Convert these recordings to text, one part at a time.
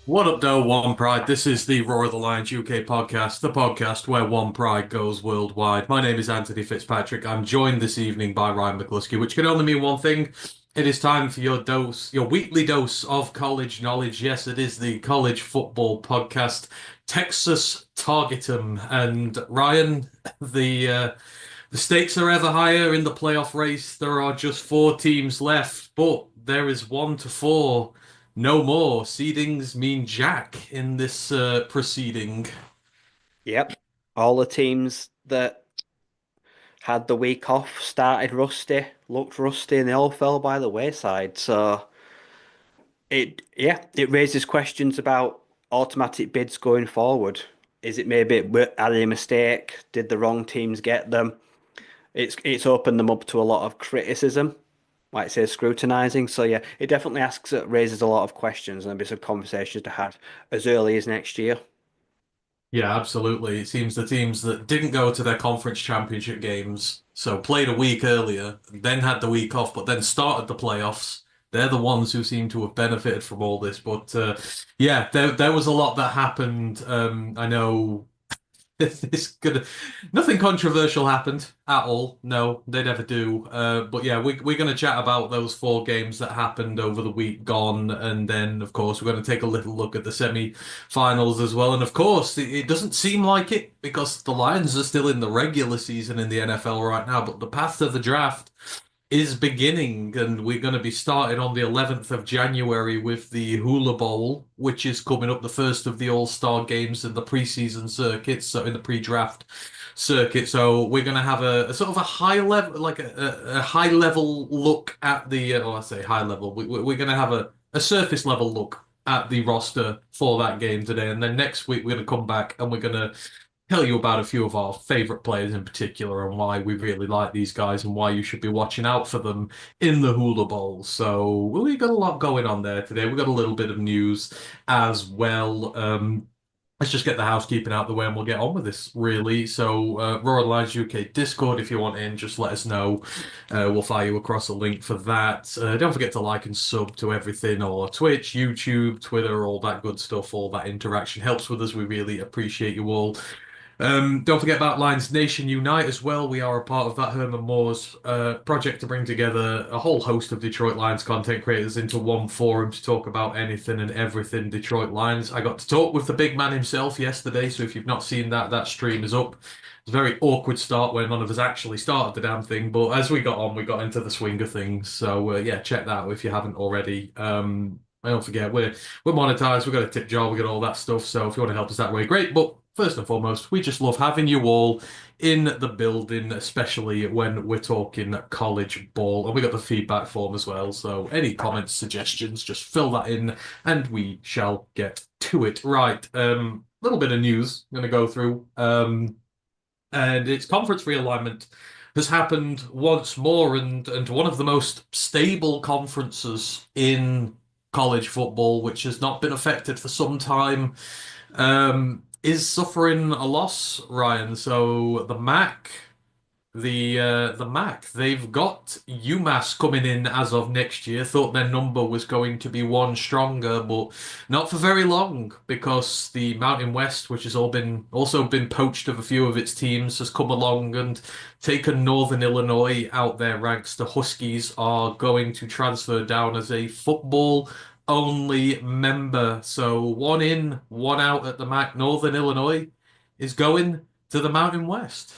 What up, though, One Pride? This is the Roar of the Lions UK podcast, the podcast where One Pride goes worldwide. My name is Anthony Fitzpatrick. I'm joined this evening by Ryan McCluskey, which can only mean one thing. It is time for your dose, your weekly dose of college knowledge. Yes, it is the college football podcast, Texas Target 'em. And Ryan, the stakes are ever higher in the playoff race. There are just four teams left, but there is one to four. No more. Seedings mean Jack in this proceeding. Yep. All the teams that had the week off started rusty, looked rusty, and they all fell by the wayside. So it raises questions about automatic bids going forward. Is it maybe are they a mistake? Did the wrong teams get them? It's opened them up to a lot of criticism, like say scrutinizing. So yeah, it definitely raises a lot of questions, and there'll be some conversations to have as early as next year. Yeah, absolutely. It seems the teams that didn't go to their conference championship games, so played a week earlier, then had the week off, but then started the playoffs. They're the ones who seem to have benefited from all this. But yeah, there was a lot that happened. I know This could nothing controversial happened at all. No, they never do. But yeah, we're going to chat about those four games that happened over the week gone, and then of course we're going to take a little look at the semi-finals as well. And of course, it doesn't seem like it because the Lions are still in the regular season in the NFL right now, but the path to the draft is beginning, and we're going to be starting on the 11th of January with the Hula Bowl, which is coming up the first of the All-Star games in the preseason circuit, so in the pre-draft circuit. So we're going to have a sort of a high level, like a high level look at the, I say high level, we're going to have a surface level look at the roster for that game today. And then next week, we're going to come back and we're going to tell you about a few of our favorite players in particular and why we really like these guys and why you should be watching out for them in the Hula Bowl. So we've got a lot going on there today. We've got a little bit of news as well. Let's just get the housekeeping out of the way and we'll get on with this, really. So, Royal Lions UK Discord, if you want in, just let us know. We'll fire you across a link for that. Don't forget to like and sub to everything or Twitch, YouTube, Twitter, all that good stuff. All that interaction helps with us. We really appreciate you all. Don't forget about Lions Nation Unite as well. We are a part of that Herman Moore's project to bring together a whole host of Detroit Lions content creators into one forum to talk about anything and everything Detroit Lions. I got to talk with the big man himself yesterday, so if you've not seen that, that stream is up. It's a very awkward start where none of us actually started the damn thing, but as we got on, we got into the swing of things. So yeah, check that out if you haven't already. And don't forget, we're monetized, we've got a tip jar, we got all that stuff. So if you want to help us that way, great. But first and foremost, we just love having you all in the building, especially when we're talking college ball. And we got the feedback form as well. So any comments, suggestions, just fill that in and we shall get to it. Right. Little bit of news I'm going to go through. And it's conference realignment has happened once more, and one of the most stable conferences in college football, which has not been affected for some time, is suffering a loss, Ryan. So the MAC, they've got UMass coming in as of next year. Thought their number was going to be one stronger, but not for very long because the Mountain West, which has also been poached of a few of its teams, has come along and taken Northern Illinois out their ranks. The Huskies are going to transfer down as a football only member. So one in, one out at the MAC. Northern Illinois is going to the Mountain West.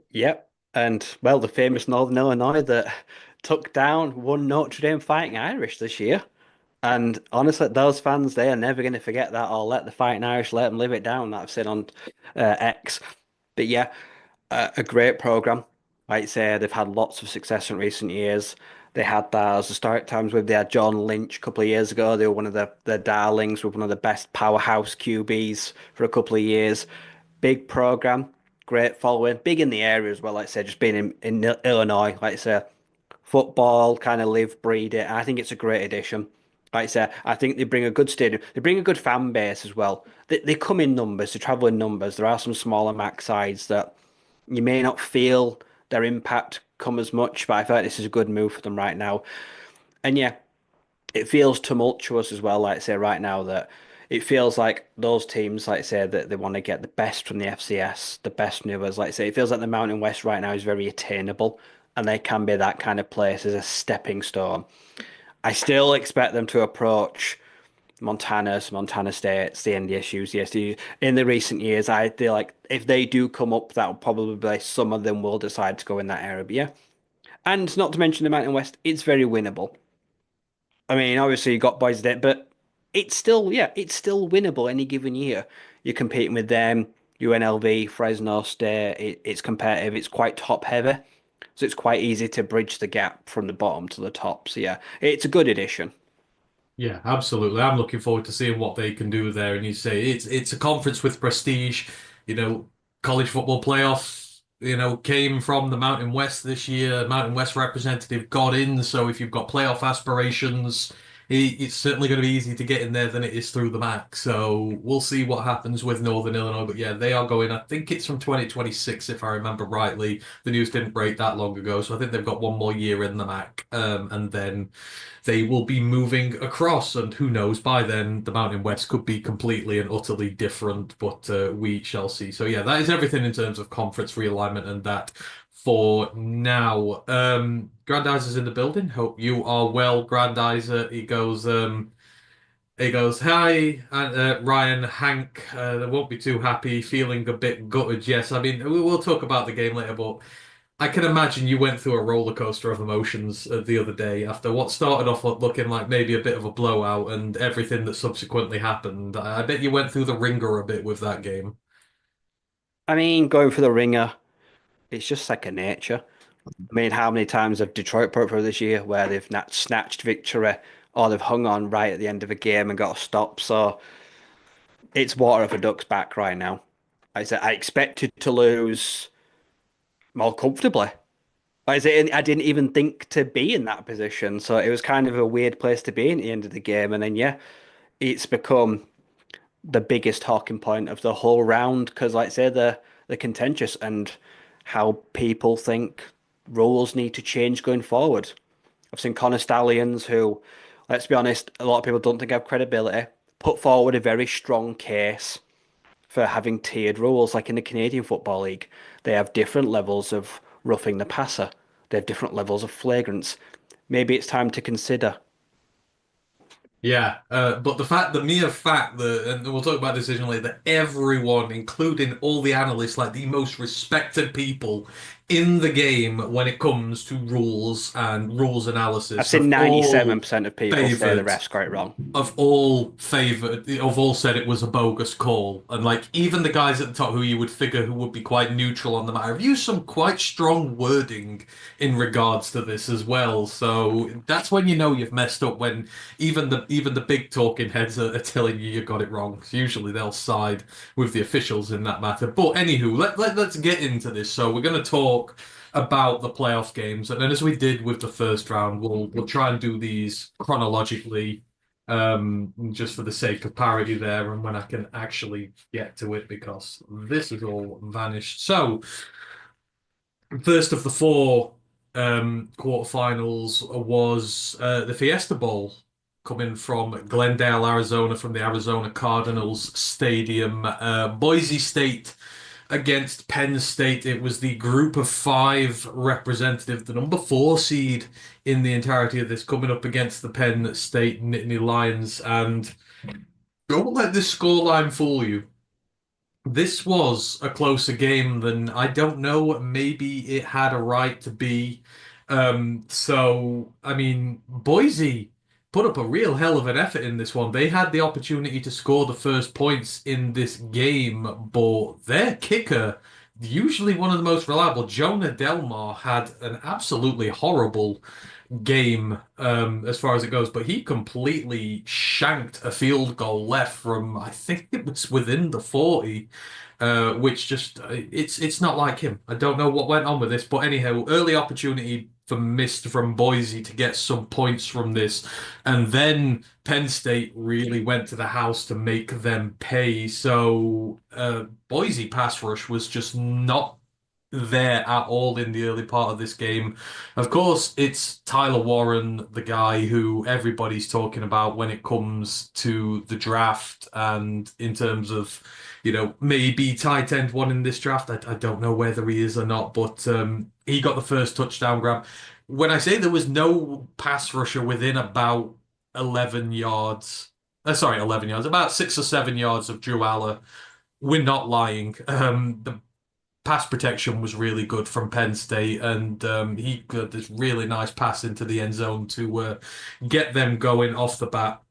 Yep. And well, the famous Northern Illinois that took down one Notre Dame Fighting Irish this year. And honestly, those fans, they are never going to forget that or let the Fighting Irish let them live it down that I've seen on X. But yeah, a great program. Like I say, they've had lots of success in recent years. They had those historic times with they had John Lynch a couple of years ago. They were one of the darlings, with one of the best powerhouse QBs for a couple of years. Big program, great following, big in the area as well. Like I say, just being in Illinois, like I say, football kind of live, breed it. I think it's a great addition. Like I say, I think they bring a good stadium. They bring a good fan base as well. They come in numbers, they travel in numbers. There are some smaller MAC sides that you may not feel their impact come as much, but I feel like this is a good move for them right now. And yeah, it feels tumultuous as well, like say right now that it feels like those teams, like say that they want to get the best from the FCS, the best from the others. Like say it feels like the Mountain West right now is very attainable and they can be that kind of place as a stepping stone. I still expect them to approach Montana State, CNDSU, CSU. In the recent years, I feel like if they do come up, that will probably be some of them will decide to go in that area. But yeah, and not to mention the Mountain West, it's very winnable. I mean, obviously you got boys there, but it's still, yeah, it's still winnable any given year. You're competing with them, UNLV, Fresno State. It's competitive. It's quite top heavy, so it's quite easy to bridge the gap from the bottom to the top. So yeah, it's a good addition. Yeah, absolutely. I'm looking forward to seeing what they can do there. And you say it's a conference with prestige. You know, college football playoff, came from the Mountain West this year. Mountain West representative got in, so if you've got playoff aspirations, it's certainly going to be easy to get in there than it is through the MAC. So we'll see what happens with Northern Illinois. But yeah, they are going. I think it's from 2026, if I remember rightly. The news didn't break that long ago, so I think they've got one more year in the MAC, and then they will be moving across, and who knows, by then the Mountain West could be completely and utterly different, but we shall see. So yeah, that is everything in terms of conference realignment and that for now. Grandizer's in the building. Hope you are well, Grandizer. He goes, hi, Ryan, Hank. They won't be too happy, feeling a bit gutted. Yes, I mean, we'll talk about the game later, but I can imagine you went through a roller coaster of emotions the other day after what started off looking like maybe a bit of a blowout and everything that subsequently happened. I bet you went through the ringer a bit with that game. I mean, going for the ringer, it's just second nature. I mean, how many times have Detroit put through this year where they've not snatched victory or they've hung on right at the end of a game and got a stop? So it's water off a duck's back right now. Like I said, I expected to lose more comfortably. Like I said, I didn't even think to be in that position. So it was kind of a weird place to be in the end of the game. And then, yeah, it's become the biggest talking point of the whole round because, like I say, they're contentious and how people think rules need to change going forward. I've seen Connor Stallions, who, let's be honest, a lot of people don't think have credibility, put forward a very strong case for having tiered rules. Like in the Canadian Football League, they have different levels of roughing the passer, they have different levels of flagrants. Maybe it's time to consider. Yeah, but the mere fact that, and we'll talk about decision later, that everyone, including all the analysts, like the most respected people in the game when it comes to rules and rules I've analysis, seen 97% of people say the favored refs got it wrong. have all said it was a bogus call. And like even the guys at the top who you would figure who would be quite neutral on the matter have used some quite strong wording in regards to this as well. So that's when you know you've messed up, when even the big talking heads are telling you got it wrong. Usually they'll side with the officials in that matter. But anywho, let's get into this. So we're gonna talk about the playoff games, and then as we did with the first round, we'll try and do these chronologically, just for the sake of parity there, and when I can actually get to it because this has all vanished. So, first of the four quarterfinals was the Fiesta Bowl, coming from Glendale, Arizona, from the Arizona Cardinals Stadium. Boise State against Penn State. It was the group of five representative, the number four seed in the entirety of this, coming up against the Penn State Nittany Lions. And don't let this scoreline fool you. This was a closer game than, I don't know, maybe it had a right to be. So, I mean, Boise put up a real hell of an effort in this one. They had the opportunity to score the first points in this game, but their kicker, usually one of the most reliable, Jonah Delmar, had an absolutely horrible game, as far as it goes, but he completely shanked a field goal left from, I think it was within the 40, which just it's not like him. I don't know what went on with this, but anyhow, early opportunity for missed from Boise to get some points from this, and then Penn State really went to the house to make them pay. So Boise pass rush was just not there at all in the early part of this game. Of course, it's Tyler Warren, the guy who everybody's talking about when it comes to the draft and in terms of, maybe tight end one in this draft. I don't know whether he is or not, but he got the first touchdown grab. When I say there was no pass rusher within about 11 yards, sorry, 11 yards, about 6 or 7 yards of Drew Aller, we're not lying. The pass protection was really good from Penn State, and he got this really nice pass into the end zone to get them going off the bat.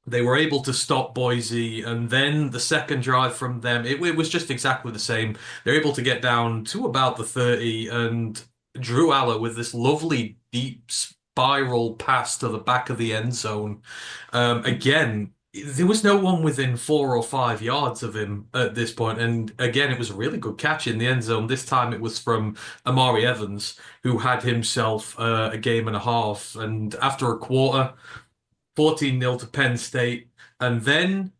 They were able to stop Boise, and then the second drive from them, it was just exactly the same. They're able to get down to about the 30, and Drew Aller with this lovely deep spiral pass to the back of the end zone. Again, there was no one within 4 or 5 yards of him at this point, and again, it was a really good catch in the end zone. This time it was from Amari Evans, who had himself a game and a half, and after a quarter. 14-0 to Penn State. And then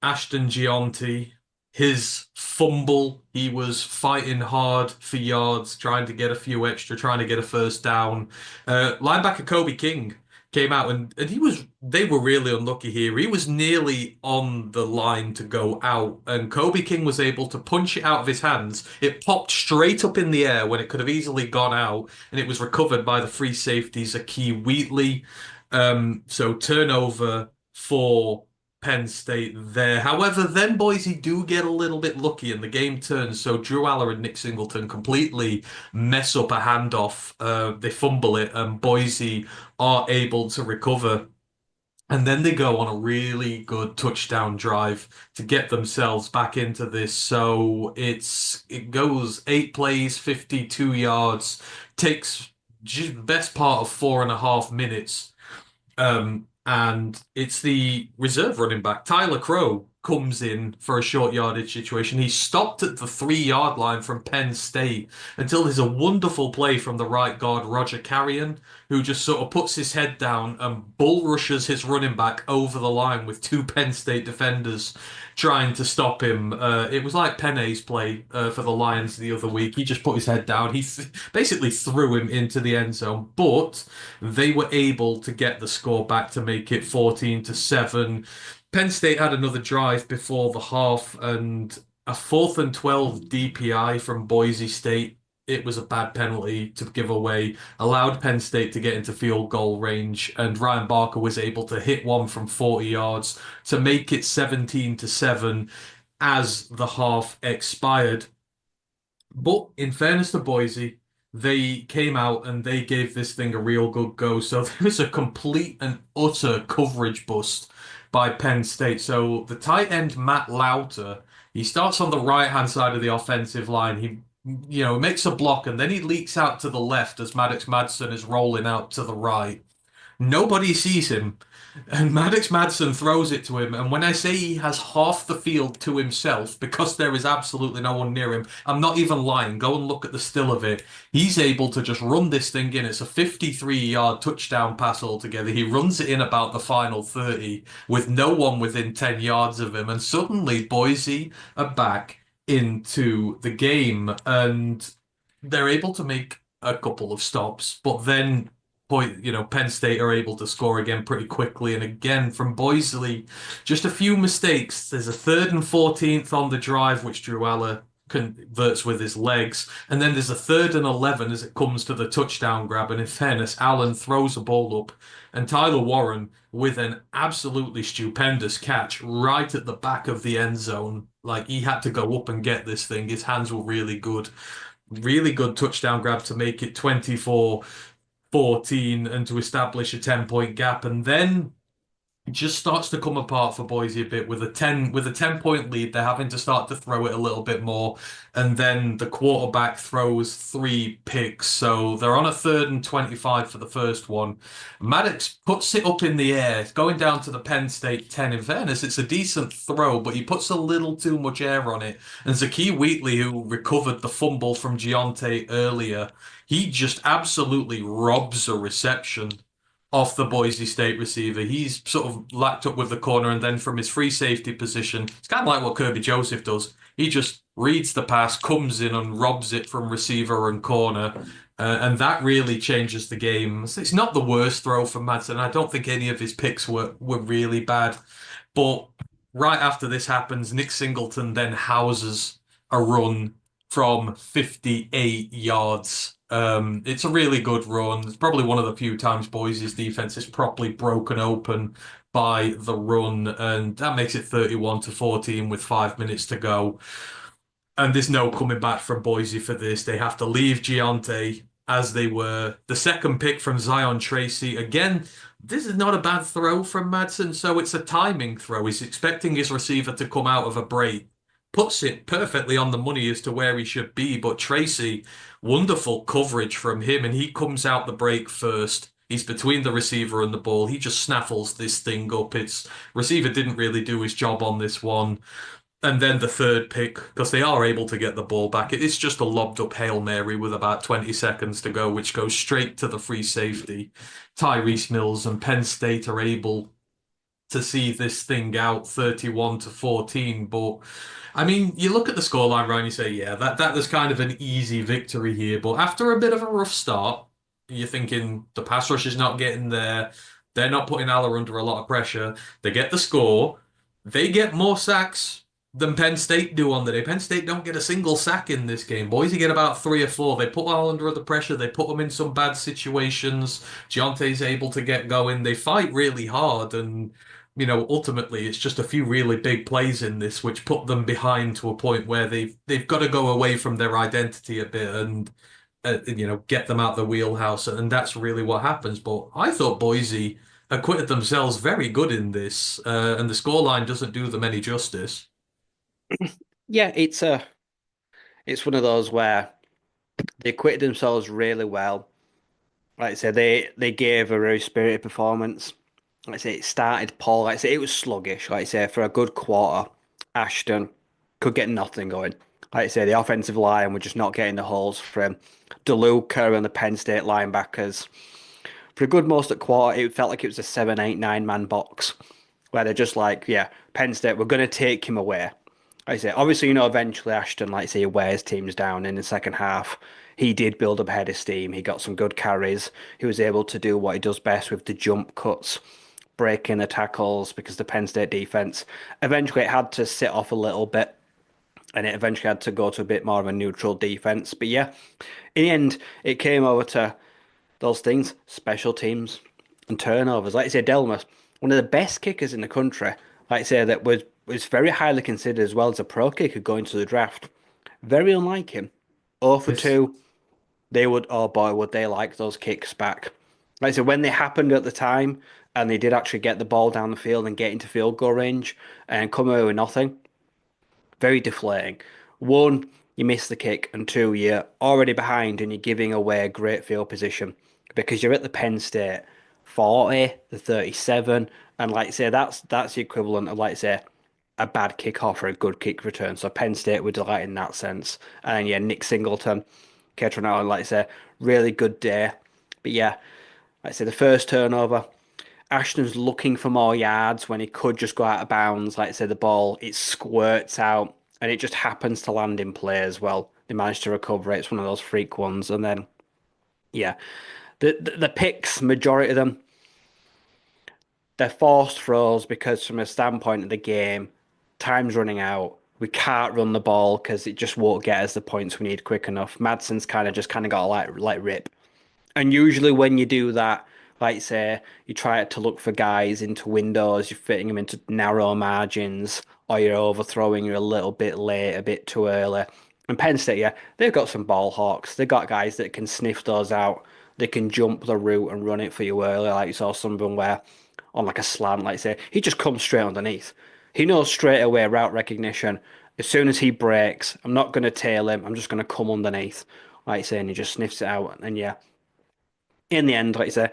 Ashton Gianti, his fumble, he was fighting hard for yards, trying to get a few extra, trying to get a first down. Linebacker Kobe King came out and they were really unlucky here. He was nearly on the line to go out, and Kobe King was able to punch it out of his hands. It popped straight up in the air when it could have easily gone out, and it was recovered by the free safeties, Akee Wheatley. So turnover for Penn State there. However, then Boise do get a little bit lucky and the game turns. So Drew Aller and Nick Singleton completely mess up a handoff. They fumble it and Boise are able to recover. And then they go on a really good touchdown drive to get themselves back into this. So it goes 8 plays, 52 yards, takes just best part of 4.5 minutes. And it's the reserve running back, Tyler Crow, comes in for a short yardage situation. He's stopped at the 3 yard line from Penn State until there's a wonderful play from the right guard, Roger Carrion, who just sort of puts his head down and bull rushes his running back over the line with two Penn State defenders trying to stop him. It was like Penne's play for the Lions the other week. He just put his head down. He basically threw him into the end zone, but they were able to get the score back to make it 14-7. Penn State had another drive before the half and a 4th and 12 DPI from Boise State. It was a bad penalty to give away, allowed Penn State to get into field goal range, and Ryan Barker was able to hit one from 40 yards to make it 17-7 as the half expired. But in fairness to Boise, they came out and they gave this thing a real good go. So there was a complete and utter coverage bust by Penn State. So the tight end, Matt Lauter, he starts on the right-hand side of the offensive line. He makes a block and then he leaks out to the left as Maddox Madsen is rolling out to the right. Nobody sees him. And Maddox Madsen throws it to him. And when I say he has half the field to himself, because there is absolutely no one near him, I'm not even lying. Go and look at the still of it. He's able to just run this thing in. It's a 53-yard touchdown pass altogether. He runs it in about the final 30 with no one within 10 yards of him. And suddenly Boise are back into the game. And they're able to make a couple of stops. But then Penn State are able to score again pretty quickly. And again, from Boise, just a few mistakes. There's a 3rd and 14th on the drive, which Drew Aller converts with his legs. And then there's a 3rd and 11 as it comes to the touchdown grab. And in fairness, Allen throws a ball up. And Tyler Warren, with an absolutely stupendous catch right at the back of the end zone. Like, he had to go up and get this thing. His hands were really good. Really good touchdown grab to make it 24-14 and to establish a 10-point gap. And then it just starts to come apart for Boise a bit with a 10-point lead. They're having to start to throw it a little bit more. And then the quarterback throws 3 picks. So they're on a 3rd and 25 for the first one. Maddox puts it up in the air. It's going down to the Penn State 10. In fairness, it's a decent throw, but he puts a little too much air on it. And Akee Wheatley, who recovered the fumble from Gianti earlier, he just absolutely robs a reception off the Boise State receiver. He's sort of lacked up with the corner, and then from his free safety position, it's kind of like what Kirby Joseph does. He just reads the pass, comes in and robs it from receiver and corner. And that really changes the game. It's not the worst throw from Madsen. I don't think any of his picks were really bad. But right after this happens, Nick Singleton then houses a run from 58 yards. It's a really good run. It's probably one of the few times Boise's defense is properly broken open by the run, and that makes it 31-14 with 5 minutes to go. And there's no coming back from Boise for this. They have to leave Giante as they were. The second pick from Zion Tracy. Again, this is not a bad throw from Madsen, so it's a timing throw. He's expecting his receiver to come out of a break. Puts it perfectly on the money as to where he should be, but Tracy, wonderful coverage from him, and he comes out the break first. He's between the receiver and the ball. He just snaffles this thing up. It's receiver didn't really do his job on this one. And then the third pick, because they are able to get the ball back, it's just a lobbed up Hail Mary with about 20 seconds to go, which goes straight to the free safety. Tyrese Mills and Penn State are able to see this thing out 31-14. But I mean, you look at the scoreline, Ryan, you say, yeah, that was kind of an easy victory here. But after a bit of a rough start, you're thinking the pass rush is not getting there. They're not putting Aller under a lot of pressure. They get the score. They get more sacks than Penn State do on the day. Penn State don't get a single sack in this game. Boise get about 3 or 4. They put all under the pressure. They put them in some bad situations. Giante's able to get going. They fight really hard, and ultimately it's just a few really big plays in this which put them behind to a point where they've got to go away from their identity a bit and get them out the wheelhouse, and that's really what happens. But I thought Boise acquitted themselves very good in this, and the scoreline doesn't do them any justice. Yeah, it's one of those where they acquitted themselves really well. Like I say, they gave a very spirited performance. Like I say, it started poor. Like I say, it was sluggish. Like I say, for a good quarter, Ashton could get nothing going. Like I say, the offensive line were just not getting the holes from DeLuca and the Penn State linebackers. For a good most at quarter, it felt like it was a 7, 8, 9 man box where they're just like, yeah, Penn State, we're going to take him away. Like I say, obviously, eventually Ashton, like I say, wears teams down in the second half. He did build up a head of steam. He got some good carries. He was able to do what he does best with the jump cuts, breaking the tackles because the Penn State defense eventually it had to sit off a little bit and it eventually had to go to a bit more of a neutral defense. But yeah, in the end, it came over to those things, special teams and turnovers. Like I say, Delmas, one of the best kickers in the country, like I say, that was very highly considered as well as a pro kicker going to the draft. Very unlike him. 0 for This 2. They would, oh boy, would they like those kicks back. Like I said, when they happened at the time and they did actually get the ball down the field and get into field goal range and come away with nothing, very deflating. One, you miss the kick, and two, you're already behind and you're giving away a great field position because you're at the Penn State 40, the 37, and like I say, that's the equivalent of like I say a bad kickoff or a good kick return. So Penn State were delighted in that sense. And yeah, Nick Singleton, catching out, like I say, really good day. But yeah, like I say, the first turnover. Ashton's looking for more yards when he could just go out of bounds. Like I say, the ball, it squirts out and it just happens to land in play as well. They managed to recover it. It's one of those freak ones. And then, yeah, the picks, majority of them, they're forced throws because from a standpoint of the game, time's running out. We can't run the ball because it just won't get us the points we need quick enough. Madsen's kind of got to like rip. And usually when you do that, like say, you try to look for guys into windows, you're fitting them into narrow margins, or you're overthrowing you a little bit late, a bit too early. And Penn State, yeah, they've got some ball hawks. They've got guys that can sniff those out. They can jump the route and run it for you early, like you saw some of them where on like a slant, like say, he just comes straight underneath. He knows straight away route recognition. As soon as he breaks, I'm not going to tail him. I'm just going to come underneath, like I say, and he just sniffs it out. And yeah, in the end, like I say,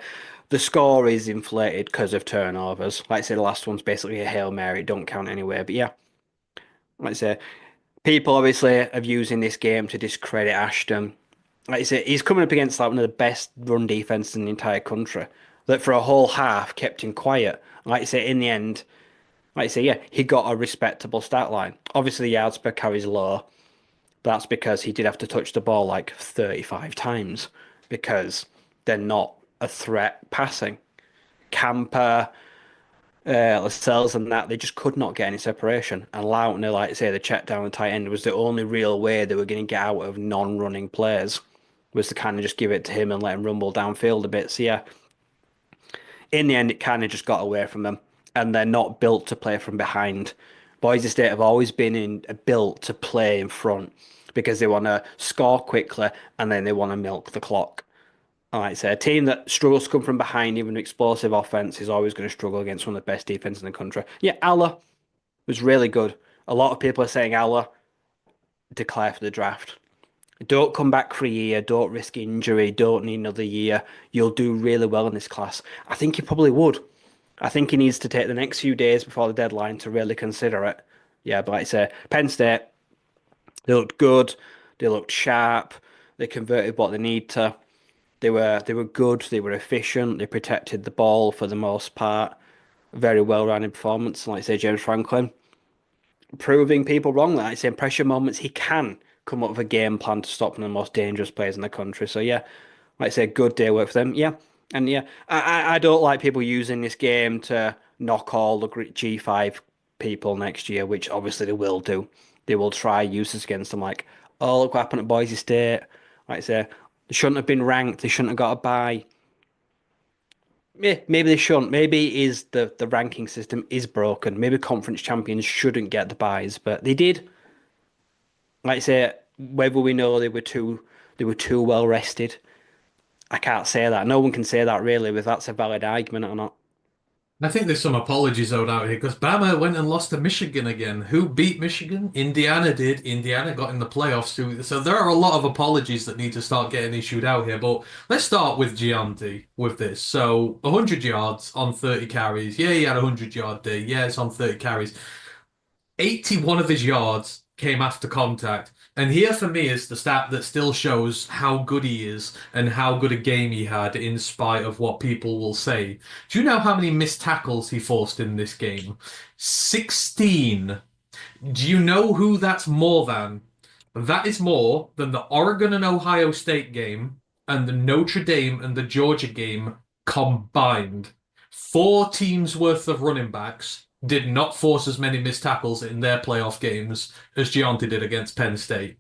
the score is inflated because of turnovers. Like I say, the last one's basically a Hail Mary. It don't count anyway. But yeah, like I say, people obviously are using this game to discredit Ashton. Like I say, he's coming up against like one of the best run defenses in the entire country. That for a whole half kept him quiet. Like I say, in the end, like I say, yeah, he got a respectable stat line. Obviously, the yards per carry is low. That's because he did have to touch the ball like 35 times because they're not a threat passing. Camper, Lascelles and that, they just could not get any separation. And Lautner, like I say, the check down the tight end was the only real way they were going to get out of non-running players, was to kind of just give it to him and let him rumble downfield a bit. So yeah, in the end, it kind of just got away from them, and they're not built to play from behind. Boise State have always been built to play in front because they want to score quickly and then they want to milk the clock. Like I say, a team that struggles to come from behind, even an explosive offense, is always going to struggle against one of the best defenses in the country. Yeah, Allah was really good. A lot of people are saying Allah declare for the draft. Don't come back for a year. Don't risk injury. Don't need another year. You'll do really well in this class. I think he probably would. I think he needs to take the next few days before the deadline to really consider it. Yeah, but like I say, Penn State, they looked good. They looked sharp. They converted what they need to. They were good. They were efficient. They protected the ball for the most part. Very well-rounded performance. Like I say, James Franklin proving people wrong. Like I say, in pressure moments, he can come up with a game plan to stop one of the most dangerous players in the country. So yeah, like I say, good day work for them. Yeah, and yeah, I don't like people using this game to knock all the G5 people next year, which obviously they will do. They will try use this against them. Like, oh, look what happened at Boise State. Like I say, they shouldn't have been ranked. They shouldn't have got a bye. Yeah, maybe they shouldn't. Maybe it is the ranking system is broken. Maybe conference champions shouldn't get the buys, but they did. Like I say, whether we know they were too well rested, I can't say that. No one can say that really, whether that's a valid argument or not. I think there's some apologies owed out here because Bama went and lost to Michigan again. Who beat Michigan? Indiana did. Indiana got in the playoffs too. So there are a lot of apologies that need to start getting issued out here. But let's start with Gianti with this. So 100 yards on 30 carries. Yeah, he had a 100-yard day. Yeah, it's on 30 carries. 81 of his yards came after contact. And here for me is the stat that still shows how good he is and how good a game he had in spite of what people will say. Do you know how many missed tackles he forced in this game? 16. Do you know who that's more than? That is more than the Oregon and Ohio State game and the Notre Dame and the Georgia game combined. Four teams worth of running backs did not force as many missed tackles in their playoff games as Gianti did against Penn State.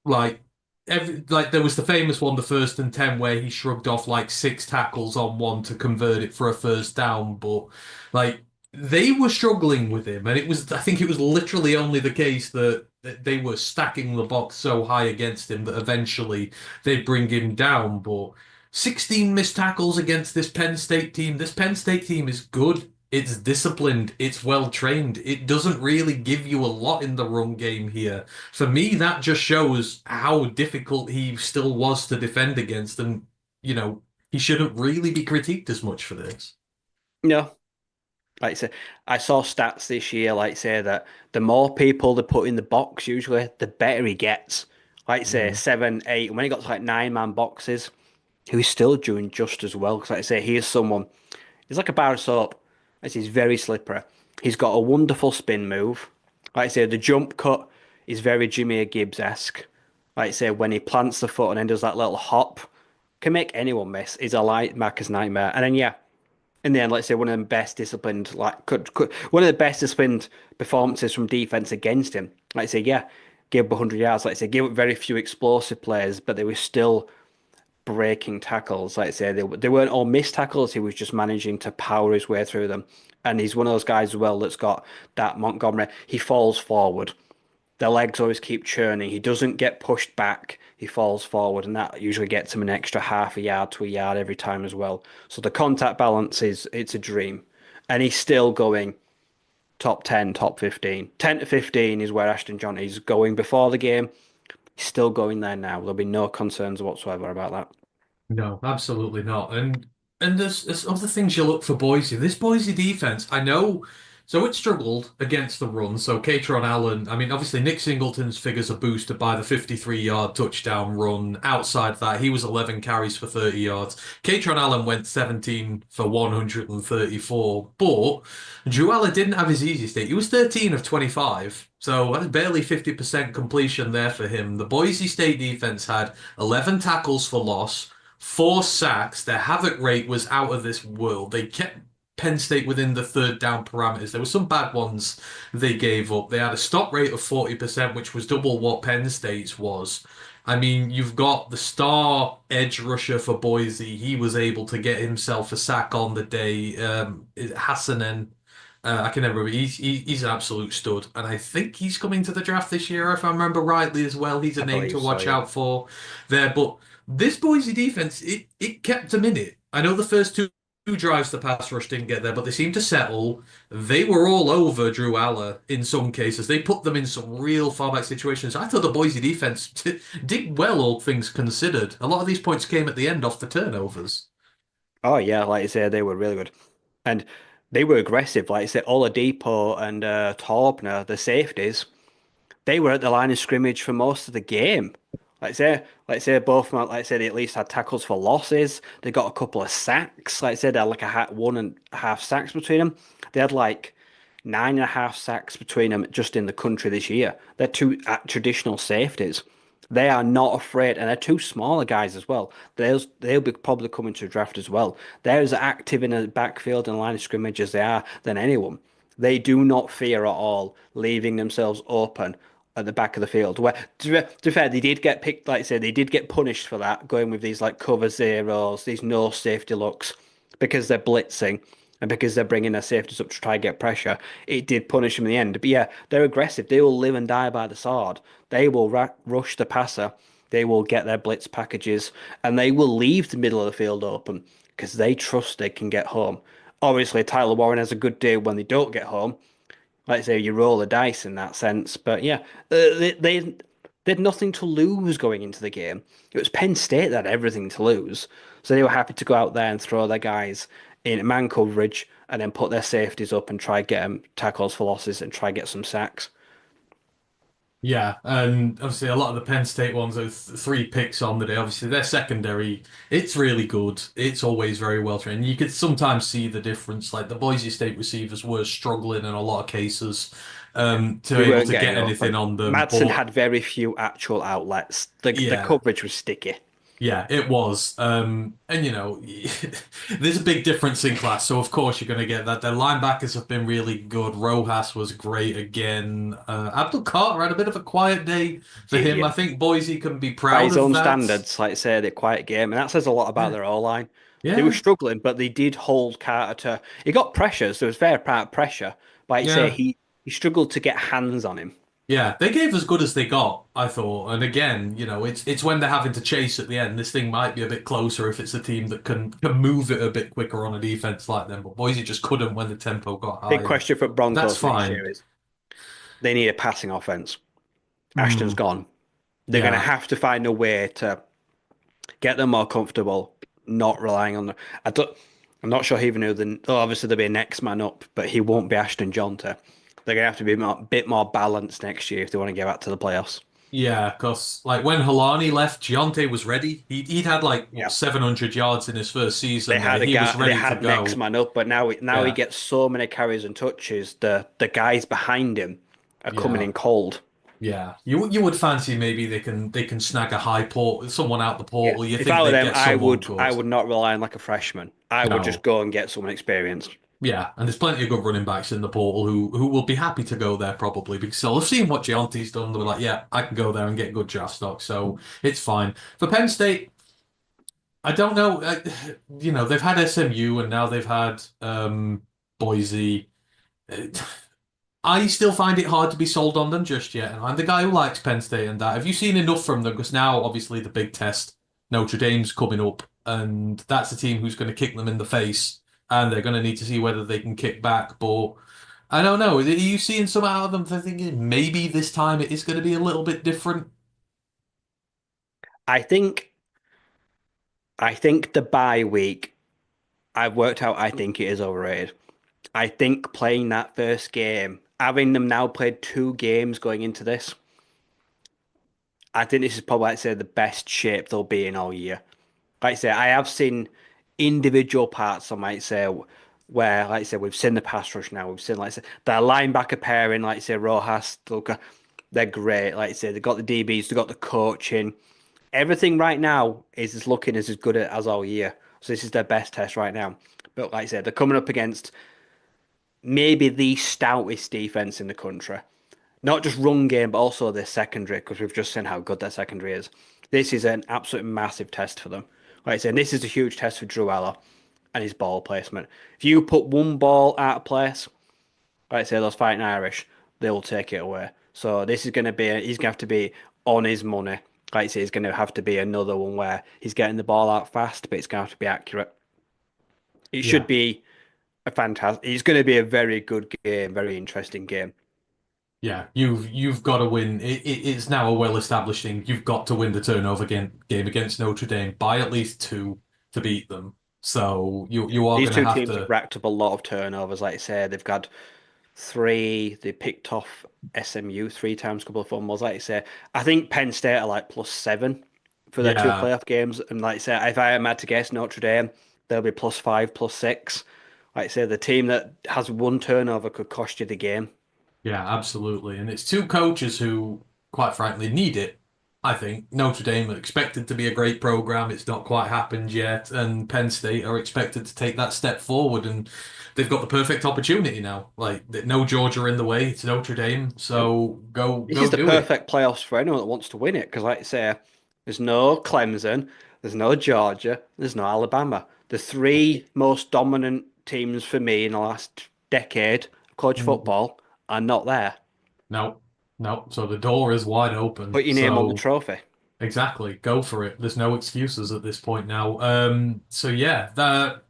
Like like there was the famous one, the 1st and 10, where he shrugged off like six tackles on one to convert it for a first down, but like they were struggling with him, and I think it was literally only the case that they were stacking the box so high against him that eventually they'd bring him down. But 16 missed tackles against this Penn State team. This Penn State team is good. It's disciplined. It's well trained. It doesn't really give you a lot in the run game here. For me, that just shows how difficult he still was to defend against, and he shouldn't really be critiqued as much for this. No, like I say, I saw stats this year, like say that the more people they put in the box, usually the better he gets. Like say Mm. 7, 8, and when he got to like 9-man boxes, he was still doing just as well. Because like I say, he is someone. He's like a bar of soap. Like he's very slippery. He's got a wonderful spin move. Like I say, the jump cut is very Jimmy Gibbs-esque. Like I say, when he plants the foot and then does that little hop, can make anyone miss. He's a light Macca's nightmare. And then yeah, in the end, let's say one of the best disciplined, could one of the best disciplined performances from defense against him. Like I say, yeah, gave up 100 yards. Like I say, gave up very few explosive players, but they were still breaking tackles. Like I say, they weren't all missed tackles. He was just managing to power his way through them. And he's one of those guys as well that's got that Montgomery. He falls forward. The legs always keep churning. He doesn't get pushed back. He falls forward, and that usually gets him an extra half a yard to a yard every time as well. So the contact balance it's a dream. And he's still going top 10, top 15. 10 to 15 is where Ashton John is going before the game. He's still going there now. There'll be no concerns whatsoever about that. No, absolutely not. And there's other things you look for Boise. This Boise defense, I know So it struggled against the run. So Catron Allen, I mean, obviously Nick Singleton's figures are boosted by the 53-yard touchdown run. Outside that, he was 11 carries for 30 yards. Catron Allen went 17 for 134. But Drew Allen didn't have his easiest day. He was 13 of 25. So that's barely 50% completion there for him. The Boise State defense had 11 tackles for loss, 4 sacks. Their havoc rate was out of this world. They kept Penn State within the third down parameters. There were some bad ones they gave up. They had a stop rate of 40%, which was double what Penn State's was. I mean, you've got the star edge rusher for Boise. He was able to get himself a sack on the day. Hassanen, I can never remember. He's an absolute stud, and I think he's coming to the draft this year, if I remember rightly as well. He's a I name to believe so, watch yeah. out for there. But this Boise defense, it kept them in it. I know the first two drives the pass rush didn't get there, but they seemed to settle. They were all over Drew Aller in some cases. They put them in some real far back situations. I thought the Boise defense did well, all things considered. A lot of these points came at the end off the turnovers. Oh yeah, like I say, they were really good. And they were aggressive. Like I said, Oladipo and Taubner, the safeties, they were at the line of scrimmage for most of the game. Both of them, like I said, they at least had tackles for losses. They got a couple of sacks. Like I said, they had like a 1.5 sacks between them. They had like 9.5 sacks between them just in the country this year. They're two traditional safeties. They are not afraid, and they're two smaller guys as well. They'll be probably coming to draft as well. They're as active in the backfield and line of scrimmage as they are than anyone. They do not fear at all leaving themselves open at the back of the field. Where to be fair, they did get picked, like I said, they did get punished for that, going with these like cover zeros, these no safety looks, because they're blitzing and because they're bringing their safeties up to try and get pressure. It did punish them in the end. But yeah, they're aggressive. They will live and die by the sword. They will rush the passer. They will get their blitz packages, and they will leave the middle of the field open because they trust they can get home. Obviously, Tyler Warren has a good day when they don't get home, like I say, you roll the dice in that sense. But yeah, they had nothing to lose going into the game. It was Penn State that had everything to lose, so they were happy to go out there and throw their guys in man coverage and then put their safeties up and try get them tackles for losses and try get some sacks. Yeah, and obviously a lot of the Penn State ones are 3 picks on the day. Obviously, their secondary, it's really good. It's always very well trained. You could sometimes see the difference. Like the Boise State receivers were struggling in a lot of cases to They able weren't to getting get anything open. on them. Madsen But had very few actual outlets. The yeah, coverage was sticky. yeah, it was. And there's a big difference in class, so of course you're going to get that. Their linebackers have been really good. Rojas was great again. Abdul Carter had a bit of a quiet day for him. I Yeah. think Boise can be By proud his of own that. standards, like I say, they're quiet game, and that says a lot about Yeah, their O-line. They were yeah, struggling, but they did hold Carter to. He got pressures. There was fair part of pressure, but like I say, yeah, he struggled to get hands on him. yeah. They gave as good as they got, I thought. And again, it's when they're having to chase at the end. This thing might be a bit closer if it's a team that can move it a bit quicker on a defense like them. But Boise just couldn't when the tempo got Big higher. question for That's Broncos next fine. year is they need a passing offense. Ashton's Hmm. gone. They're going to Yeah. have to find a way to get them more comfortable, not relying on the. I don't. I'm not sure even who the. Oh, obviously there'll be a next man up, but he won't be Ashton Jonte. They're going to have to be a bit more balanced next year if they want to get back to the playoffs. Yeah, because like when Halani left, Giante was ready. He'd had like what Yeah. 700 yards in his first They season there. had a He was guy. They ready to had next go. man up, but now he Yeah, gets so many carries and touches. The guys behind him are coming yeah, in cold. yeah. You would fancy maybe they can snag a high port someone out the Yeah. portal. You If think I were they'd them, get someone I good. would not rely on like a freshman. I would just No. go and get someone experienced. Yeah, and there's plenty of good running backs in the portal who will be happy to go there probably because they'll have seen what Giante's done. They're like, yeah, I can go there and get good draft stock, so it's fine. For Penn State, I don't know. They've had SMU and now they've had Boise. I still find it hard to be sold on them just yet. And I'm the guy who likes Penn State and that. Have you seen enough from them? Because now, obviously, the big test, Notre Dame's coming up, and that's a team who's going to kick them in the face, and they're going to need to see whether they can kick back. But I don't know. Are you seeing some out of them? They're thinking maybe this time it is going to be a little bit different. I think I think the bye week I've worked out I think it is overrated. I think playing that first game, having them now played 2 games going into this, I think this is probably, like I say, the best shape they'll be in all year. Like I say, I have seen individual parts, I might say, where, like I say, we've seen the pass rush now. We've seen, like I say, their linebacker pairing, like I say, Rojas, Luka, they're great. Like I say, they've got the DBs, they've got the coaching. Everything right now is looking as good as all year. So this is their best test right now. But like I said, they're coming up against maybe the stoutest defense in the country. Not just run game, but also their secondary, because we've just seen how good their secondary is. This is an absolute massive test for them. Like I said, this is a huge test for Drew Eller and his ball placement. If you put one ball out of place, like I say, those Fighting Irish, they'll take it away. So this is going to be, he's going to have to be on his money. Like I say, he's going to have to be another one where he's getting the ball out fast, but it's going to have to be accurate. It should Yeah. be a fantastic, it's going to be a very good game, very interesting game. Yeah, you've got to win. It's now a well-established thing. You've got to win the turnover game against Notre Dame by at least two to beat them. So you are These going to two have teams have to. racked up a lot of turnovers. Like I say, they've got three. They picked off SMU 3 times, a couple of fumbles. Like I say, I think Penn State are like +7 for their two Yeah, playoff games. And like I say, if I am had to guess Notre Dame, they'll be +5, +6. Like I say, the team that has one turnover could cost you the game. yeah, absolutely. And it's two coaches who, quite frankly, need it. I think Notre Dame are expected to be a great program. It's not quite happened yet, and Penn State are expected to take that step forward, and they've got the perfect opportunity now. Like no Georgia in the way. It's Notre Dame, Nope. so This is go the do it. perfect playoffs for anyone that wants to win it. Because, like I say, there's no Clemson, there's no Georgia, there's no Alabama. The three most dominant teams for me in the last decade of college Mm. football are not there. No, no. So the door is wide open. Put your name on the So trophy. exactly, go for it. There's no excuses at this point now. So yeah,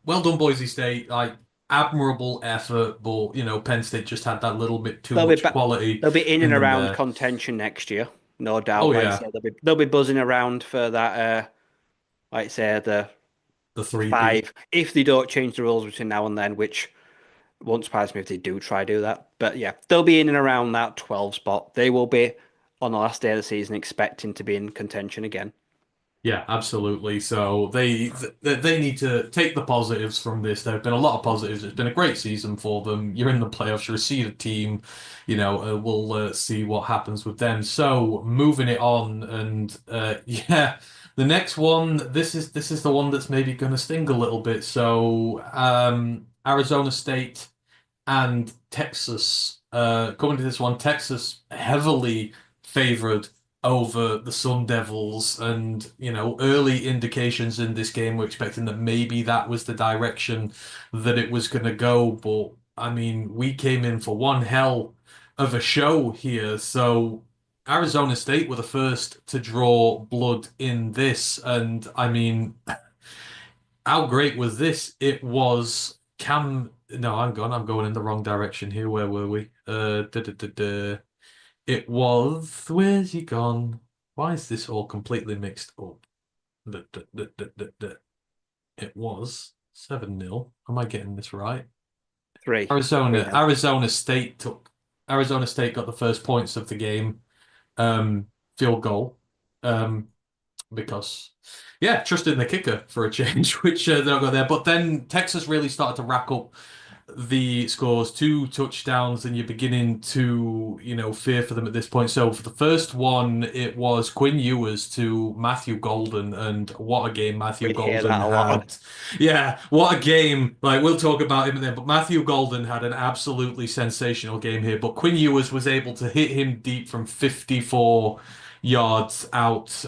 well done, Boise State. Like admirable effort, but Penn State just had that little bit too They'll be much back. quality They'll be in and in them around there. contention next year, no doubt. Oh Like I yeah, say, they'll be buzzing around for that. Like I say, the the three peat. five if they don't change the rules between now and then, which won't surprise me if they do try to do that. But yeah, they'll be in and around that 12 spot. They will be on the last day of the season expecting to be in contention again. Yeah, absolutely. So they need to take the positives from this. There have been a lot of positives. It's been a great season for them. You're in the playoffs. You're a seeded team. We'll see what happens with them. So moving it on, and yeah, the next one. This is the one that's maybe going to sting a little bit. So Arizona State and Texas. Coming to this one, Texas heavily favored over the Sun Devils, and early indications in this game were expecting that maybe that was the direction that it was going to go. But I mean, we came in for one hell of a show here. So Arizona State were the first to draw blood in this, and I mean, how great was this? It was Cam. No, I'm going in the wrong direction here. Where were we? It was. Where's he gone? Why is this all completely mixed up? Da, da, da, da, da, da. It was 7-0. Am I getting this right? Three. 3 Arizona, nil. Arizona State took. Arizona State got the first points of the game. Um, Field goal. Um, because yeah, trusting the kicker for a change, which they don't go there. But then Texas really started to rack up the scores, 2 touchdowns, and you're beginning to, fear for them at this point. So for the first one, it was Quinn Ewers to Matthew Golden, and what a game Matthew We hear Golden that a lot. had. Yeah, what a game. Like we'll talk about him then, but Matthew Golden had an absolutely sensational game here. But Quinn Ewers was able to hit him deep from 54 yards out.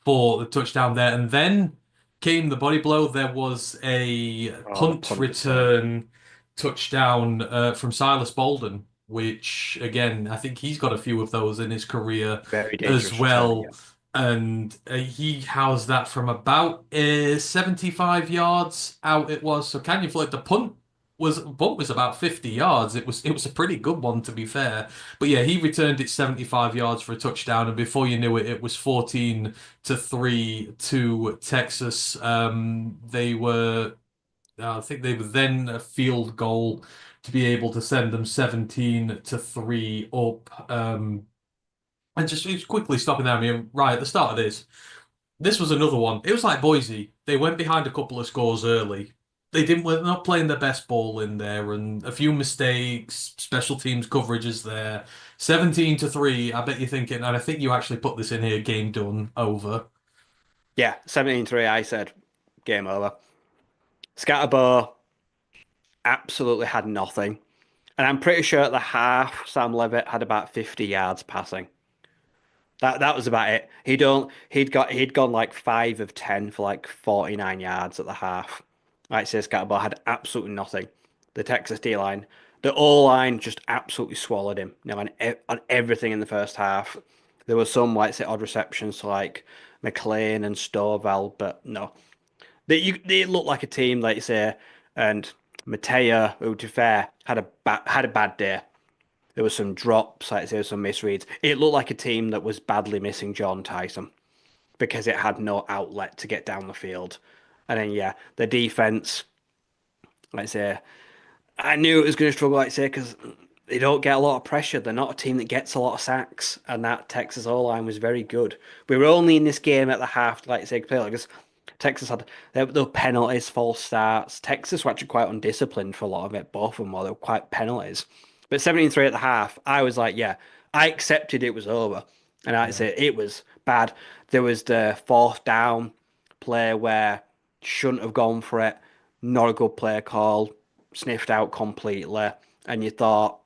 For the touchdown there. And then came the body blow. There was a Oh, the punt punt return. return touchdown from Silas Bolden, which again, I think he's got a few of those in his career Very as dangerous return, well. yeah. And he housed that from about 75 yards out it was. So Canyon Floyd, the punt was about 50 yards. It was a pretty good one to be fair. But yeah, he returned it 75 yards for a touchdown, and before you knew it, it was 14-3 to Texas. They were I think they were then a field goal to be able to send them 17-3 up. And just quickly stopping there, I mean, right at the start of this was another one. It was like Boise. They went behind a couple of scores early. They didn't, were not playing their best ball in there, and a few mistakes, special teams coverages there. 17-3, I bet you're thinking, and I think you actually put this in here, game done, over. Yeah, 17-3, I said game over. Scatterbo absolutely had nothing. And I'm pretty sure at the half, Sam Levitt had about 50 yards passing. That was about it. He'd gone like 5 of 10 for like 49 yards at the half. Like say Scatterbo had absolutely nothing. The Texas D line, the O line just absolutely swallowed him. You know, on everything in the first half. There were some like say odd receptions to like McLean and Stovall, but no. They looked like a team, like you say, and Mateo, who to be fair had a bad day. There was some drops, like there were some misreads. It looked like a team that was badly missing John Tyson because it had no outlet to get down the field. And then yeah, the defense, like I say, I knew it was going to struggle, like I say, because they don't get a lot of pressure. They're not a team that gets a lot of sacks, and that Texas O line was very good. We were only in this game at the half, like I say, because Texas had there were penalties, false starts. Texas were actually quite undisciplined for a lot of it. Both of them were, they were quite penalties. But 17-3 at the half, I was like, yeah, I accepted it was over. And I Yeah. said it was bad. There was the fourth down play where shouldn't have gone for it. Not a good play call. Sniffed out completely. And you thought,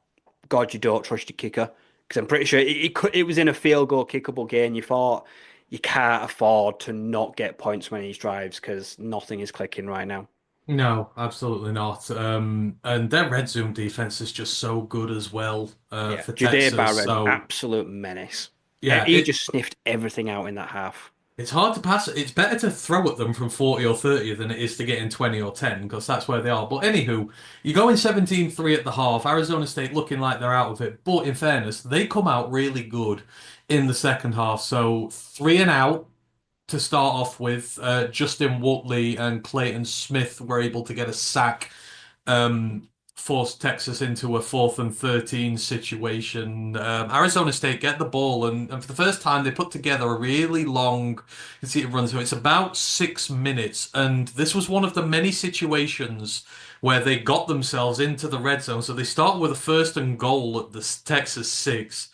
God, you don't trust your kicker. Because I'm pretty sure it was in a field goal kickable game. You thought you can't afford to not get points when he drives because nothing is clicking right now. No, absolutely not. And their red zone defense is just so good as well, Yeah, for Judea Texas. Barron, So absolute menace. yeah, He just sniffed everything out in that half. it's hard to pass. It's better to throw at them from 40 or 30 than it is to get in 20 or 10 because that's where they are. But anywho, you go in 17-3 at the half. Arizona State looking like they're out of it. But in fairness, they come out really good in the second half. So three and out to start off with. Justin Watley and Clayton Smith were able to get a sack, um, forced Texas into a 4th and 13 situation. Arizona State get the ball, and for the first time, they put together a really long, you can see it run through. It's about 6 minutes, and this was one of the many situations where they got themselves into the red zone. So they start with a 1st and goal at the Texas 6.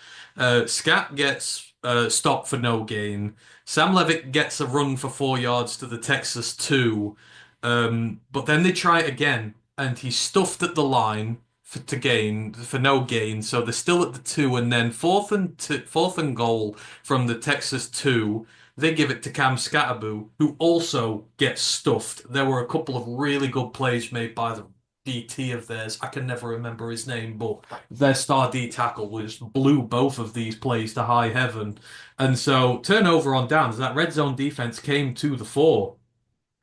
Scat gets stopped for no gain. Sam Levitt gets a run for 4 yards to the Texas 2. But then they try it again, and he's stuffed at the line to gain for no gain. So they're still at the 2, and then 4th and goal from the Texas 2. They give it to Cam Scatterboo, who also gets stuffed. There were a couple of really good plays made by the DT of theirs. I can never remember his name, but their star D tackle was blew both of these plays to high heaven. And so turnover on downs, that red zone defense came to the fore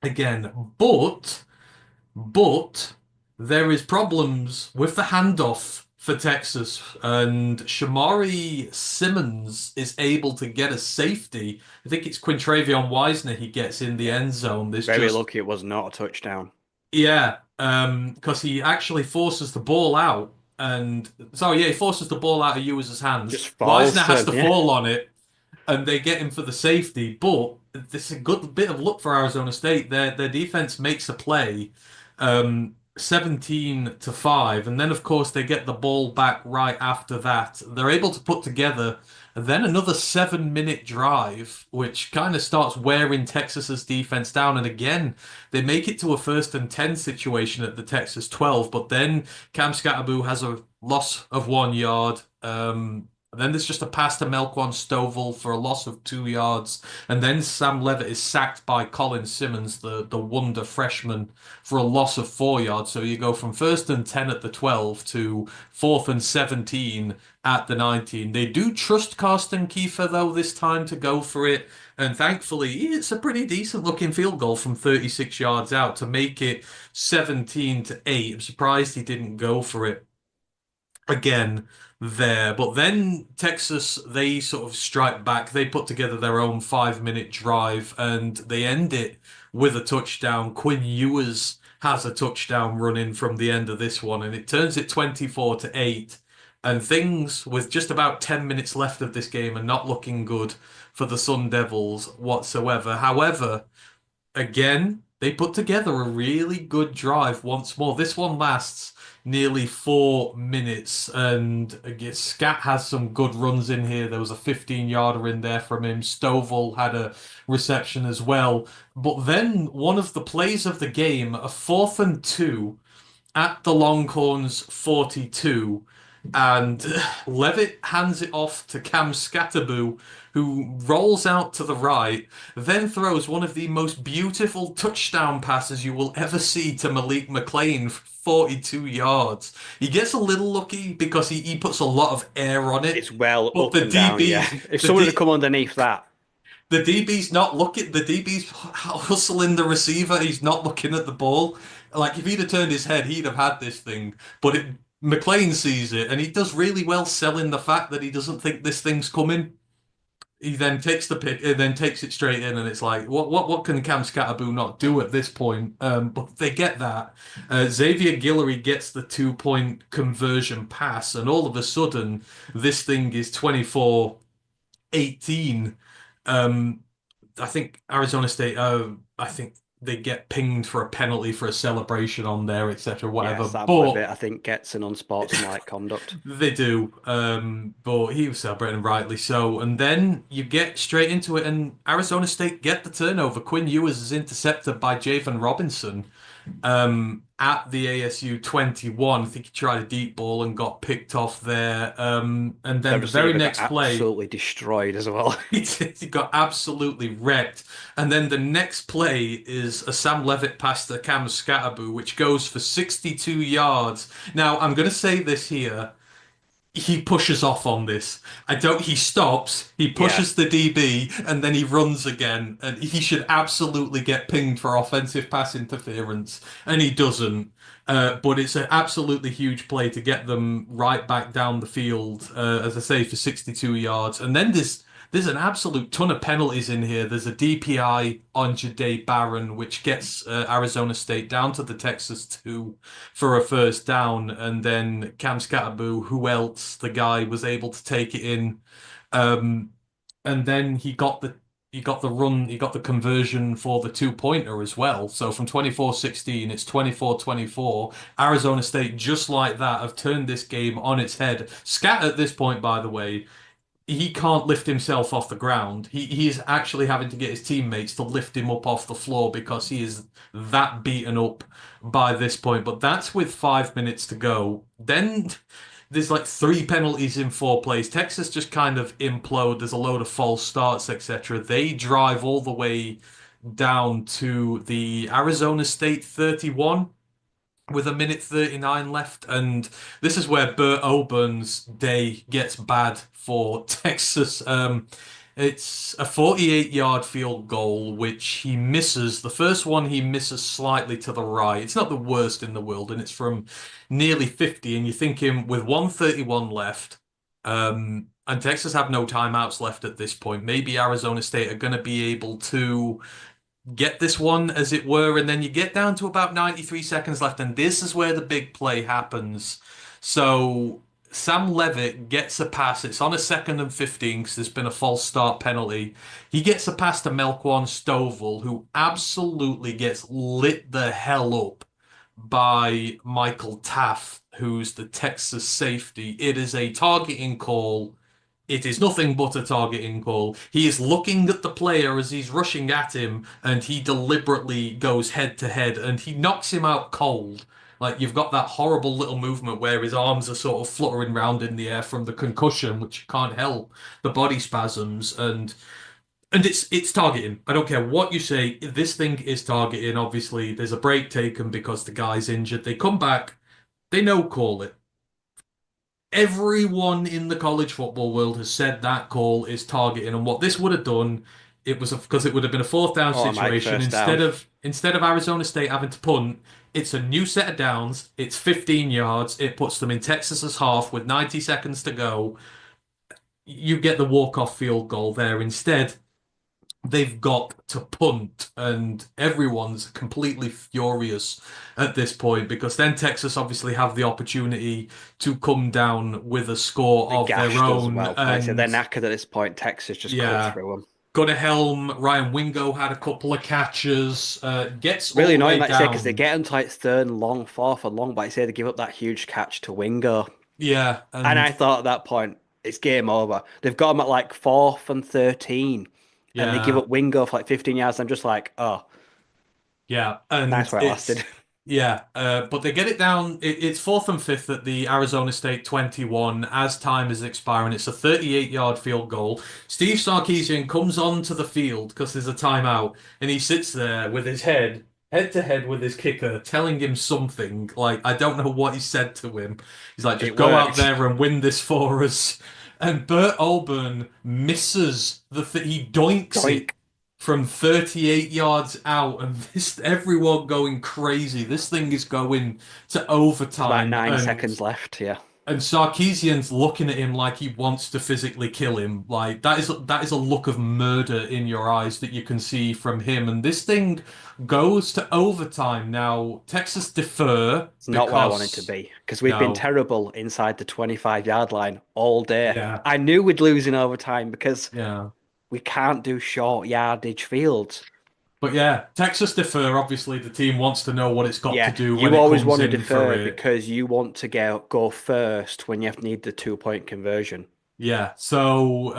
again. But there is problems with the handoff for Texas, and Shamari Simmons is able to get a safety. I think it's Quintravion Wisner he gets in the Yeah, end zone. There's very just lucky it was not a touchdown. yeah, because he actually forces the ball out, and so yeah, he forces the ball out of Ewers's hands. Just Wisner falls to has him, to yeah. fall on it, and they get him for the safety. But this is a good bit of luck for Arizona State. Their defense makes a play, 17-5, and then of course they get the ball back right after that. They're able to put together then another 7-minute drive, which kind of starts wearing Texas's defense down. And again, they make it to a 1st and 10 situation at the Texas 12, but then Cam Scatterboo has a loss of 1 yard. Then there's just a pass to Melquan Stovall for a loss of 2 yards. And then Sam Levitt is sacked by Colin Simmons, the wonder freshman, for a loss of 4 yards. So you go from 1st and 10 at the 12 to 4th and 17 at the 19. They do trust Karsten Kiefer, though, this time to go for it. And thankfully, it's a pretty decent looking field goal from 36 yards out to make it 17-8. I'm surprised he didn't go for it again there. But then Texas, they sort of strike back. They put together their own 5-minute drive and they end it with a touchdown. Quinn Ewers has a touchdown run in from the end of this one, and it turns it 24-8. And things with just about 10 minutes left of this game are not looking good for the Sun Devils whatsoever. However, again, they put together a really good drive once more. This one lasts nearly 4 minutes, and again, Scat has some good runs in here. There was a 15-yarder in there from him. Stovall had a reception as well. But then one of the plays of the game, a 4th and 2 at the Longhorns 42, and Levitt hands it off to Cam Scatterboo, who rolls out to the right, then throws one of the most beautiful touchdown passes you will ever see to Malik McLean for 42 yards. He gets a little lucky because he puts a lot of air on it, It's well but up and down, yeah. If someone had come underneath that, the DB's not looking. The DB's hustling the receiver. He's not looking at the ball. Like if he'd have turned his head, he'd have had this thing. But McLean sees it, and he does really well selling the fact that he doesn't think this thing's coming. He then takes the pick, and then takes it straight in, and it's like, what can Cam Scatterboo not do at this point? But they get that. Xavier Guillory gets the 2-point conversion pass, and all of a sudden, this thing is 24-18. Um, I think Arizona State. I think they get pinged for a penalty for a celebration on there, etc., yeah, whatever. Sam But Levitt, I think, gets an unsportsmanlike conduct. they do. But he was celebrating rightly so. And then you get straight into it, and Arizona State get the turnover. Quinn Ewers is intercepted by Javen Robinson at the ASU 21. I think he tried a deep ball and got picked off there. And then the very receiver got next play, absolutely destroyed as well. he got absolutely wrecked. And then the next play is a Sam Levitt pass to Cam Scatterboo, which goes for 62 yards. Now, I'm going to say this here. He pushes off on this. He stops, he pushes the DB, and then he runs again. And he should absolutely get pinged for offensive pass interference. And he doesn't. But it's an absolutely huge play to get them right back down the field, as I say, for 62 yards. And then there's an absolute ton of penalties in here. There's a DPI on Jahdae Barron, which gets Arizona State down to the Texas 2 for a first down. And then Cam Scatterboo, who else? The guy was able to take it in. And then he got the conversion for the 2-pointer as well. So from 24-16, it's 24-24. Arizona State, just like that, have turned this game on its head. Scat at this point, by the way, he can't lift himself off the ground. He is actually having to get his teammates to lift him up off the floor because he is that beaten up by this point. But that's with 5 minutes to go. Then there's like 3 penalties in 4 plays. Texas just kind of implode. There's a load of false starts, etc. They drive all the way down to the Arizona State 31 with 1:39 left. And this is where Bert Auburn's day gets bad for Texas. It's a 48-yard field goal, which he misses. The first one he misses slightly to the right. It's not the worst in the world, and it's from nearly 50. And you're thinking with 1:31 left, and Texas have no timeouts left at this point. Maybe Arizona State are going to be able to get this one, as it were, and then you get down to about 93 seconds left, and this is where the big play happens. So Sam Levitt gets a pass. It's on a 2nd and 15 because there's been a false start penalty. He gets a pass to Melquan Stovall, who absolutely gets lit the hell up by Michael Taft, who's the Texas safety. It is a targeting call. It is nothing but a targeting call. He is looking at the player as he's rushing at him, and he deliberately goes head to head, and he knocks him out cold. Like, you've got that horrible little movement where his arms are sort of fluttering around in the air from the concussion, which you can't help, the body spasms, and it's targeting. I don't care what you say. This thing is targeting. Obviously, there's a break taken because the guy's injured. They come back. They no call it. Everyone in the college football world has said that call is targeting, and what this would have done, it was because it would have been a 4th down situation. Mike, down. Instead of Arizona State having to punt, it's a new set of downs. It's 15 yards. It puts them in Texas's half with 90 seconds to go. You get the walk-off field goal there instead. they've got to punt, and everyone's completely furious at this point because then Texas obviously have the opportunity to come down with a score They of their gashed as own. well. Like I said, they're And knackered at this point. Texas just cut yeah, through them. got a helm. Ryan Wingo had a couple of catches, gets all Really the annoying, way like I say, because they down. get into like third and long, fourth and long, but like I say they give up that huge catch to Wingo. Yeah, And I and thought at that point, it's game over. They've got him at like fourth and 13, and they give yeah, up Wingo for like 15 yards. I'm just like, oh, yeah, nice and where it lasted. but they get it down. It's fourth and fifth at the Arizona State 21 as time is expiring. It's a 38-yard field goal. Steve Sarkisian comes onto the field because there's a timeout, and he sits there with his head to head with his kicker, telling him something. Like, I don't know what he said to him. He's like, just It go out worked. there and win this for us. And Bert Olburn misses he doinks it Doink. from 38 yards out, and this everyone going crazy. This thing is going to There's about overtime, 9 seconds left. Yeah. and Sarkeesian's looking at him like he wants to physically kill him. Like that is a look of murder in your eyes that you can see from him. And this thing goes to overtime. Now, Texas defer It's not where I wanted to because be because we've been no, terrible inside the 25-yard line all day. yeah, I knew we'd lose in overtime because yeah. we can't do short yardage fields. But yeah, Texas defer. Obviously, the team wants to know what it's got to Yeah, do when you it always comes want to in for defer it. because you want to go first when you need the 2-point conversion. Yeah, so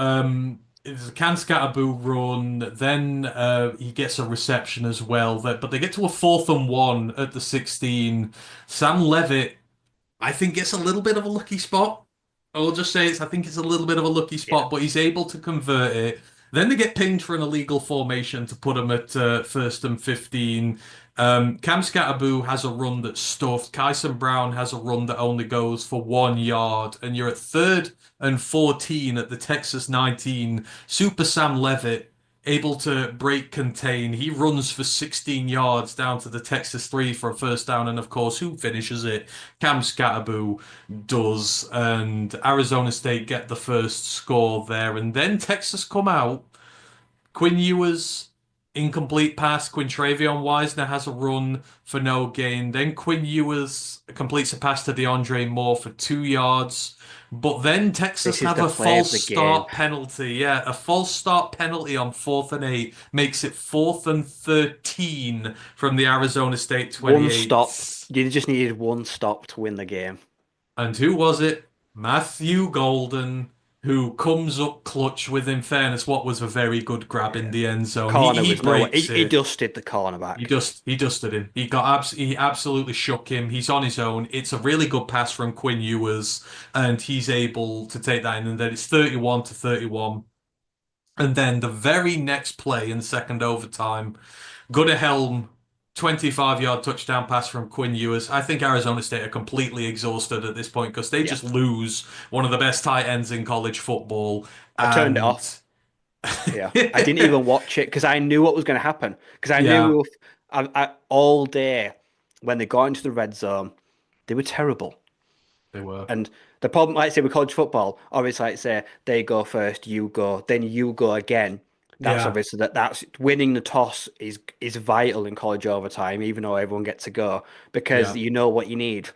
it's a Can Scatterboo run, then he gets a reception as well. But they get to a fourth and one at the 16. Sam Levitt, I think, gets a little bit of a lucky spot. I'll just say I think it's a little bit of a lucky Yeah. spot, but he's able to convert it. Then they get pinged for an illegal formation to put him at first and 15. Cam Scatterboo has a run that's stuffed. Kyson Brown has a run that only goes for 1 yard. And you're at third and 14 at the Texas 19. Super Sam Levitt able to break contain. He runs for 16 yards down to the Texas 3 for a first down. And of course, who finishes it? Cam Scatterboo does, and Arizona State get the first score there, and then Texas come out. Quinn Ewers incomplete pass. Quintravion Wisener has a run for no gain. Then Quinn Ewers completes a pass to DeAndre Moore for 2 yards. But then Texas This is have the a play of false the game. start penalty. Yeah, a false start penalty on fourth and 8 makes it fourth and 13 from the Arizona State One stop. 28. You just needed one stop to win the game. And who was it? Matthew Golden, who comes up clutch with, in fairness, what was a very good grab in Yeah. the end zone. He Corner he was nowhere. breaks He it. dusted the He cornerback. just he dusted him. He absolutely shook him. He's on his own. It's a really good pass from Quinn Ewers, and he's able to take that in. And then it's 31 to 31. And then the very next play in the second overtime, Gunnar Helm, 25-yard touchdown pass from Quinn Ewers. I think Arizona State are completely exhausted at this point because they Yeah. just lose one of the best tight ends in college football. I turned it And off. Yeah. I didn't even watch it because I knew what was going to happen. Because I knew we yeah, were all day when they got into the red zone, they were terrible. they were. And the problem, like I say, with college football, obviously, like I say, they go first, you go, then you go again. That's Yeah, obviously that's winning the toss is vital in college overtime, even though everyone gets to go, because yeah. you know what you need.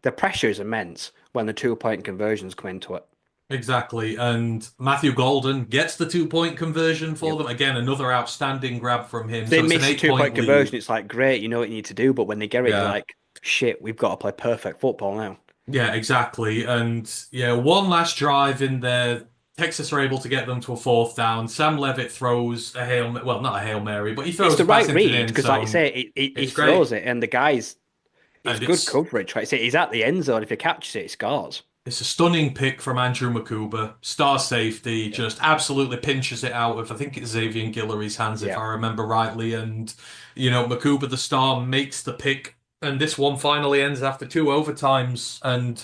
The pressure is immense when the 2-point conversions come into it. Exactly. And Matthew Golden gets the 2-point conversion for Yep. them. Again, another outstanding grab from him. If they So it's an miss the 2-point 8-point conversion, lead. it's like great, you know what you need to do, but when they get it, you're Yeah. like, shit, we've got to play perfect football now. Yeah, exactly. And yeah, one last drive in there. Texas are able to get them to a fourth down. Sam Levitt throws a well, not a Hail Mary, but he It's throws the a pass right into the read end because, like you zone. say, he It's great. throws it, and the guy's it's And good coverage. Right, say he's at the end zone. If he catches it, he scores. it's a stunning pick from Andrew McCuber. Star safety Yeah, just absolutely pinches it out of, I think it's Xavier Guillory's hands, if yeah. I remember rightly. And, McCuber, the star, makes the pick. And this one finally ends after two overtimes. And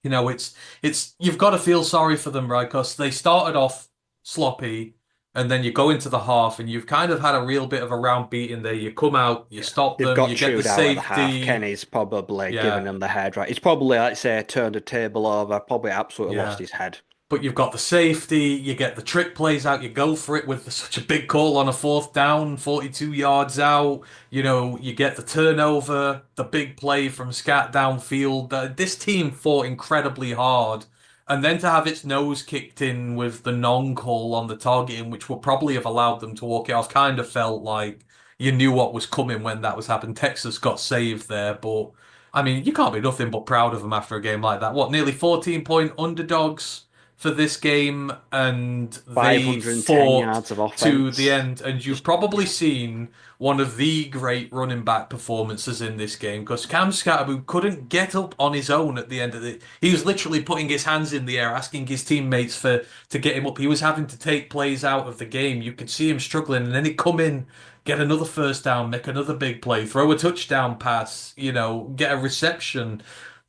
it's you've got to feel sorry for them, right? Because they started off sloppy, and then you go into the half, and you've kind of had a real bit of a round beating there. You come out, you Yeah. stop They've them, got you get the chewed out at the half. safety. Kenny's probably giving Yeah, them the head right. He's probably, like say, turned the table over, probably absolutely lost yeah. his head. but you've got the safety, you get the trick plays out, you go for it with such a big call on a fourth down, 42 yards out. You know, you get the turnover, the big play from Scat downfield. This team fought incredibly hard. And then to have its nose kicked in with the non-call on the targeting, which would probably have allowed them to walk it off, kind of felt like you knew what was coming when that was happening. Texas got saved there, but I mean, you can't be nothing but proud of them after a game like that. What, nearly 14-point underdogs for this game, and they 510 fought yards of to the offense. end. And you've probably seen one of the great running back performances in this game because Cam Scatterboot couldn't get up on his own at the end of it. He was literally putting his hands in the air, asking his teammates for to get him up. He was having to take plays out of the game. You could see him struggling, and then he'd come in, get another first down, make another big play, throw a touchdown pass, get a reception.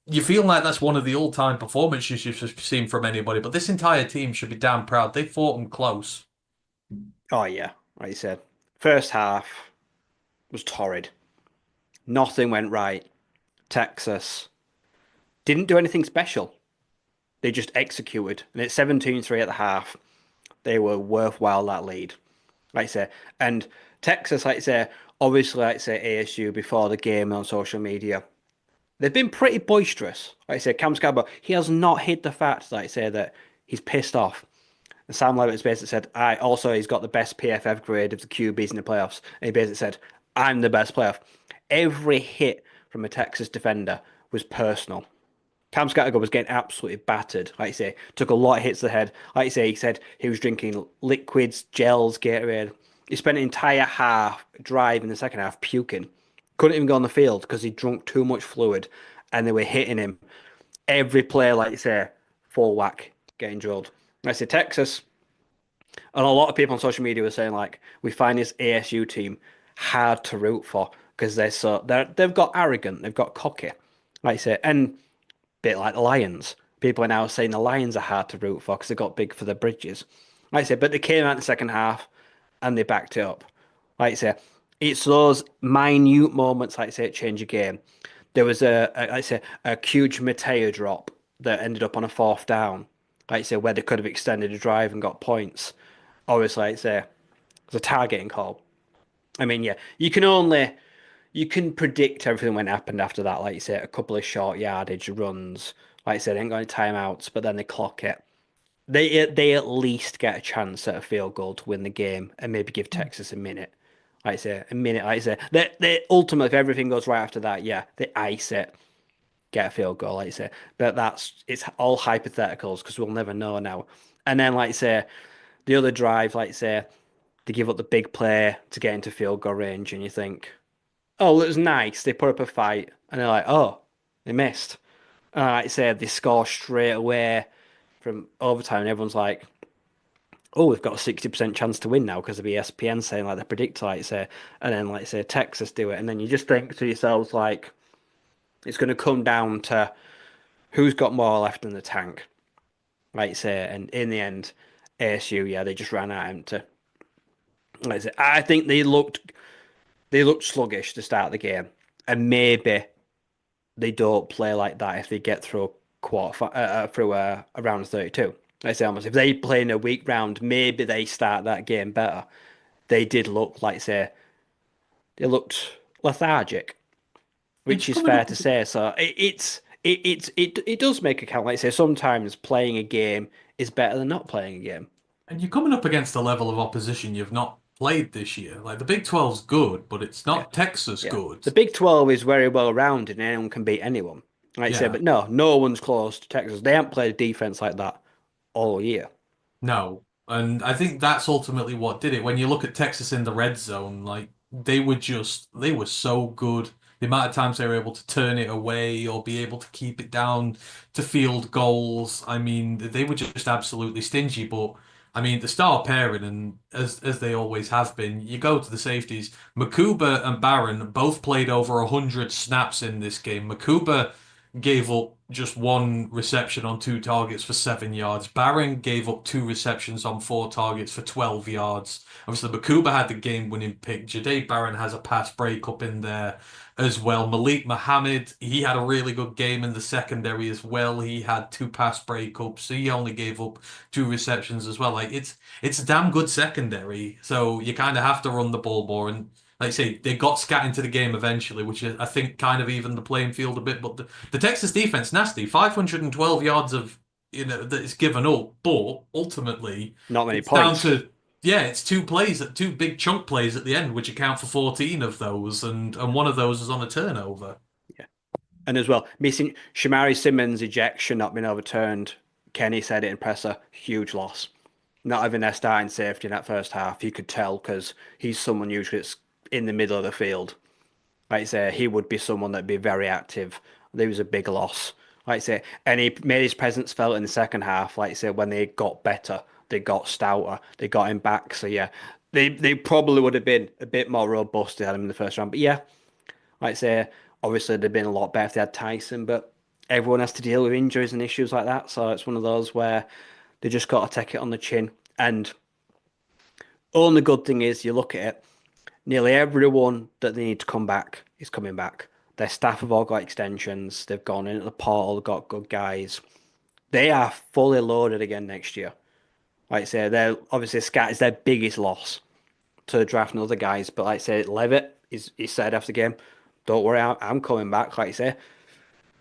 You feel like that's one of the all-time performances you've seen from anybody, but this entire team should be damn proud. They fought them close. Oh yeah, like you said, first half was torrid. Nothing went right. Texas didn't do anything special. They just executed, and it's 17-3 at the half. They were worthwhile that lead, like I say. And Texas, like I say, obviously, like I say, ASU before the game on social media, they've been pretty boisterous. Like I say, Cam Scarborough, he has not hid the fact, like I say, that he's pissed off. And Sam Levitt's basically said, I also he's got the best PFF grade of the QBs in the playoffs. And he basically said, I'm the best playoff. Every hit from a Texas defender was personal. Cam Scattergood was getting absolutely battered. Like you say, took a lot of hits to the head. Like you say, he said he was drinking liquids, gels, Gatorade. He spent an entire half drive in the second half puking. Couldn't even go on the field because he drunk too much fluid, and they were hitting him every player. Like you say, full whack, getting drilled. Like I say, Texas, and a lot of people on social media were saying like, we find this ASU team hard to root for because they've got arrogant, they've got cocky, like I say, and bit like the Lions. People are now saying the Lions are hard to root for because they got big for the bridges. Like I said, but they came out in the second half and they backed it up. Like I say, it's those minute moments, like I say, that change a game. There was like I say, a huge Mateo drop that ended up on a fourth down. Like I say, where they could have extended a drive and got points. Obviously, like I say, it was a targeting call. I mean, yeah, you can predict everything when it happened after that. Like you say, a couple of short yardage runs. Like I said, they ain't got any timeouts, but then they clock it. They at least get a chance at a field goal to win the game and maybe give Texas a minute. Like I say, a minute. Like I say, they ultimately, if everything goes right after that, yeah, they ice it, get a field goal. Like I say, but it's all hypotheticals because we'll never know now. And then, like I say, the other drive, like I say, they give up the big play to get into field goal range, and you think, oh, it was nice. They put up a fight, and they're like, oh, they missed. Like I said, they score straight away from overtime, and everyone's like, oh, we've got a 60% chance to win now because of ESPN saying like they predict, like say, and then like say Texas do it, and then you just think to yourselves like, it's going to come down to who's got more left in the tank, like you say, and in the end, ASU, yeah, they just ran out empty. Like I say, I think they looked sluggish to start the game, and maybe they don't play like that if they get through a round of 32. I say almost if they play in a weak round, maybe they start that game better. They did look like say they looked lethargic, And you're which is coming fair up to say. So it does make a count. Like I say, sometimes playing a game is better than not playing a game. and you're coming up against a level of opposition you've not played this year. Like the Big 12's good, but it's Yeah, not Texas yeah. good. The Big 12 is very well rounded, and anyone can beat anyone. Like I say, Yeah. but no one's close to Texas. They haven't played a defense like that all year. No. And I think that's ultimately what did it. When you look at Texas in the red zone, like they were so good. The amount of times they were able to turn it away or be able to keep it down to field goals. I mean, they were just absolutely stingy. But I mean, the star pairing, and as they always have been, you go to the safeties. Makuba and Barron both played over 100 snaps in this game. Makuba gave up just one reception on 2 targets for 7 yards. Barron gave up 2 receptions on 4 targets for 12 yards. Obviously, Makuba had the game-winning pick. Jahdae Barron has a pass breakup in there as well. Malik Muhammad, he had a really good game in the secondary as well. He had 2 pass breakups. He only gave up 2 receptions as well. Like it's a damn good secondary. So you kind of have to run the ball more. And like I say, they got scat into the game eventually, which is, I think, kind of evened the playing field a bit. But the Texas defense, nasty, 512 yards of that is given up, but ultimately Not many it's down points. to yeah, it's 2 plays, 2 big chunk plays at the end, which account for 14 of those, and one of those is on a turnover. Yeah. And as well, missing Shamari Simmons' ejection not being overturned. Kenny said it in presser, huge loss. Not having their starting safety in that first half, you could tell because he's someone usually that's in the middle of the field. Like I say, he would be someone that'd be very active. There was a big loss. Like I say, and he made his presence felt in the second half. Like I say, when they got better, they got stouter, they got him back. So yeah, they probably would have been a bit more robust if they had him in the first round. But yeah, like I say, obviously they'd been a lot better if they had Tyson, but everyone has to deal with injuries and issues like that. So it's one of those where they just got to take it on the chin. And only good thing is you look at it, nearly everyone that they need to come back is coming back. Their staff have all got extensions. They've gone into the portal, got good guys. They are fully loaded again next year. Like I say, they're obviously Scat is their biggest loss to the draft and other guys. But like I say, Levitt he said after the game, "Don't worry, I'm coming back." Like I say,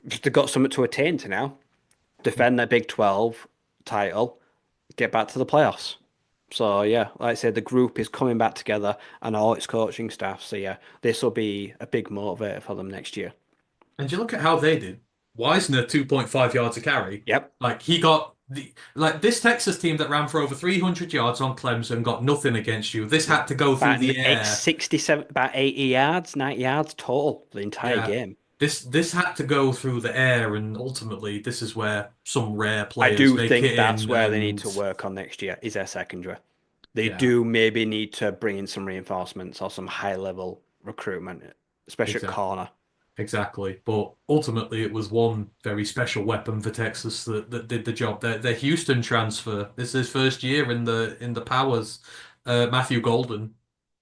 just they've got something to attain to now. Defend their Big 12 title, get back to the playoffs. So yeah, like I said, the group is coming back together and all its coaching staff. So yeah, this will be a big motivator for them next year. And you look at how they did. Wisner, 2.5 yards a carry. Yep. Like he got this Texas team that ran for over 300 yards on Clemson got nothing against you. This had to go through About the eight, air. 67, about 80 yards, 90 yards total the entire Yeah. game. This had to go through the air, and ultimately, this is where some rare I players do make think it that's in. where they need And to work on next year is their secondary. They yeah, do maybe need to bring in some reinforcements or some high level recruitment, especially at exactly. corner. Exactly. But ultimately, it was one very special weapon for Texas that did the job. Their Houston transfer. This is his first year in the powers. Matthew Golden,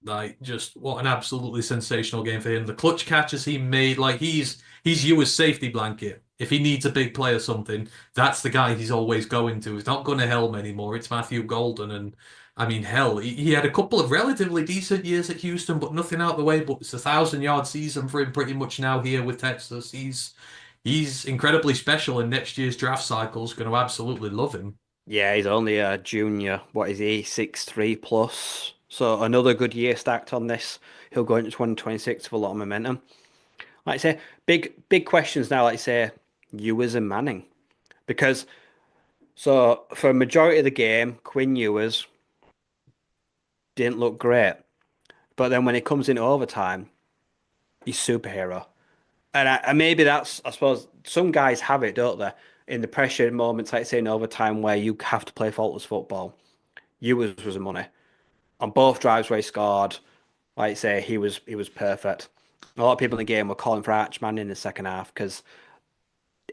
like just what an absolutely sensational game for him. The clutch catches he made, like he's you as safety blanket. If he needs a big play or something, that's the guy he's always going to. He's not going to Helm anymore. It's Matthew Golden, and I mean, hell, he had a couple of relatively decent years at Houston, but nothing out of the way. But it's a 1,000 yard season for him pretty much now here with Texas. He's incredibly special, and next year's draft cycle is going to absolutely love him. Yeah, he's only a junior. What is he? 6'3" plus. So another good year stacked on this. He'll go into 2026 with a lot of momentum. Like I say, big questions now, like I say, Ewers and Manning. Because so for a majority of the game, Quinn Ewers didn't look great. But then when it comes into overtime, he's superhero. And maybe that's, I suppose, some guys have it, don't they? In the pressure moments, like say in overtime, where you have to play faultless football. Ewers was a money. On both drives where he scored, like I say, he was perfect. A lot of people in the game were calling for Archman in the second half because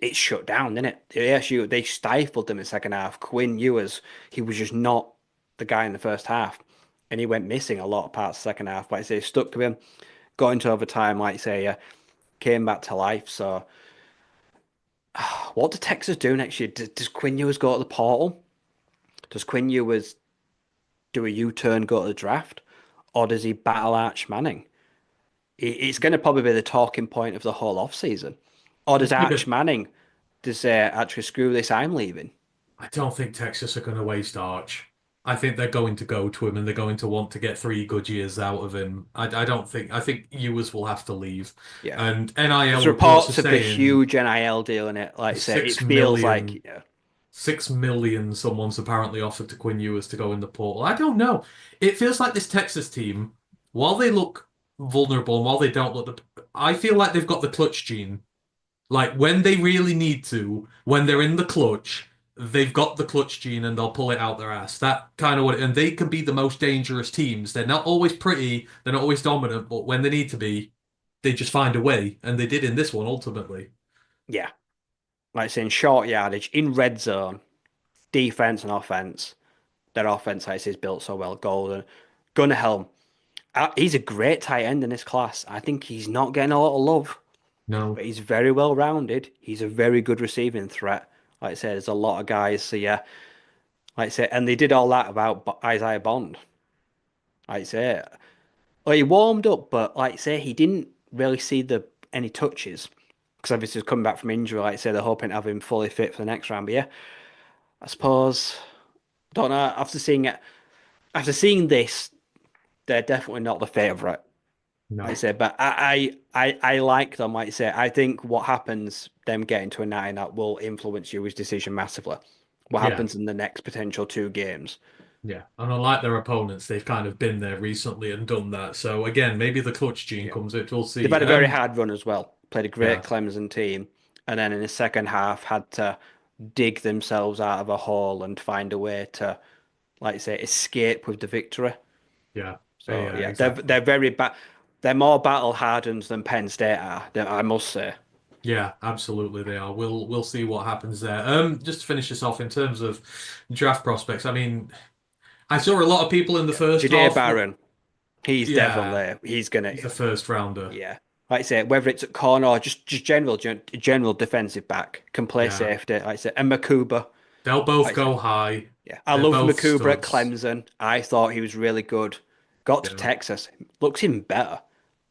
it shut down, didn't it? The ASU, they stifled them in the second half. Quinn Ewers, he was just not the guy in the first half. And he went missing a lot of parts of the second half. Like I say, stuck to him, got into overtime, like I say, came back to life. So what do Texas do next year? Does Quinn Ewers go to the portal? Does Quinn Ewers do a U-turn, go to the draft? Or does he battle Arch Manning? It's going to probably be the talking point of the whole offseason. Or does Arch Manning just say, actually, screw this, I'm leaving? I don't think Texas are going to waste Arch. I think they're going to go to him and they're going to want to get 3 good years out of him. I don't think, I think Ewers will have to leave. Yeah. And There's NIL reports are reports of the saying huge NIL deal in it. Like I say, it six feels like, million, yeah, 6 million someone's apparently offered to Quinn Ewers to go in the portal. I don't know. It feels like this Texas team, while they look vulnerable and while they don't look, I feel like they've got the clutch gene. Like when they really need to, when they're in the clutch, they've got the clutch gene and they'll pull it out their ass. That kind of what, and they can be the most dangerous teams. They're not always pretty, they're not always dominant, but when they need to be, they just find a way, and they did in this one ultimately. yeah. like saying short yardage in red zone, defense and offense. Their offense, like I say, is built so well. Golden, Gunnar Helm. He's a great tight end in this class. I think he's not getting a lot of love, No. but he's very well rounded. He's a very good receiving threat. Like I said, there's a lot of guys. So yeah, like I say, and they did all that about Isaiah Bond. Like I say, well, he warmed up, but like I say, he didn't really see the any touches because obviously he's coming back from injury. Like I say, they're hoping to have him fully fit for the next round. But yeah, I suppose don't know. After seeing this, they're definitely not the favourite. Like I No. say, but I like them. Like I say, I think what happens them getting to a 9 that will influence Yui's decision massively. What Yeah. happens in the next potential 2 games? Yeah. And unlike their opponents, they've kind of been there recently and done that. So again, maybe the clutch gene Yeah. comes out. We'll They've see. had a very hard run as well. Played a great Yeah. Clemson team, and then in the second half had to dig themselves out of a hole and find a way to, like I say, escape with the victory. Yeah. So Yeah, yeah, they're exactly. very bad. They're more battle hardened than Penn State are. I must say. Yeah, absolutely they are. We'll see what happens there. Just to finish this off in terms of draft prospects, I mean, I saw a lot of people in the Yeah, first Jadair half. Barron, he's Yeah, definitely he's gonna. he's a first rounder. Yeah, like I say, whether it's at corner or just general defensive back, can play Yeah, safety. Like I say, and Makuba. they'll both Like I say, go high. yeah, I They're loved both Makuba at studs. Clemson. I thought he was really good. Got to Yeah, Texas, looks even better.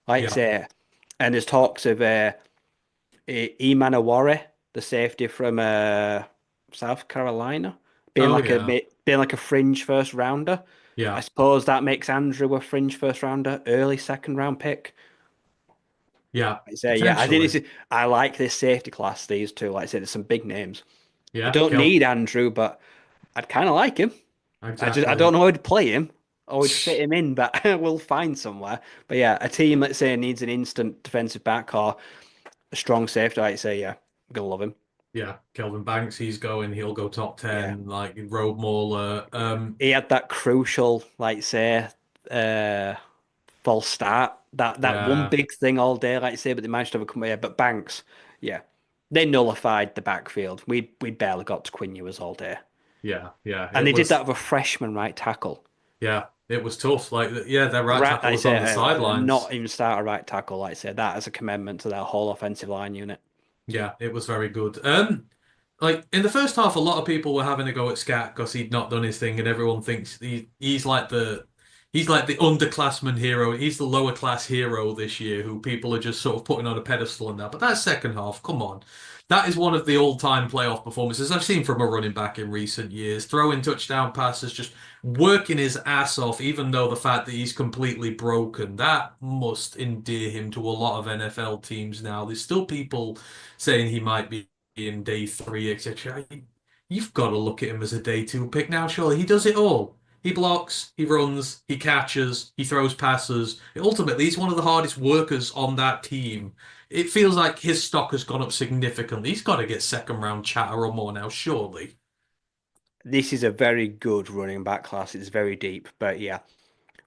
Like I yeah. say, and there's talks of Imanawari, the safety from South Carolina, being Oh like yeah, being like a fringe first rounder. I yeah, suppose that makes Andrew a fringe first rounder, early second round pick. yeah. I say, yeah, I think Potentially. I like this safety class, these two. Like I said, there's some big names. I Yeah, don't Kel. need Andrew, but I'd kind of like him. I don't Exactly. know how to play him or would fit him in, but we'll find somewhere. But yeah, a team, let's say, needs an instant defensive back or a strong safety, I'd say, yeah, I'm gonna love him. Yeah, Kelvin Banks, he's going. He'll go top Yeah. 10. Like Road Mauler. He had that crucial, like say, uh false start. That one Yeah, big thing all day, like you say, but they managed to overcome it. Yeah, but Banks, yeah, they nullified the backfield. We barely got to Quinn Ewers all day, yeah, yeah. and It they did was. that with a freshman right tackle. Yeah, it was tough. Like, yeah, their right Right, tackle like I was on the say, sidelines. not even start a right tackle. Like I say, that as a commitment to their whole offensive line unit. Yeah, it was very good. Like in the first half, a lot of people were having a go at Scat because he'd not done his thing, and everyone thinks he's like the underclassman hero. He's the lower class hero this year, who people are just sort of putting on a pedestal and that. But that second half, come on, that is one of the all-time playoff performances I've seen from a running back in recent years. Throwing touchdown passes, just working his ass off, even though the fact that he's completely broken, that must endear him to a lot of NFL teams now. There's still people saying he might be in day three, etc. You've got to look at him as a day two pick now, surely. He does it all. He blocks, he runs, he catches, he throws passes. Ultimately, he's one of the hardest workers on that team. It feels like his stock has gone up significantly. He's got to get second round chatter or more now, surely. This is a very good running back class. It's very deep, but yeah,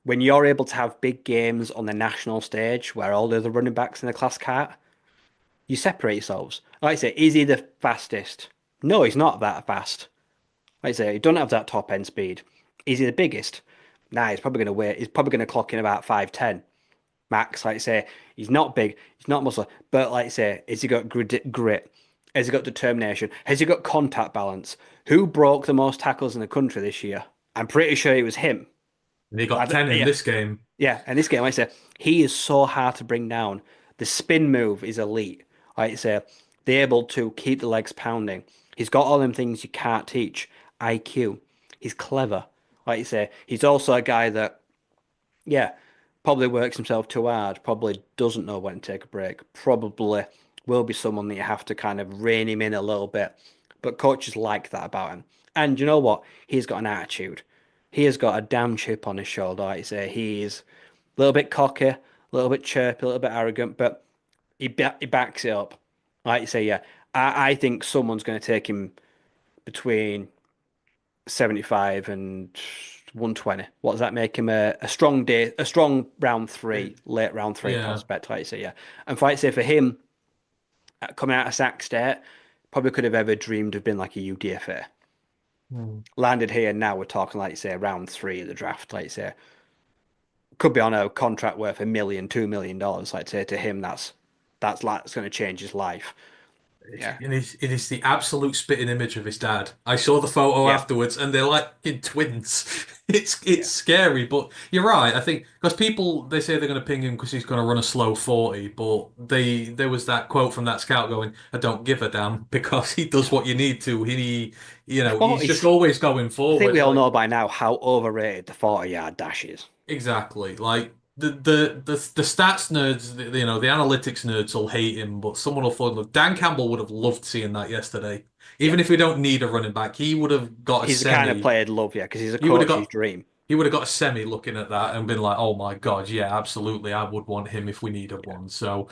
when you're able to have big games on the national stage where all the other running backs in the class can't, you separate yourselves. Like I say, is he the fastest? No, he's not that fast. Like I say, he doesn't have that top end speed. Is he the biggest? Nah, he's probably going to wait. He's probably going to clock in about 5'10" max. Like I say, he's not big, he's not muscle, but like I say, has he got grit? Has he got determination? Has he got contact balance? Who broke the most tackles in the country this year? I'm pretty sure it was him. And he got 10 in Yeah, this game. yeah. And this game, like I say, he is so hard to bring down. The spin move is elite. Like I say, they're able to keep the legs pounding. He's got all them things you can't teach. IQ. He's clever. Like you say, he's also a guy that, yeah, probably works himself too hard. Probably doesn't know when to take a break. Probably will be someone that you have to kind of rein him in a little bit. But coaches like that about him. And you know what? He's got an attitude. He has got a damn chip on his shoulder. Like you say, he's a little bit cocky, a little bit chirpy, a little bit arrogant, but he backs it up. Like you say, yeah, I think someone's going to take him between 75 and 120. What does that make him? A strong day, a strong round three, late round three Yeah. prospect, like you say, yeah. And like I say, for him, coming out of Sac State, probably could have ever dreamed of being like a UDFA. Hmm. Landed here now, we're talking like you say round three of the draft, like you say, could be on a contract worth $1 million, $2 million. Like say to him, that's like it's going to change his life. Yeah, It is the absolute spitting image of his dad. I saw the photo yeah, afterwards, and they're like in twins. It's yeah. it's scary, but you're right. I think because people they say they're going to ping him because he's going to run a slow 40, but there was that quote from that scout going, "I don't give a damn," because he does what you need to. He's just 40s. always going I think we forward. all Like know by now how overrated the 40-yard dash is. exactly. Like the stats nerds, the analytics nerds will hate him, but someone will fall in love. Dan Campbell would have loved seeing that yesterday. Yeah, Even if we don't need a running back, he would have got a he's the kind of semi. player I'd love, yeah, because he's a He would have coach's got dream. he would have got a semi looking at that and been like, "Oh my God, yeah, absolutely, I would want him if we needed Yeah, one." So,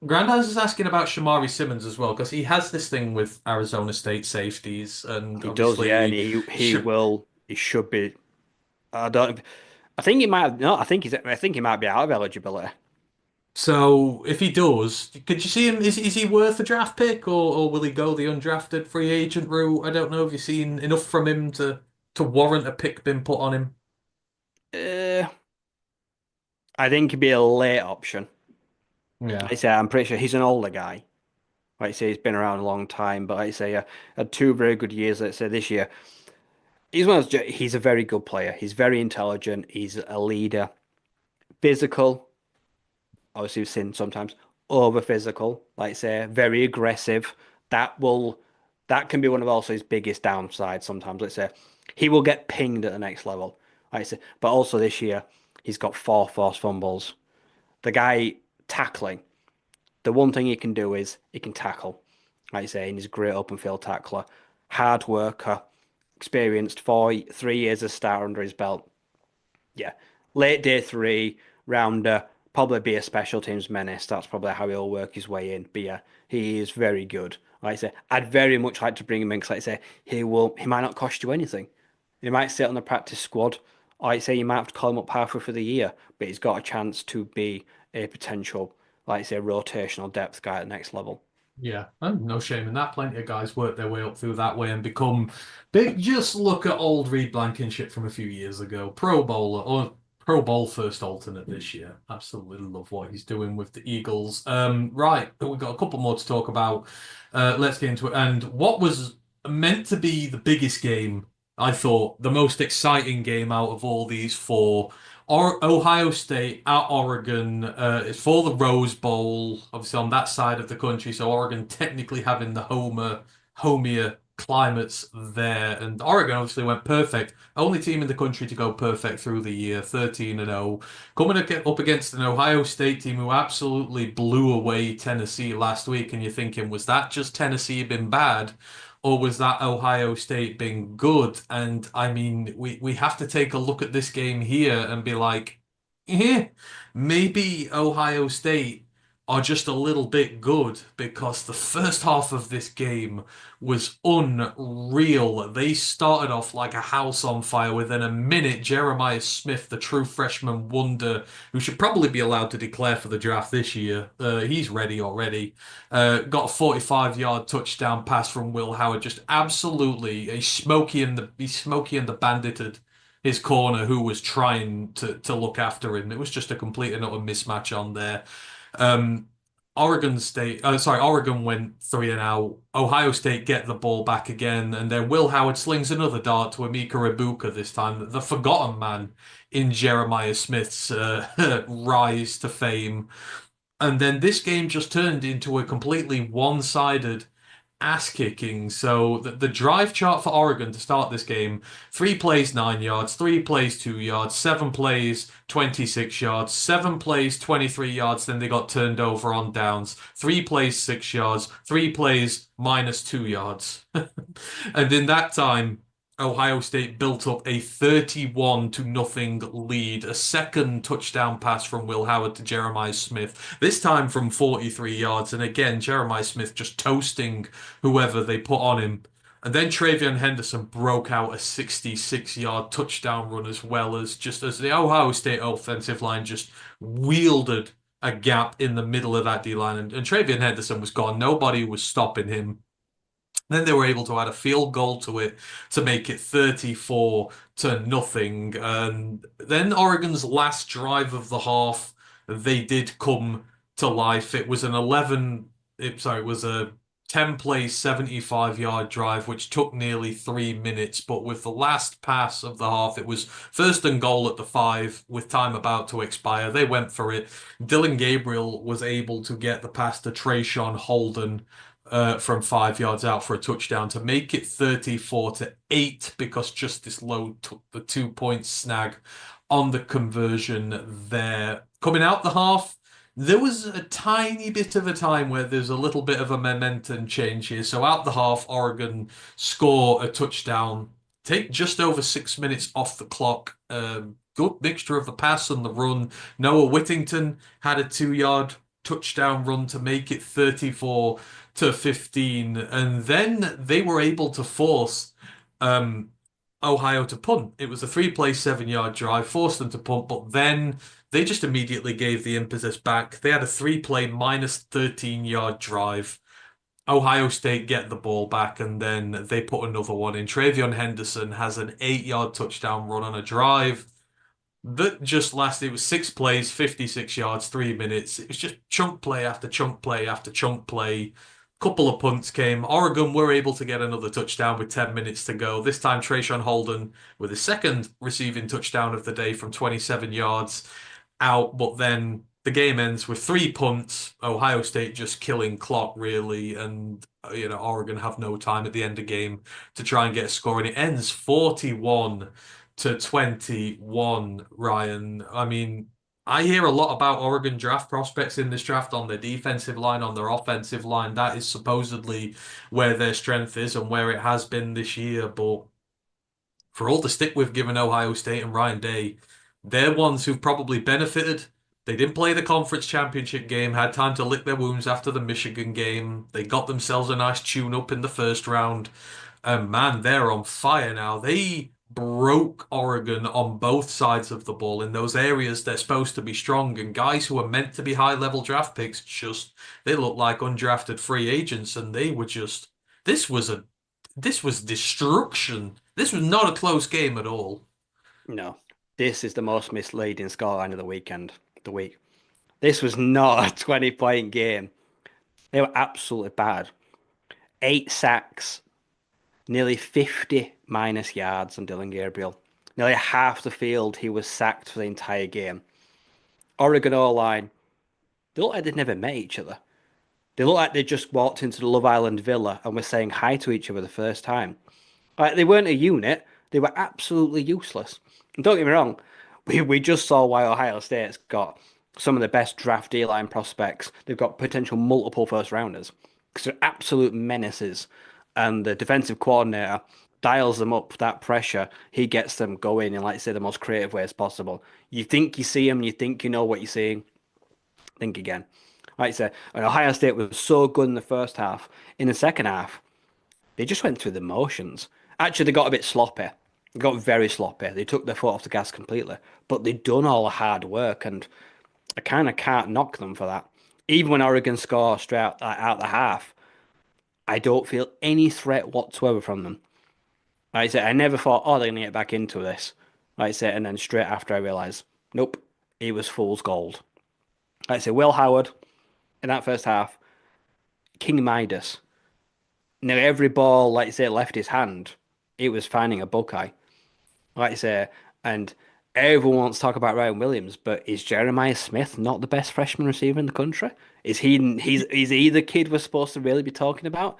Grandaz is asking about Shamari Simmons as well because he has this thing with Arizona State safeties, and he does, yeah, and obviously, he will, he should be. I don't. I think he might have. No, I think he might be out of eligibility. so if he does, could you see him? Is he worth a draft pick, or will he go the undrafted free agent route? I don't know. Have you seen enough from him to warrant a pick being put on him? Uh, I think he'd be a late option. Like Yeah. I say, I'm pretty sure he's an older guy. Like I say, he's been around a long time, but like I say, had two very good years. Let's say this year, he's a very good player. He's very intelligent. He's a leader, physical. Obviously, we've seen sometimes over physical. Like I say, very aggressive. That will that can be one of also his biggest downsides. Sometimes, let's say, he will get pinged at the next level. Like I say, but also this year, he's got four forced fumbles. The guy tackling. The one thing he can do is he can tackle. Like you say, and he's a great open field tackler, hard worker, experienced 3 years as starter under his belt. Yeah, late day three rounder, probably be a special teams menace. That's probably how he'll work his way in. But yeah, he is very good. Like I say, I'd very much like to bring him in because, like I say, he might not cost you anything. He might sit on the practice squad. Like I say, you might have to call him up halfway through the year, but he's got a chance to be a potential, like I say, rotational depth guy at the next level. Yeah, and no shame in that. Plenty of guys work their way up through that way and become big. Just look at old Reed Blankenship from a few years ago, Pro Bowler or Pro Bowl first alternate this year. Absolutely love what he's doing with the Eagles. Right, we've got a couple more to talk about. Let's get into it. And what was meant to be the biggest game, I thought, the most exciting game out of all these four. Ohio State at Oregon. It's for the Rose Bowl, obviously on that side of the country. So Oregon technically having the homier climates there, and Oregon obviously went perfect. Only team in the country to go perfect through the year, 13-0. Coming up against an Ohio State team who absolutely blew away Tennessee last week, and you're thinking, was that just Tennessee been bad? Or was that Ohio State being good? And I mean, we have to take a look at this game here and be like, yeah, maybe Ohio State are just a little bit good because the first half of this game was unreal. They started off like a house on fire. Within a minute, Jeremiah Smith, the true freshman wonder, who should probably be allowed to declare for the draft this year, he's ready already. Got a 45-yard touchdown pass from Will Howard. Just absolutely he Smokey and the Bandited his corner who was trying to look after him. It was just a complete and utter mismatch on there. Um, Oregon went three and out. Ohio State get the ball back again, and then Will Howard slings another dart to Emeka Ibuka this time, the forgotten man in Jeremiah Smith's rise to fame. And then this game just turned into a completely one-sided ass kicking. So the drive chart for Oregon to start this game: 3 plays 9 yards, 3 plays 2 yards, 7 plays 26 yards, 7 plays 23 yards. Then they got turned over on downs. 3 plays 6 yards, 3 plays -2 yards. And in that time, Ohio State built up a 31-0 lead, a second touchdown pass from Will Howard to Jeremiah Smith, this time from 43 yards. And again, Jeremiah Smith just toasting whoever they put on him. And then Travion Henderson broke out a 66-yard touchdown run as well as just as the Ohio State offensive line just wielded a gap in the middle of that D line. And Travion Henderson was gone. Nobody was stopping him. Then they were able to add a field goal to it to make it 34-0. And then Oregon's last drive of the half, they did come to life. It was an 11, sorry, it was a 10 play, 75-yard drive, which took nearly 3 minutes. But with the last pass of the half, it was first and goal at the 5 with time about to expire. They went for it. Dylan Gabriel was able to get the pass to Trayshawn Holden from 5 yards out for a touchdown to make it 34-8 because Justice Lowe took the 2 point snag on the conversion there. Coming out the half, there was a tiny bit of a time where there's a little bit of a momentum change here. So out the half, Oregon score a touchdown, take just over 6 minutes off the clock. Good mixture of the pass and the run. Noah Whittington had a 2-yard touchdown run to make it 34-15, and then they were able to force Ohio to punt. It was a 3 play, 7-yard drive, forced them to punt, but then they just immediately gave the impetus back. They had a 3 play, minus 13-yard drive. Ohio State get the ball back, and then they put another one in. Travion Henderson has an 8-yard touchdown run on a drive that just lasted. It was 6 plays, 56 yards, 3 minutes. It was just chunk play after chunk play after chunk play. Couple of punts came. Oregon were able to get another touchdown with 10 minutes to go. This time, Trayshawn Holden with his second receiving touchdown of the day from 27 yards out. But then the game ends with 3 punts. Ohio State just killing clock, really. And, Oregon have no time at the end of game to try and get a score. And it ends 41-21, Ryan. I mean, I hear a lot about Oregon draft prospects in this draft on their defensive line, on their offensive line. That is supposedly where their strength is and where it has been this year. But for all the stick we've given Ohio State and Ryan Day, they're ones who've probably benefited. They didn't play the conference championship game, had time to lick their wounds after the Michigan game. They got themselves a nice tune-up in the first round. And man, they're on fire now. They broke Oregon on both sides of the ball in those areas they're supposed to be strong, and guys who are meant to be high-level draft picks they look like undrafted free agents, and they were just this was destruction. This was not a close game at all. No, this is the most misleading scoreline of the week. This was not a 20-point game. They were absolutely bad. 8 sacks, nearly 50 minus yards on Dylan Gabriel. Nearly half the field he was sacked for the entire game. Oregon O-line, they look like they'd never met each other. They look like they just walked into the Love Island villa and were saying hi to each other the first time. Like, they weren't a unit. They were absolutely useless. And don't get me wrong, we just saw why Ohio State's got some of the best draft D-line prospects. They've got potential multiple first-rounders because they're absolute menaces. And the defensive coordinator dials them up, that pressure. He gets them going in, like I say, the most creative way as possible. You think you see them, you think you know what you're seeing. Think again. Like I said, and Ohio State was so good in the first half. In the second half, they just went through the motions. Actually, they got a bit sloppy. They got very sloppy. They took their foot off the gas completely. But they'd done all the hard work, and I kind of can't knock them for that. Even when Oregon score straight out the half, I don't feel any threat whatsoever from them. Like I said, I never thought, oh, they're going to get back into this. Like I said, and then straight after I realised, nope, he was fool's gold. Like I said, Will Howard, in that first half, King Midas. Now, every ball, like I say, left his hand, he was finding a buckeye. Like I say, and everyone wants to talk about Ryan Williams, but is Jeremiah Smith not the best freshman receiver in the country? Is he the kid we're supposed to really be talking about?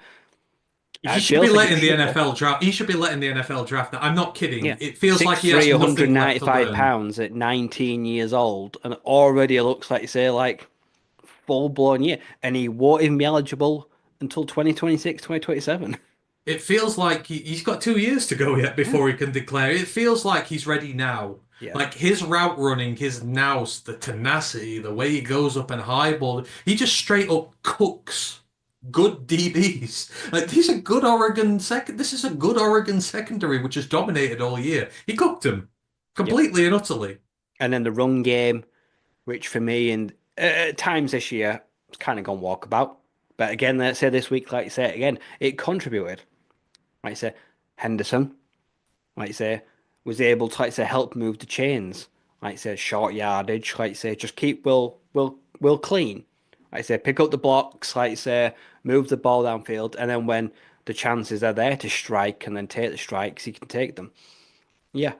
He should be letting the NFL draft. He should be letting the NFL draft now. I'm not kidding. Yeah. It feels like he has nothing left to 195 learn. pounds at 19 years old, and already looks like, say, like full-blown year. And he won't even be eligible until 2026, 2027. It feels like he's got 2 years to go yet before he can declare. It feels like he's ready now. Yeah. Like his route running, his nous, the tenacity, the way he goes up and highball, he just straight up cooks good DBs. Like these are good Oregon second. This is a good Oregon secondary which has dominated all year. He cooked him completely and utterly. And then the run game, which for me, and at times this year, it's kind of gone walkabout. But again, let's say this week, like you say again, it contributed. Like you say, Henderson, like you say, was able to, like you say, help move the chains. Like you say, short yardage. Like you say, just keep Will clean. Like you say, pick up the blocks. Like you say, move the ball downfield, and then when the chances are there to strike and then take the strikes, he can take them. Yeah,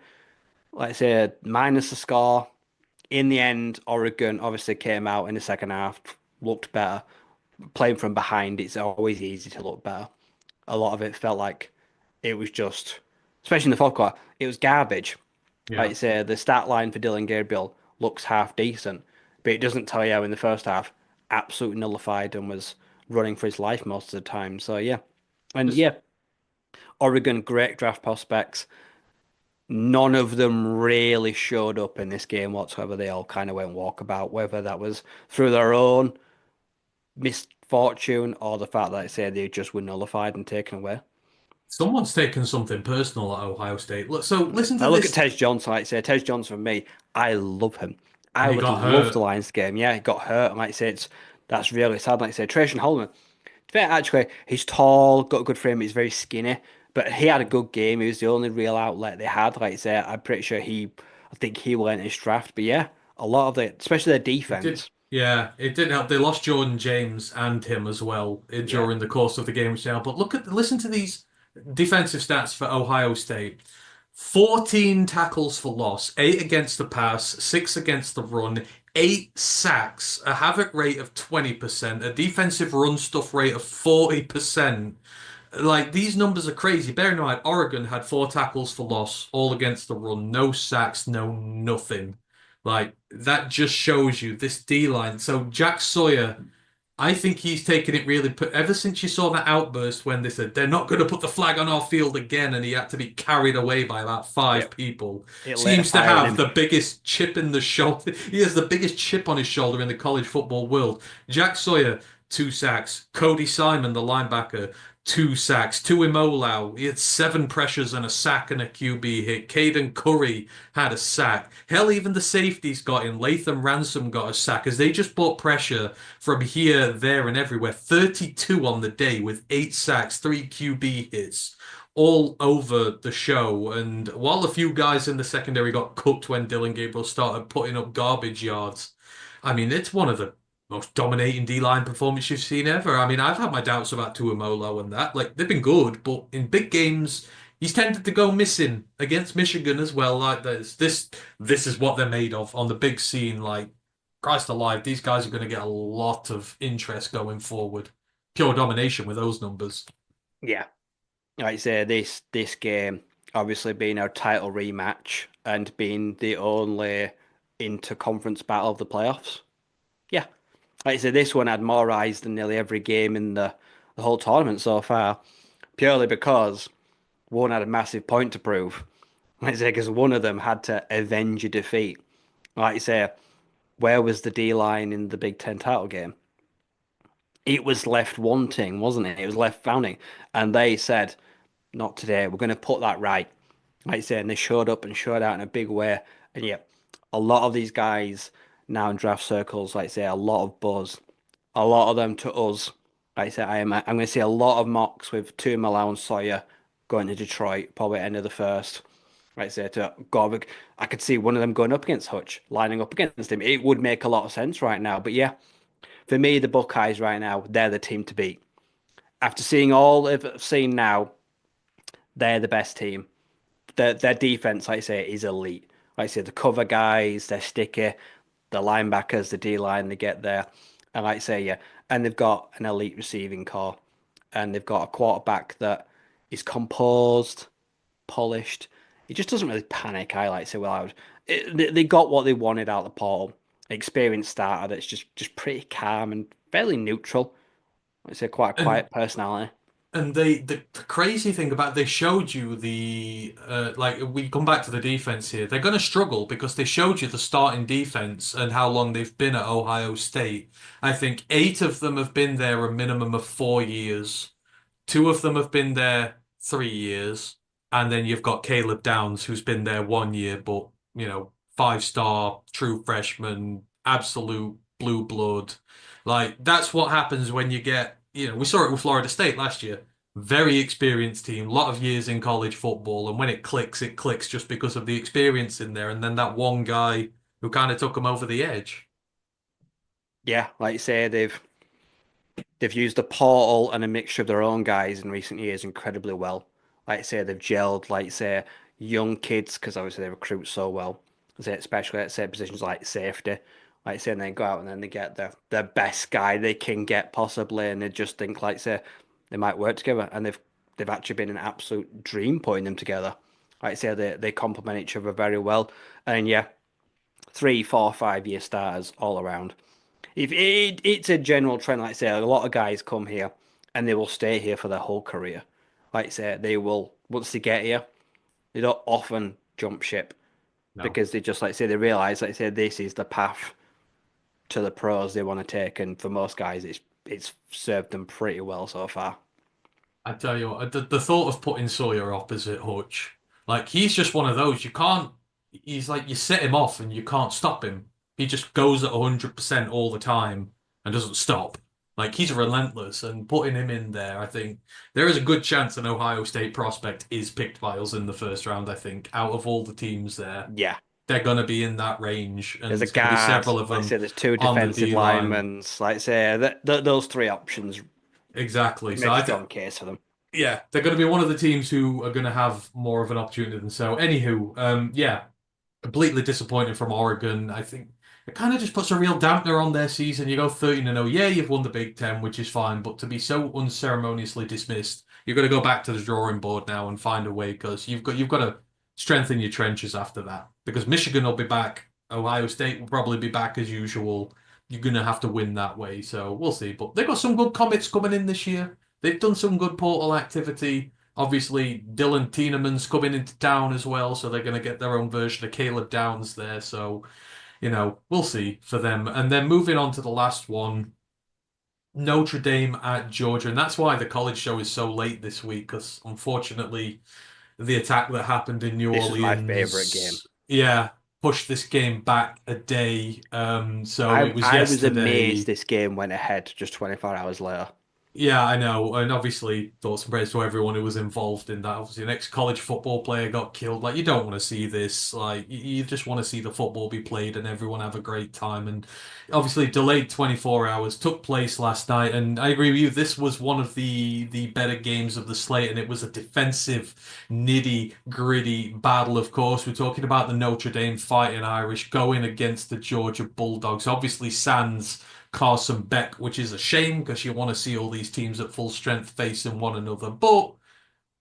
like I say, minus the score. In the end, Oregon obviously came out in the second half, looked better. Playing from behind, it's always easy to look better. A lot of it felt like it was just, especially in the fourth quarter, it was garbage. Like Yeah. you say, the stat line for Dylan Gabriel looks half decent, but it doesn't tell you how in the first half, absolutely nullified and was running for his life most of the time. So yeah, and Just yeah, Oregon, great draft prospects. None of them really showed up in this game whatsoever. They all kind of went walkabout, whether that was through their own misfortune or the fact that I say they just were nullified and taken away. someone's taken something personal at Ohio State. Look, so listen to I look at this. Tej Johnson, like I say, Tej Johnson for me, I love him. And I he would got love the hurt. Lions game. Yeah, he got hurt. And like I say, that's really sad. Like I say, Trajan Holman, fair, actually, he's tall, got a good frame, he's very skinny, but he had a good game. He was the only real outlet they had. Like I say, I'm pretty sure I think he will enter his draft. But yeah, a lot of the, especially their It did. defense. Yeah, it didn't help. They lost Jordan James and him as well Yeah, during the course of the game, which now. But listen to these defensive stats for Ohio State. 14 tackles for loss, 8 against the pass, 6 against the run, 8 sacks, a havoc rate of 20%, a defensive run stuff rate of 40%. Like these numbers are crazy. Bear in mind, Oregon had 4 tackles for loss, all against the run, no sacks, no nothing. Like that just shows you this D line. So Jack Sawyer, I think he's taken it really. Ever since you saw that outburst when they said they're not going to put the flag on our field again, and he had to be carried away by about yeah, 5 people, it lit a seems to fire in have him. the biggest chip in the shoulder. He has the biggest chip on his shoulder in the college football world. Jack Sawyer, 2 sacks. Cody Simon, the linebacker, 2 sacks. Tuimoloau, he had 7 pressures and a sack and a QB hit. Caden Curry had a sack. Hell, even the safeties got in. Latham Ransom got a sack as they just brought pressure from here, there, and everywhere. 32 on the day with 8 sacks, 3 QB hits, all over the show. And while a few guys in the secondary got cooked when Dylan Gabriel started putting up garbage yards, I mean, it's one of the most dominating D-line performances you've seen ever. I mean, I've had my doubts about Tuimoloau and that. Like, they've been good, but in big games, he's tended to go missing against Michigan as well. Like, this is what they're made of on the big scene. Like, Christ alive, these guys are going to get a lot of interest going forward. Pure domination with those numbers. Yeah, like I say, this game obviously being our title rematch and being the only inter-conference battle of the playoffs. Yeah, like I say, this one had more eyes than nearly every game in the whole tournament so far, purely because one had a massive point to prove. Like I say, because one of them had to avenge a defeat. Like I say, where was the D line in the Big Ten title game? It was left wanting, wasn't it? It was left founding. And they said, not today. We're going to put that right. Like I say, and they showed up and showed out in a big way. And yeah, a lot of these guys now in draft circles, like I say, a lot of buzz. A lot of them to us. Like I say, I'm going to see a lot of mocks with Tuimoloau and Sawyer going to Detroit, probably end of the first. Like I say, to Govik, I could see one of them going up against Hutch, lining up against him. It would make a lot of sense right now. But yeah, for me, the Buckeyes right now, they're the team to beat. After seeing all they've seen now, they're the best team. Their defense, like I say, is elite. Like I say, the cover guys, they're sticky. The linebackers, the D line, they get there. And like I say, yeah, and they've got an elite receiving core, and they've got a quarterback that is composed, polished. He just doesn't really panic. I like to say, well, they got what they wanted out of the portal. Experienced starter that's just pretty calm and fairly neutral. I'd say quite a And quiet personality. the crazy thing about they showed you the like we come back to the defense here. They're going to struggle because they showed you the starting defense and how long they've been at Ohio State. I think 8 of them have been there a minimum of 4 years. 2 of them have been there 3 years, and then you've got Caleb Downs who's been there 1 year, but 5-star true freshman, absolute blue blood. Like that's what happens when you get we saw it with Florida State last year. Very experienced team, a lot of years in college football, and when it clicks just because of the experience in there, and then that one guy who kind of took them over the edge. Yeah, like you say, they've used the portal and a mixture of their own guys in recent years incredibly well. Like I say, they've gelled, like you say, young kids because obviously they recruit so well. I say especially at say positions like safety. Like I say, and they go out and then they get their best guy they can get possibly, and they just think like say they might work together, and they've actually been an absolute dream putting them together. Like I say, they complement each other very well, and yeah, 3, 4, 5 year starters all around. If it's a general trend, like I say, a lot of guys come here and they will stay here for their whole career. Like I say, they will once they get here, they don't often jump ship No. because they just like say they realize, like I say, this is the path to the pros they want to take, and for most guys, it's served them pretty well so far. I tell you what, the thought of putting Sawyer opposite Hutch, like he's just one of those. You can't. He's like you set him off and you can't stop him. He just goes at 100% all the time and doesn't stop. Like he's relentless, and putting him in there, I think there is a good chance an Ohio State prospect is picked by us in the first round. I think out of all the teams there, Yeah, they're going to be in that range, and there's a there's going to be guard. several of Like I them say, there's two on the defensive D line. linemen. Like I say, those three options Exactly. So make a I, strong case for them. yeah, they're going to be one of the teams who are going to have more of an opportunity than so. Anywho, yeah, completely disappointed from Oregon. I think it kind of just puts a real dampener on their season. You go 13-0. Yeah, you've won the Big Ten, which is fine, but to be so unceremoniously dismissed, you're going to go back to the drawing board now and find a way because you've got to strengthen your trenches after that. Because Michigan will be back, Ohio State will probably be back as usual. You're going to have to win that way. So we'll see. But they've got some good commits coming in this year. They've done some good portal activity. Obviously, Dylan Tienemann's coming into town as well, so they're going to get their own version of Caleb Downs there. So, we'll see for them. And then moving on to the last one, Notre Dame at Georgia. And that's why the college show is so late this week, because unfortunately, the attack that happened in New This was my favorite game. Orleans, yeah, pushed this game back a day. So I it was I was amazed yesterday. this game went ahead just 24 hours later. Yeah, I know. And obviously, thoughts and prayers to everyone who was involved in that. Obviously, an ex-college football player got killed. Like, you don't want to see this. Like, you just want to see the football be played and everyone have a great time. And obviously, delayed 24 hours took place last night. And I agree with you. This was one of the better games of the slate. And it was a defensive, nitty-gritty battle, of course. We're talking about the Notre Dame Fighting Irish going against the Georgia Bulldogs. Obviously, Sans Carson Beck, which is a shame because you want to see all these teams at full strength facing one another. But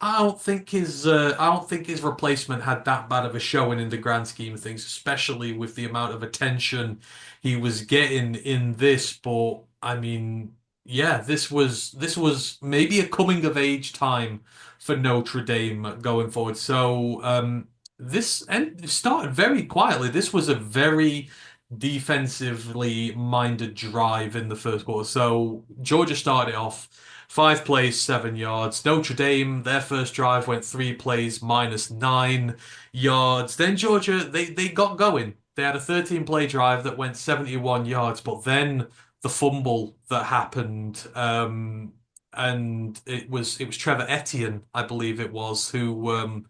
I don't think his replacement had that bad of a showing in the grand scheme of things, especially with the amount of attention he was getting in this. But I mean, yeah, this was maybe a coming of age time for Notre Dame going forward. So this and started very quietly. This was a very defensively minded drive in the first quarter. So Georgia started off 5 plays, 7 yards. Notre Dame, their first drive went 3 plays, -9 yards. Then Georgia, they got going. They had a 13-play drive that went 71 yards, but then the fumble that happened, and it was Trevor Etienne, I believe it was, who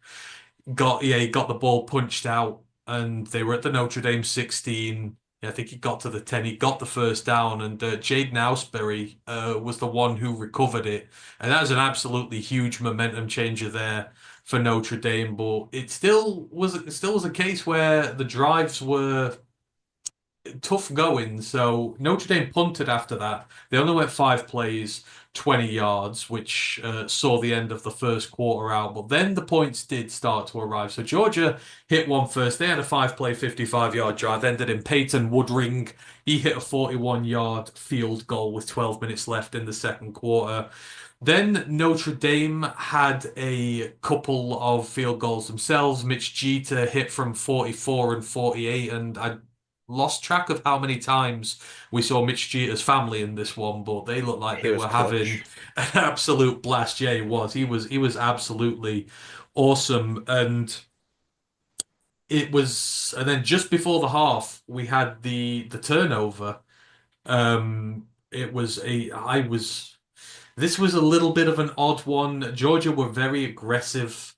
he got the ball punched out, and they were at the Notre Dame 16. Yeah, I think he got to the 10. He got the first down, and Jaden Ausberry was the one who recovered it, and that was an absolutely huge momentum changer there for Notre Dame. But it still was a case where the drives were tough going. So Notre Dame punted after that. They only went 5 plays, 20 yards, which saw the end of the first quarter out. But then the points did start to arrive. So Georgia hit one first. They had a 5-play, 55-yard drive, ended in Peyton Woodring. He hit a 41-yard field goal with 12 minutes left in the second quarter. Then Notre Dame had a couple of field goals themselves. Mitch Jeter hit from 44 and 48, and I lost track of how many times we saw Mitch Jeter's family in this one, but they looked like He they was were having clutch. an absolute blast. Yeah, he was. He was absolutely awesome. And then just before the half, we had the turnover. It was a I was This was a little bit of an odd one. Georgia were very aggressive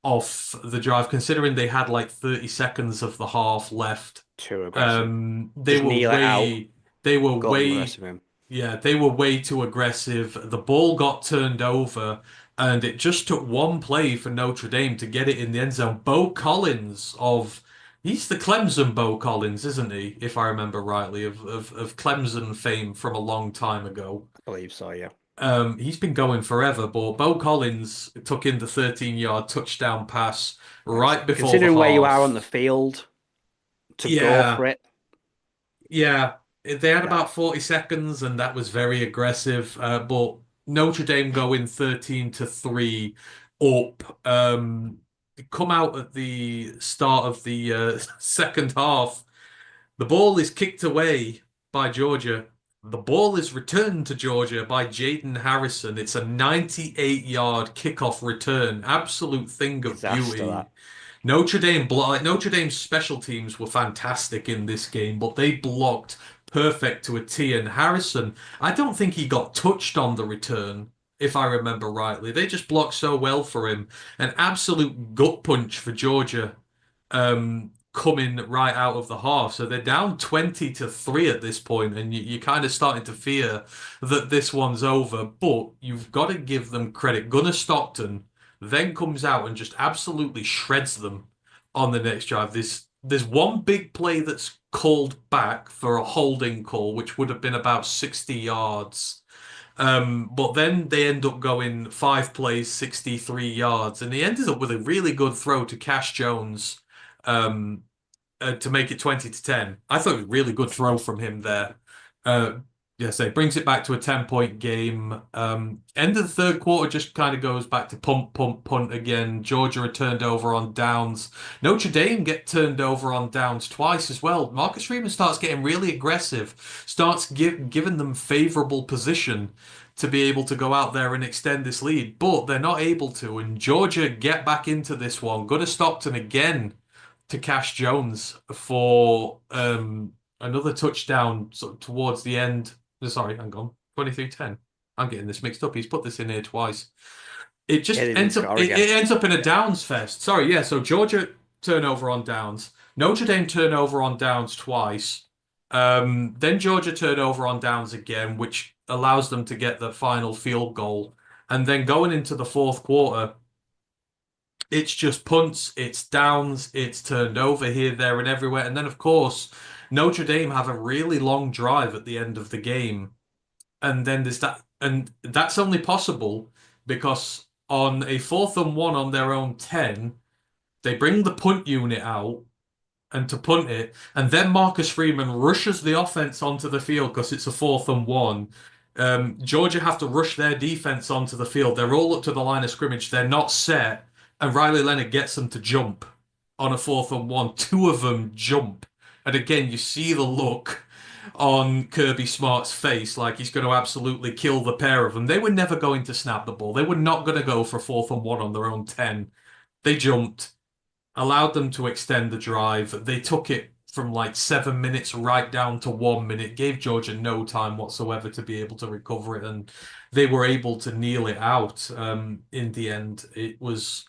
off the drive, considering they had like 30 seconds of the half left. Too aggressive. They Just were kneel it out. they were Go on the rest way, of him. yeah, they were way too aggressive. The ball got turned over, and it just took one play for Notre Dame to get it in the end zone. Bo Collins he's the Clemson Bo Collins, isn't he? If I remember rightly, of Clemson fame from a long time ago. I believe so, yeah. He's been going forever, but Bo Collins took in the 13-yard touchdown pass Nice. right before the Considering where you are on the half. field to go Yeah, for it, yeah. They had that about 40 seconds, and that was very aggressive. But Notre Dame going 13-3 up. Come out at the start of the second half. The ball is kicked away by Georgia. The ball is returned to Georgia by Jaden Harrison. It's a 98-yard kickoff return. Absolute thing of disaster beauty. that. Notre Dame's special teams were fantastic in this game, but they blocked perfect to a T. And Harrison, I don't think he got touched on the return, if I remember rightly. They just blocked so well for him. An absolute gut punch for Georgia coming right out of the half. So they're down 20-3 at this point, and you're kind of starting to fear that this one's over. But you've got to give them credit. Gunnar Stockton then comes out and just absolutely shreds them on the next drive. There's one big play that's called back for a holding call, which would have been about 60 yards. But then they end up going 5 plays, 63 yards, and he ended up with a really good throw to Cash Jones um, to make it 20-10. I thought it was a really good throw from him there. Uh, so it brings it back to a 10-point game. End of the third quarter just kind of goes back to punt, punt, punt again. Georgia are turned over on downs. Notre Dame get turned over on downs twice as well. Marcus Freeman starts getting really aggressive, starts giving them favorable position to be able to go out there and extend this lead, but they're not able to. And Georgia get back into this one. Gunnar Stockton again to Cash Jones for another touchdown towards the end. Sorry, hang on. 23-10. I'm getting this mixed up. He's put this in here twice. It Yeah, just they didn't ends up score it, again. it ends up in a downs fest. Sorry, yeah, so Georgia turnover on downs. Notre Dame turnover on downs twice. Then Georgia turnover on downs again, which allows them to get the final field goal. And then going into the fourth quarter, it's just punts, it's downs, it's turned over here, there, and everywhere. And then, of course, Notre Dame have a really long drive at the end of the game. And then there's that, and that's only possible because on a 4th and 1 on their own 10, they bring the punt unit out and to punt it, and then Marcus Freeman rushes the offense onto the field because it's a 4th and 1. Georgia have to rush their defense onto the field. They're all up to the line of scrimmage. They're not set, and Riley Leonard gets them to jump on a 4th and 1. Two of them jump, and again you see the look on Kirby Smart's face like he's going to absolutely kill the pair of them. They were never going to snap the ball. They were not going to go for 4th and 1 on their own 10. They jumped, allowed them to extend the drive. They took it from like 7 minutes right down to 1 minute, gave Georgia no time whatsoever to be able to recover it, and they were able to kneel it out. In the end, it was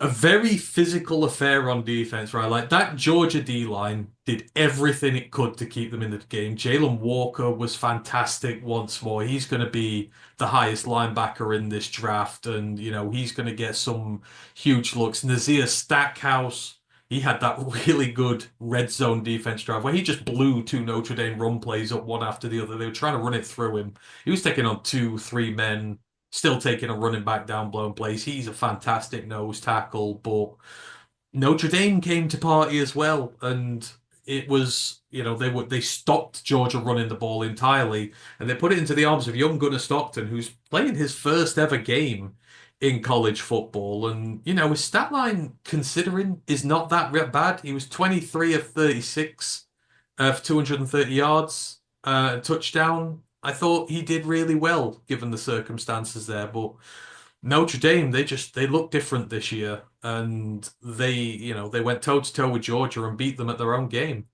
a very physical affair on defense, right? Like that Georgia D line did everything it could to keep them in the game. Jalen Walker was fantastic once more. He's going to be the highest linebacker in this draft, and he's going to get some huge looks. Nazir Stackhouse, he had that really good red zone defense drive where he just blew two Notre Dame run plays up one after the other. They were trying to run it through him. He was taking on 2, 3 men, still taking a running back down blown plays. He's a fantastic nose tackle, but Notre Dame came to party as well, and it was, they stopped Georgia running the ball entirely, and they put it into the arms of young Gunnar Stockton, who's playing his first ever game in college football, and his stat line, considering, is not that bad. He was 23 of 36 for 230 yards, touchdown. I thought he did really well given the circumstances there, but Notre Dame, they look different this year, and they went toe to toe with Georgia and beat them at their own game.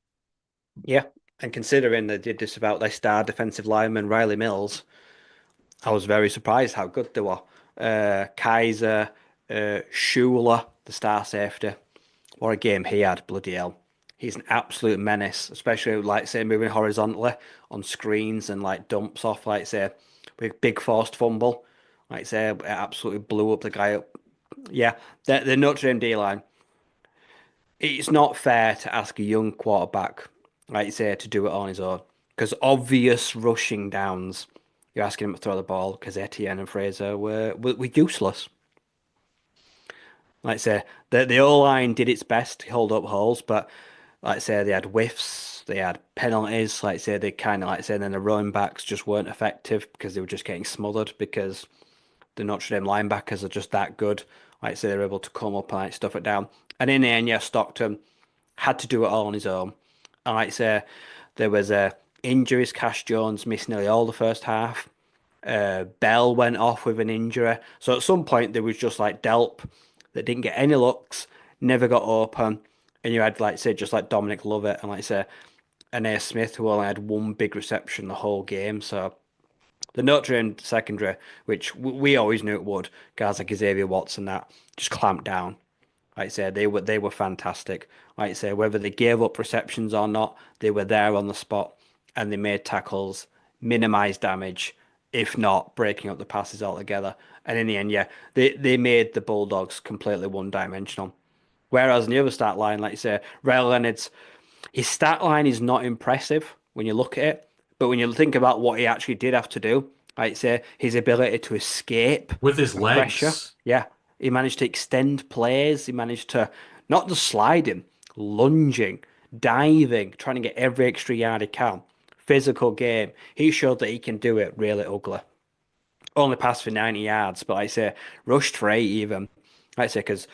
Yeah, and considering they did this about their star defensive lineman Riley Mills, I was very surprised how good they were. Kaiser, Shula, the star safety. What a game he had, bloody hell. He's an absolute menace, especially like say moving horizontally on screens and like dumps off, like say with big forced fumble. Like say it absolutely blew up the guy up. Yeah, the Notre Dame D line. It's not fair to ask a young quarterback, like you say, to do it on his own. Because obvious rushing downs, you're asking him to throw the ball because Etienne and Fraser were useless. Like I say, the O line did its best to hold up holes, but like I say, they had whiffs, they had penalties. Like I say, they kind of like I say, and then the running backs just weren't effective because they were just getting smothered because the Notre Dame linebackers are just that good. Like I say, they're able to come up and like stuff it down. And in the end, yeah, Stockton had to do it all on his own. And like I say, there was injuries. Cash Jones missed nearly all the first half. Bell went off with an injury. So at some point there was just like Delp that didn't get any looks, never got open. And you had like say just like Dominic Lovett and like say an A. Smith who only had one big reception the whole game. So the Notre Dame secondary, which we always knew it would, guys like Xavier Watson that just clamped down. Like I said, they were fantastic. Like I say, whether they gave up receptions or not, they were there on the spot and they made tackles, minimized damage, if not breaking up the passes altogether. And in the end, yeah, they made the Bulldogs completely one-dimensional. Whereas in the other stat line, like you say, Ray Leonard's his stat line is not impressive when you look at it, but when you think about what he actually did have to do, like say his ability to escape with his from pressure, legs. yeah, he managed to extend plays. He managed to not just sliding, lunging, diving, trying to get every extra yard he can. Physical game. He showed that he can do it really ugly. Only passed for 90 yards, but like I say, rushed for 8 even. Like I say, because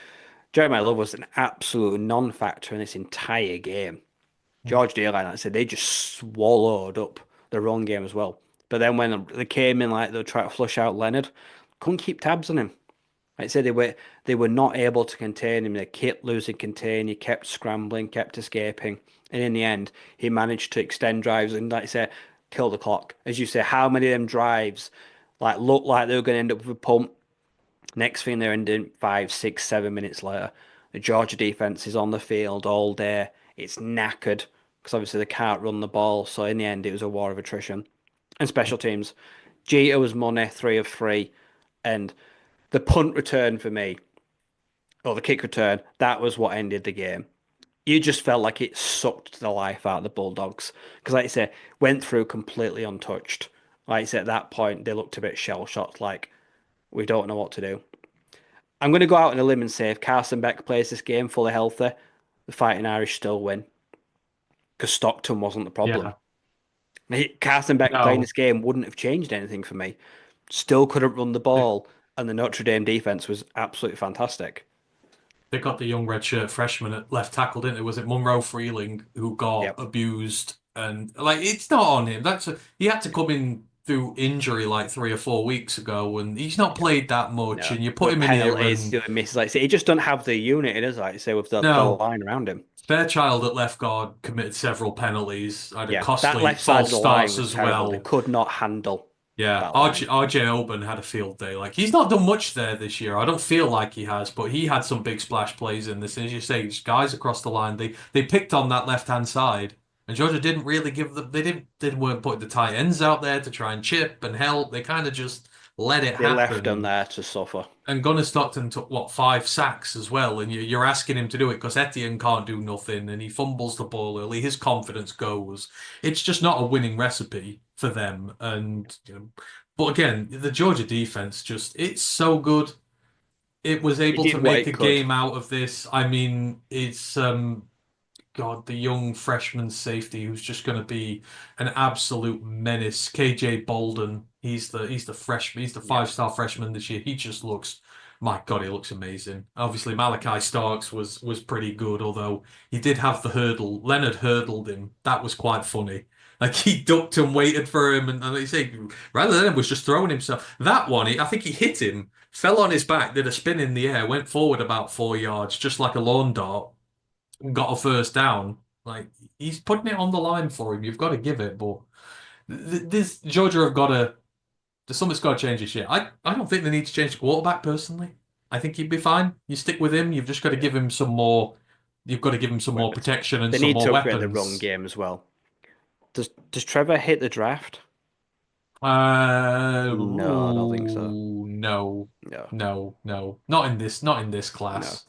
Jeremiah Love was an absolute non-factor in this entire game. George Deerline, like I said, they just swallowed up the run game as well. But then when they came in, like they were trying to flush out Leonard, couldn't keep tabs on him. Like I said, they were not able to contain him. They kept losing contain. He kept scrambling, kept escaping, and in the end, he managed to extend drives and, like I say, kill the clock. As you say, how many of them drives like looked like they were going to end up with a punt? Next thing they're ending 5, 6, 7 minutes later. The Georgia defense is on the field all day. It's knackered because obviously they can't run the ball. So in the end, it was a war of attrition. And special teams, Jeter was money, 3 of 3, and the punt return for me, or the kick return, that was what ended the game. You just felt like it sucked the life out of the Bulldogs because, like I say, went through completely untouched. Like I said, at that point, they looked a bit shell shocked, like we don't know what to do. I'm going to go out on a limb and say if Carson Beck plays this game fully healthy, the Fighting Irish still win because Stockton wasn't the problem. Yeah. Carson Beck playing No, this game wouldn't have changed anything for me. Still couldn't run the they, ball, and the Notre Dame defense was absolutely fantastic. they got the young redshirt freshman at left tackle, didn't they? Was it Monroe Freeling who got Yep. abused? And like, it's not on him. He had to come in through injury like 3 or 4 weeks ago, and he's not played that much. No. And you put But him in here, penalties, and doing misses, like I say, he just don't have the unit, it is like I say, with the no, line around him. Fairchild at left guard committed several penalties, had a Yeah, that costly left side of false the line starts was as terrible. They well. could not handle Yeah, that line. RJ Oben had a field day. Like he's not done much there this year. I don't feel like he has, but he had some big splash plays in this. And as you say, guys across the line, they picked on that left hand side, and Georgia didn't really give them. They weren't putting the tight ends out there to try and chip and help. They kind of just let it They left happen. them there to suffer. And Gunnar Stockton took what 5 sacks as well, and you're asking him to do it because Etienne can't do nothing, and he fumbles the ball early. His confidence goes. It's just not a winning recipe for them. And but again, the Georgia defense it's so good. It was It able to did what make a it could. game out of this. I mean, it's God, the young freshman safety who's just going to be an absolute menace. KJ Bolden, he's the freshman, he's the Yeah. five-star freshman this year. He just looks, my God, he looks amazing. Obviously, Malachi Starks was pretty good, although he did have the hurdle. Leonard hurdled him. That was quite funny. Like he ducked and waited for him, and they say rather than was just throwing himself. That one, I think he hit him, fell on his back, did a spin in the air, went forward about 4 yards, just like a lawn dart, got a first down. Like he's putting it on the line for him. You've got to give it, but this Georgia have got to. Something's got to change this year. I don't think they need to change the quarterback personally. I think he'd be fine. You stick with him. You've just got to Yeah, give him some more. You've got to give him some more weapons. protection and They some need more to upgrade the run weapons. game as well. Does Trevor hit the draft? No, I don't think so. No, No, no, not in this no. class.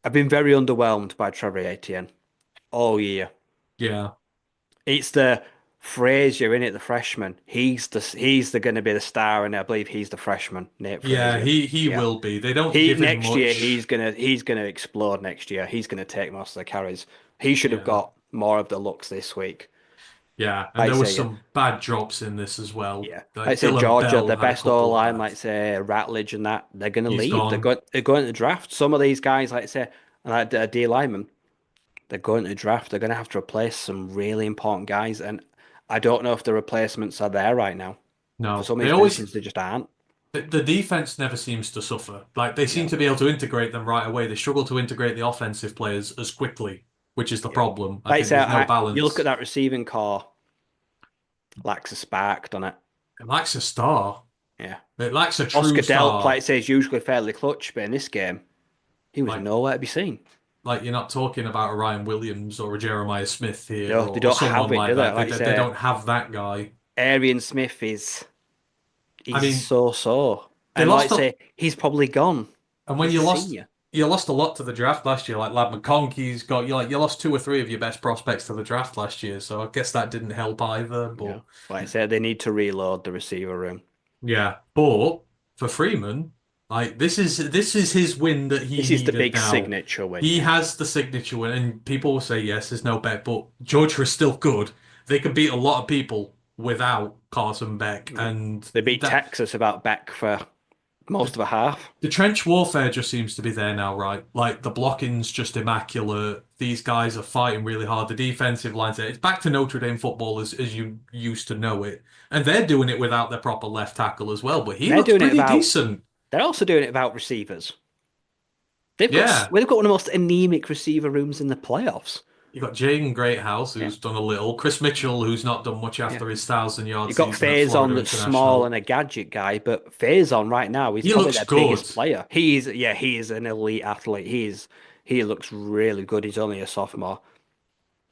I've been very underwhelmed by Trevor Etienne all year. Yeah, It's the Frazier in it, the freshman. He's the going to be the star, and I believe he's the freshman, Nate yeah, Frazier. he Yeah. will be. They don't He give him next year much. he's gonna explode next year. He's gonna take most of the carries. He should have Yeah, got more of the looks this week. yeah, and I there was say, some bad drops in this as well. yeah. I Like say Dylan Georgia, Bell the had a best couple O of line, bad. like say Ratledge and that, they're gonna He's leave. gone. They're going to draft. Some of these guys, like say, like D lineman, they're going to draft. They're gonna have to replace some really important guys, and I don't know if the replacements are there right now. For No, some of they these always positions, they just aren't. the defense never seems to suffer. Like they seem No. to be able to integrate them right away. They struggle to integrate the offensive players as quickly, which is the Yeah. problem. I Like think say, there's no you look at balance. that receiving core, lacks a spark, doesn't it? It lacks a star. Yeah. It lacks a true Oscar Delp, star. like I say, is usually fairly clutch, but in this game, he was Like nowhere to be seen. like you're not talking about a Ryan Williams or a Jeremiah Smith here No, they or don't have someone it, like do they? that. Like I They say, don't have that guy. Arian Smith is I he's mean, so. they And like I lost a say, he's probably gone. and when He's a senior. you lost a lot to the draft last year. Like Lad McConkey's got you lost two or three of your best prospects to the draft last year. So I guess that didn't help either. Yeah. But Like I said, they need to reload the receiver room. yeah, but for Freeman, like this is his win that he This is the needed big now. signature win, He yeah. has the signature win, and people will say yes, there's no bet, but Georgia is still good. They could beat a lot of people without Carson Beck, Yeah. and They beat that Texas about back for most the, of a half. the trench warfare just seems to be there now, right? Like the blocking's just immaculate. These guys are fighting really hard. The defensive line's there. It's back to Notre Dame football as you used to know it, and they're doing it without their proper left tackle as well. But he They're looks doing it pretty about decent. they're also doing it about receivers. Yeah. We've got one of the most anemic receiver rooms in the playoffs. You got Jaden Greathouse, Yeah. who's done a little. Chris Mitchell, who's not done much Yeah. after his 1,000 yard You got season at Faison Florida that's small International. and a gadget guy, but Faison right now is He probably looks their good, biggest player. He is an elite athlete. He looks really good. He's only a sophomore.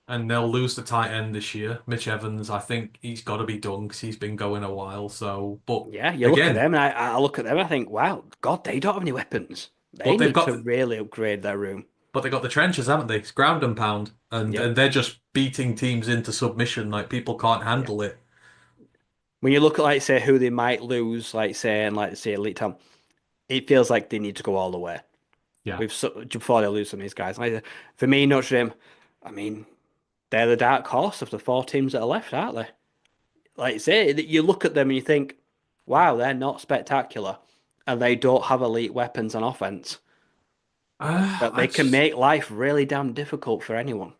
and they'll lose the tight end this year. Mitch Evans, I think he's got to be done because he's been going a while. So, but Yeah, you look at again, them and I look at them, I think, wow, God, they don't have any weapons. They but they've need got to really upgrade their room. but they got the trenches, haven't they? It's ground and pound, Yep. and they're just beating teams into submission. Like people can't Yeah. handle it. When you look at like say who they might lose, like say and like say Elite Town, it feels like they need to go all the way. Yeah. We've before they lose some of these guys. Like, for me, Notre Dame, I mean, they're the dark horse of the four teams that are left, aren't they? Like you say, you look at them and you think, wow, they're not spectacular, and they don't have elite weapons on offense, but I they can just make life really damn difficult for anyone.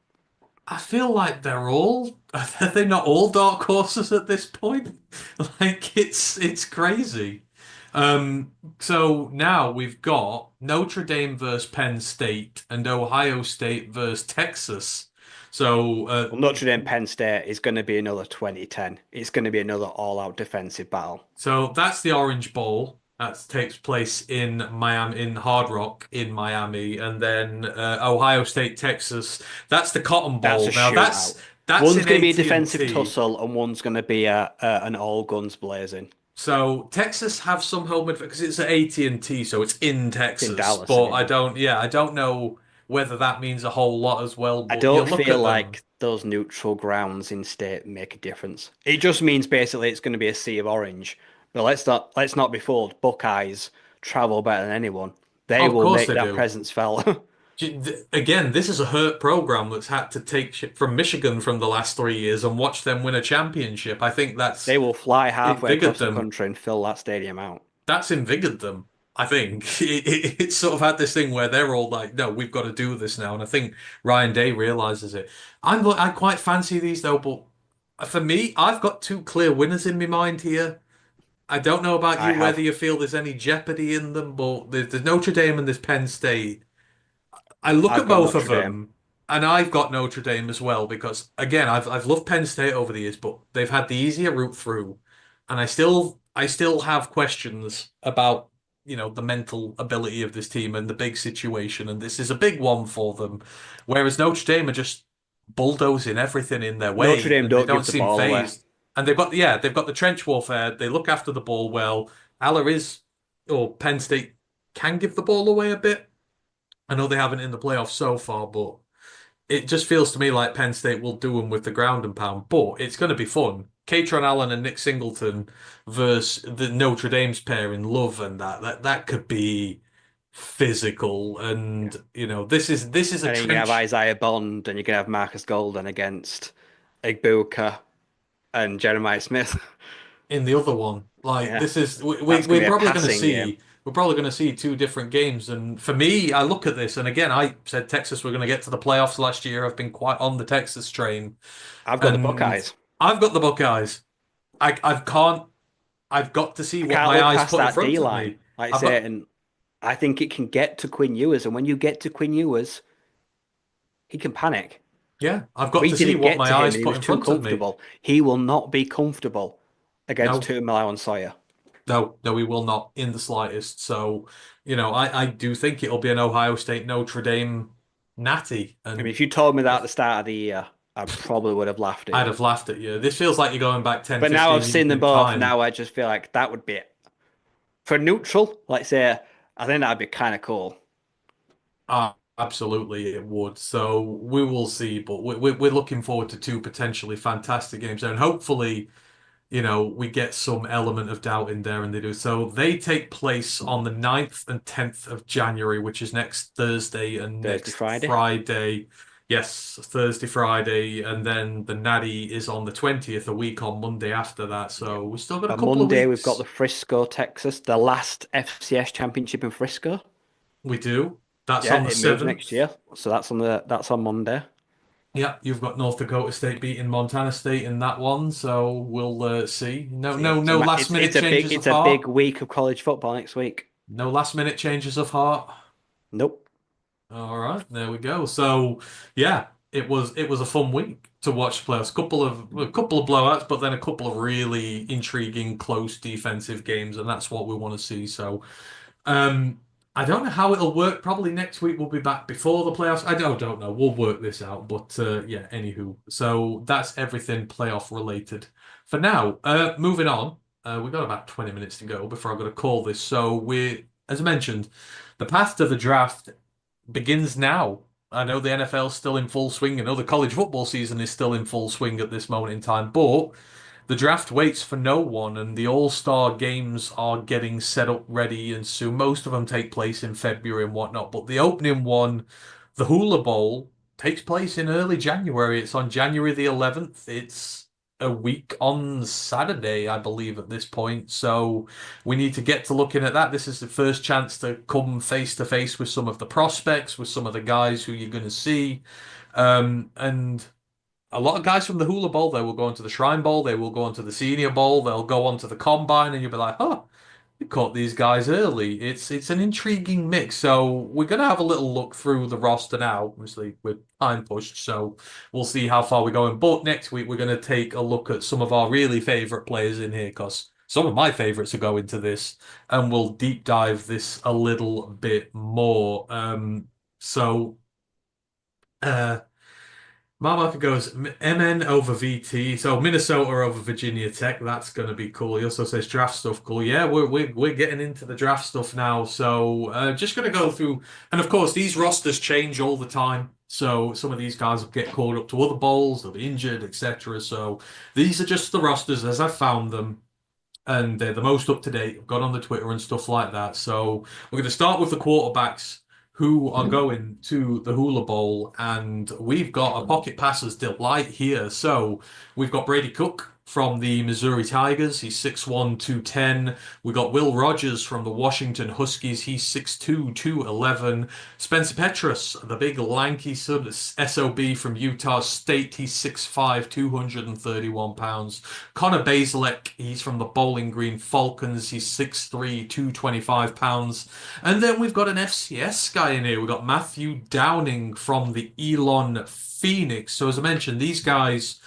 I feel like they're all are they not all dark horses at this point? Like it's crazy. Um, so now we've got Notre Dame versus Penn State and Ohio State versus Texas. So Well, Notre Dame Penn State is going to be another 2010. It's going to be another all-out defensive battle. so that's the Orange Bowl. That takes place in Miami, in Hard Rock in Miami, and then Ohio State, Texas. That's the Cotton That's a Bowl. Now shootout. that's One's in going to be a defensive AT&T. tussle, and one's going to be an all guns blazing. So Texas have some home advantage because it's at AT&T, so it's in It's in Texas. Dallas, isn't But it? I don't know whether that means a whole lot as well. I But you don't look feel at them. like those neutral grounds in state make a difference. It just means basically it's going to be a sea of orange. But let's not be fooled. Buckeyes travel better than anyone. They Of will course make they that do. presence felt. Again, this is a hurt program that's had to take shit from Michigan from the last 3 years and watch them win a championship. I think They will fly halfway invigorated across the them. country and fill that stadium out. That's invigorated them. I think it's sort of had this thing where they're all like, "No, we've got to do this now," and I think Ryan Day realizes it. I quite fancy these though, but for me, I've got two clear winners in my mind here. I don't know about I you whether have you feel there's any jeopardy in them, but there's Notre Dame and there's Penn State. I look I've at got both of Notre Dame. them, and I've got Notre Dame as well because again, I've loved Penn State over the years, but they've had the easier route through, and I still I still have questions about, the mental ability of this team and the big situation, and this is a big one for them. Whereas Notre Dame are just bulldozing everything in their Notre way, Dame and they don't don't give the seem ball away. phased. And they've got the trench warfare. They look after the ball well. Aller is, or Penn State can give the ball away a bit. I know they haven't in the playoffs so far, but it just feels to me like Penn State will do them with the ground and pound, but it's going to be fun. Katron Allen and Nick Singleton versus the Notre Dame's pair in Love, and that could be physical. And this is a And then you can have trench Isaiah Bond and you can have Marcus Golden against Igbuka and Jeremiah Smith. in the other one. Like Yeah, this is that's going to we're be a probably going to passing game. see we're probably going to see two different games. And for me, I look at this, and again, I said Texas were going to get to the playoffs last year. I've been quite on the Texas train, I've got the and Buckeyes. I've got the Buckeyes. I can't. I've got to see I what can't my look eyes past put in that front D of line, me. like I I've say, got and I think it can get to Quinn Ewers. And when you get to Quinn Ewers, he can panic. yeah, I've got We to see didn't what get my to him, eyes and he put was in too front of me. comfortable. He will not be comfortable against No, Tuamau and Sawyer. no, no, we will not in the slightest. So, I do think it'll be an Ohio State Notre Dame natty, I mean, and if you told me that at the start of the year, I probably would have laughed at I'd you. have laughed at you. This feels like you're going back 10, But now I've 15 seen years them in both. time. Now I just feel like that would be for neutral. Like say, I think that'd be kind of cool. Absolutely, it would. So we will see, but we're looking forward to two potentially fantastic games there, and hopefully, we get some element of doubt in there, and they do. So they take place on the 9th and 10th of January, which is next Thursday and Thursday, next Friday. Friday. Yes, Thursday, Friday, and then the Natty is on the 20th, a week on Monday after that. Yep. So we still got a On couple of Monday, we've got weeks. the Frisco, Texas, the last FCS championship in Frisco. We do. That's Yeah, on the it moves next 7th. year, so that's on Monday. Yeah, you've got North Dakota State beating Montana State in that one, so we'll see. No, See, no, no last minute changes of it's a big heart. week of college football next week. No last minute changes of heart. Nope. All right, there we go. So, yeah, it was a fun week to watch playoffs. A couple of blowouts, but then a couple of really intriguing, close defensive games, and that's what we want to see. So, um, I don't know how it'll work. Probably next week we'll be back before the playoffs. I don't know. We'll work this out. But yeah, anywho. So that's everything playoff related for now. Moving on. We've got about 20 minutes to go before I've got to call this. So as I mentioned, the path to the draft begins now. I know the NFL's still in full swing. I know the college football season is still in full swing at this moment in time, but the draft waits for no one, and the All-Star games are getting set up ready, and soon most of them take place in February and whatnot. But the opening one, the Hula Bowl, takes place in early January. It's on January the 11th. It's a week on Saturday, I believe, at this point. So we need to get to looking at that. This is the first chance to come face to face with some of the prospects, with some of the guys who you're going to see. And a lot of guys from the Hula Bowl, they will go into the Shrine Bowl, they will go into the Senior Bowl, they'll go onto the Combine, and you'll be like, oh, we caught these guys early. It's an intriguing mix. So we're gonna have a little look through the roster now. Obviously, we're time pushed, so we'll see how far we're going. But next week we're gonna take a look at some of our really favorite players in here, because some of my favorites are going to this, and we'll deep dive this a little bit more. So. Uh, My market goes MN over VT, so Minnesota over Virginia Tech. That's going to be cool. He also says draft stuff cool. Yeah, we're getting into the draft stuff now. So just going to go through, and of course these rosters change all the time. So some of these guys will get called up to other bowls, they'll be injured, etc. So these are just the rosters as I found them, and they're the most up to date. I've got on the Twitter and stuff like that. So we're going to start with the quarterbacks who are going to the Hula Bowl, and we've got a pocket passer's delight here. So we've got Brady Cook from the Missouri Tigers. He's 6'1", 210. We got Will Rogers from the Washington Huskies. He's 6'2", 211. Spencer Petras, the big lanky SOB from Utah State. He's 6'5", 231 pounds. Connor Bazelek, he's from the Bowling Green Falcons. He's 6'3", 225 pounds. And then we've got an FCS guy in here. We've got Matthew Downing from the Elon Phoenix. So as I mentioned, these guys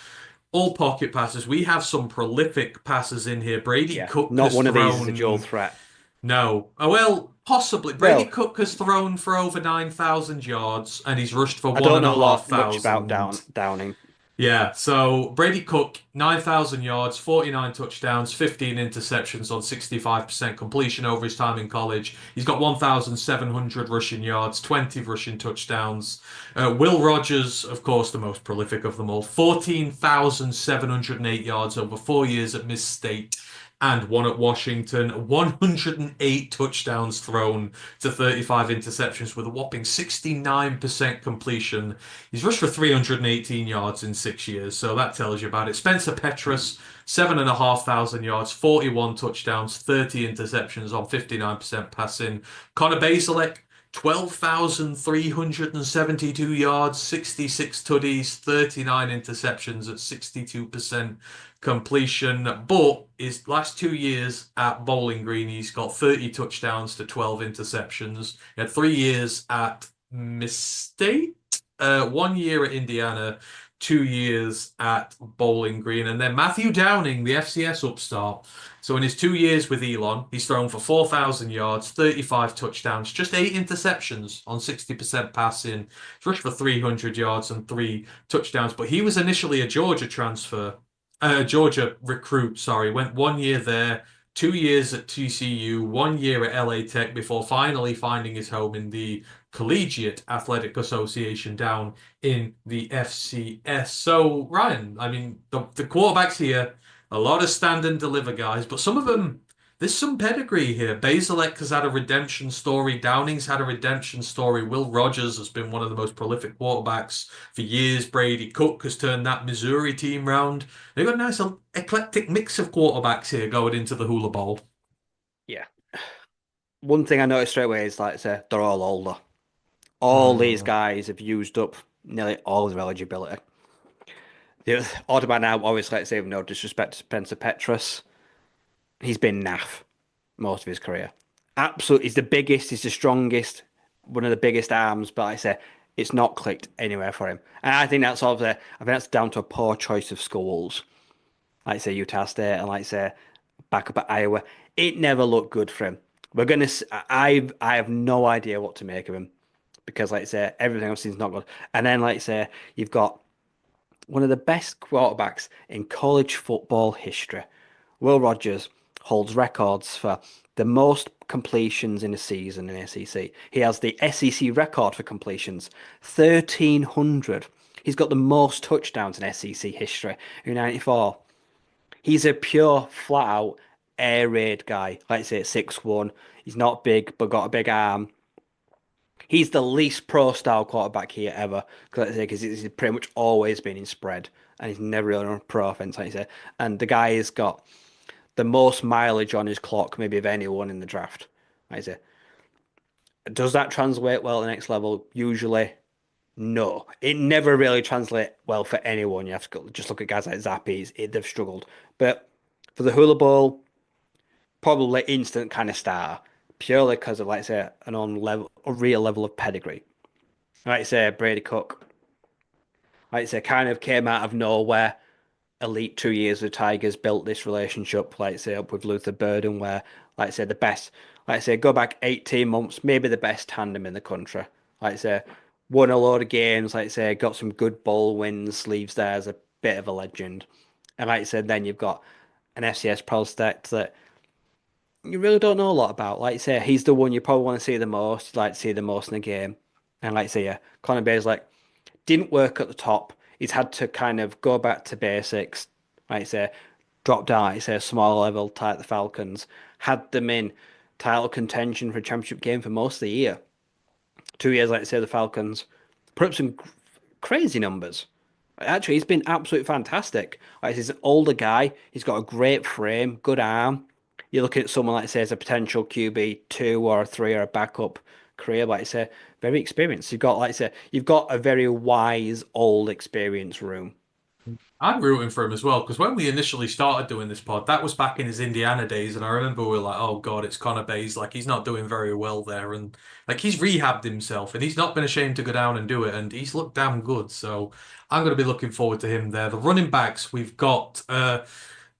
all pocket passes. We have some prolific passes in here. Brady Yeah, Cook not has one of these is a dual thrown. threat. No. Oh, well, possibly. Brady Well, Cook has thrown for over 9,000 yards and he's rushed for I one don't and a know a half lot much about thousand. Downing. Yeah, so Brady Cook, 9,000 yards, 49 touchdowns, 15 interceptions on 65% completion over his time in college. He's got 1,700 rushing yards, 20 rushing touchdowns. Will Rogers, of course, the most prolific of them all, 14,708 yards over 4 years at Miss State and one at Washington, 108 touchdowns thrown to 35 interceptions with a whopping 69% completion. He's rushed for 318 yards in 6 years, so that tells you about it. Spencer Petras, 7,500 yards, 41 touchdowns, 30 interceptions on 59% passing. Connor Bazelek, 12,372 yards, 66 tutties, 39 interceptions at 62% completion. But his last 2 years at Bowling Green, he's got 30 touchdowns to 12 interceptions. He had 3 years at Miss State, 1 year at Indiana, 2 years at Bowling Green, and then Matthew Downing, the FCS upstart. So in his 2 years with Elon, he's thrown for 4,000 yards, 35 touchdowns, just 8 interceptions on 60% passing. He's rushed for 300 yards and 3 touchdowns. But he was initially a Georgia transfer, Georgia recruit, sorry. Went 1 year there, 2 years at TCU, 1 year at LA Tech before finally finding his home in the Collegiate Athletic Association down in the FCS. So, Ryan, I mean, the quarterbacks here, a lot of stand and deliver guys, but some of them, there's some pedigree here. Bazelek has had a redemption story. Downing's had a redemption story. Will Rogers has been one of the most prolific quarterbacks for years. Brady Cook has turned that Missouri team round. They've got a nice eclectic mix of quarterbacks here going into the Hula Bowl. Yeah. One thing I noticed straight away is like I say, they're all older. All these Hmm. guys have used up nearly all of their eligibility. The odd man now, obviously, let's say, with no disrespect to Spencer Petras, he's been naff most of his career. Absolutely, he's the biggest, he's the strongest, one of the biggest arms, but like I say, it's not clicked anywhere for him. And I think that's obviously, I think that's down to a poor choice of schools. Like say Utah State and like say back up at Iowa. It never looked good for him. We're gonna. I have no idea what to make of him because like I say everything I've seen is not good. And then like I say you've got one of the best quarterbacks in college football history. Will Rogers holds records for the most completions in a season in SEC. He has the SEC record for completions, 1,300. He's got the most touchdowns in SEC history in 94. He's a pure, flat out air raid guy. Like I say, 6'1". He's not big, but got a big arm. He's the least pro style quarterback here ever. Because he's pretty much always been in spread. And he's never really on pro offense, like I say. And the guy has got the most mileage on his clock, maybe of anyone in the draft. Like I say, does that translate well at the next level? Usually, no. It never really translates well for anyone. You have to just look at guys like Zappies. They've struggled. But for the Hula Bowl, probably instant kind of starter, purely because of, like I say, an on level, a real level of pedigree. Like I say, Brady Cook, like I say, kind of came out of nowhere. Elite 2 years with Tigers built this relationship, like I say, up with Luther Burden, where, like I say, the best, like I say, go back 18 months, maybe the best tandem in the country. Like I say, won a load of games, like I say, got some good bowl wins, leaves there as a bit of a legend. And like I said, then you've got an FCS prospect that you really don't know a lot about. Like I say, he's the one you probably want to see the most. You'd like to see the most in the game. And like I say, yeah, Connor Bay's like didn't work at the top. He's had to kind of go back to basics. Like I say, drop down, like I say, a small level, tight the Falcons. Had them in title contention for a championship game for most of the year. 2 years, like I say, the Falcons put up some crazy numbers. Actually, he's been absolutely fantastic. Like, he's an older guy. He's got a great frame, good arm. You're looking at someone like say as a potential QB2 or a three or a backup career, like I say, very experienced. You've got like I say, you've got a very wise, old, experienced room. I'm rooting for him as well because when we initially started doing this pod, that was back in his Indiana days, and I remember we were like, "Oh God, it's Connor Bays. Like he's not doing very well there, and like he's rehabbed himself, and he's not been ashamed to go down and do it, and he's looked damn good." So I'm going to be looking forward to him there. The running backs we've got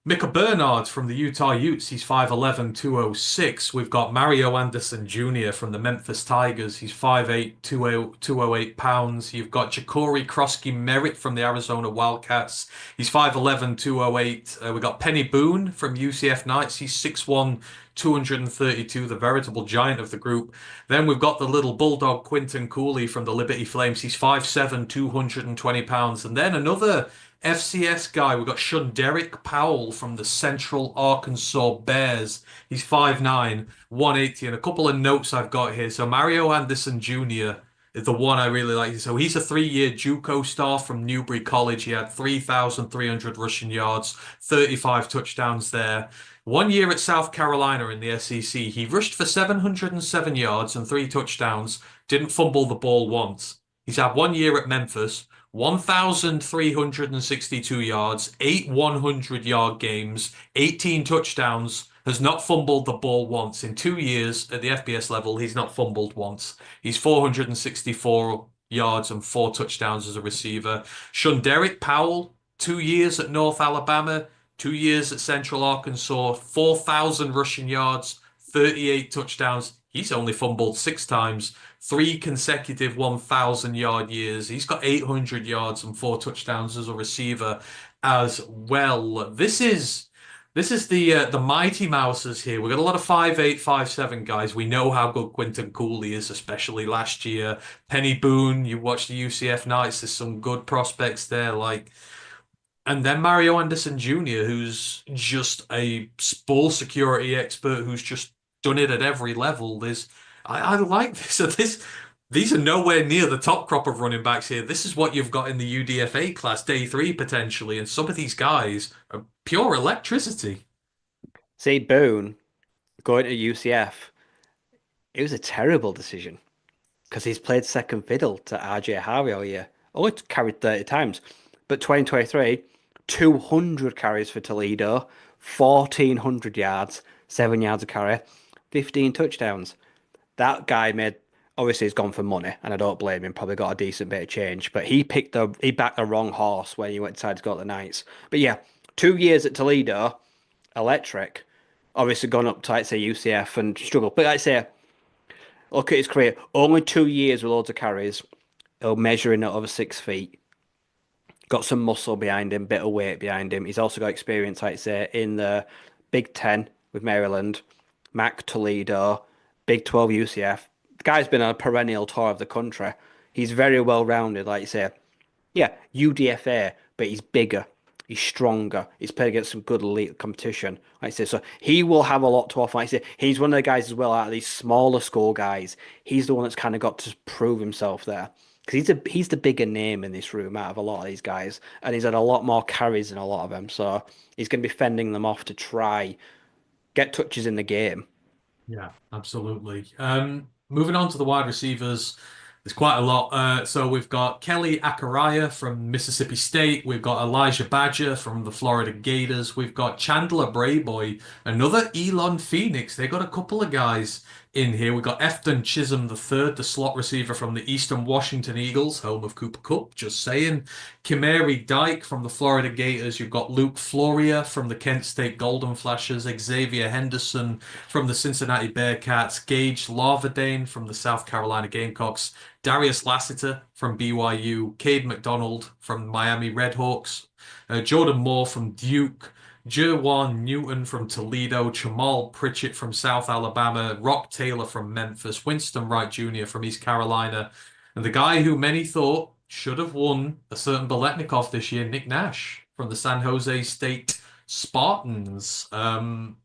Micah Bernard from the Utah Utes. He's 5'11", 206. We've got Mario Anderson Jr. from the Memphis Tigers. He's 5'8", 208 pounds. You've got Ja'Cory Krosky Merritt from the Arizona Wildcats. He's 5'11", 208. We've got Penny Boone from UCF Knights. He's 6'1", 232, the veritable giant of the group. Then we've got the little bulldog Quinton Cooley from the Liberty Flames. He's 5'7", 220 pounds. And then another FCS guy, we've got Shunderick Powell from the Central Arkansas Bears. He's 5'9", 180. And a couple of notes I've got here. So Mario Anderson Jr. is the one I really like. So he's a 3-year JUCO star from Newbury College. He had 3,300 rushing yards, 35 touchdowns there. 1 year at South Carolina in the SEC. He rushed for 707 yards and 3 touchdowns, didn't fumble the ball once. He's had 1 year at Memphis, 1,362 yards, 8 100-yard games, 18 touchdowns, has not fumbled the ball once. In 2 years at the FBS level, he's not fumbled once. He's 464 yards and 4 touchdowns as a receiver. Shunderick Powell, 2 years at North Alabama, 2 years at Central Arkansas, 4,000 rushing yards, 38 touchdowns. He's only fumbled 6 times, 3 consecutive 1,000-yard years. He's got 800 yards and 4 touchdowns as a receiver as well. This is the Mighty Mousers here. We've got a lot of 5'8", 5'7" guys. We know how good Quinton Cooley is, especially last year. Penny Boone, you watch the UCF Knights, there's some good prospects there. And then Mario Anderson Jr., who's just a ball security expert who's just done it at every level. I like this. So these are nowhere near the top crop of running backs here. This is what you've got in the UDFA class, day three potentially, and some of these guys are pure electricity. See, Boone going to UCF, it was a terrible decision because he's played second fiddle to RJ Harvey all year. Only carried 30 times. But 2023, 200 carries for Toledo, 1,400 yards, 7 yards a carry, 15 touchdowns. That guy made, obviously he's gone for money, and I don't blame him, probably got a decent bit of change, but he backed the wrong horse when he went decided to go to the Knights. But yeah, 2 years at Toledo, electric. Obviously gone up to, like, say, UCF and struggled. But like I say, look at his career. Only 2 years with loads of carries. He'll measuring at over 6 feet. Got some muscle behind him, bit of weight behind him. He's also got experience, like I say, in the Big Ten with Maryland, MAC Toledo, Big 12 UCF. The guy's been on a perennial tour of the country. He's very well rounded, like you say. Yeah, UDFA, but he's bigger. He's stronger. He's played against some good elite competition. Like I say, so he will have a lot to offer. Like I say, he's one of the guys as well out of these smaller school guys. He's the one that's kind of got to prove himself there. Because he's the bigger name in this room out of a lot of these guys, and he's had a lot more carries than a lot of them. So he's going to be fending them off to try get touches in the game. Yeah, absolutely. Moving on to the wide receivers, there's quite a lot. So we've got Kelly Acaraya from Mississippi State. We've got Elijah Badger from the Florida Gators. We've got Chandler Brayboy, another Elon Phoenix. They got a couple of guys in here. We've got Efton Chisholm III, the slot receiver from the Eastern Washington Eagles, home of Cooper Kupp, just saying. Kimari Dyke from the Florida Gators. You've got Luke Floria from the Kent State Golden Flashes. Xavier Henderson from the Cincinnati Bearcats. Gage Larvadain from the South Carolina Gamecocks. Darius Lassiter from BYU. Cade McDonald from Miami Redhawks. Jordan Moore from Duke. Jerwan Newton from Toledo, Jamal Pritchett from South Alabama, Rock Taylor from Memphis, Winston Wright Jr. from East Carolina, and the guy who many thought should have won a certain Biletnikoff this year, Nick Nash from the San Jose State Spartans. An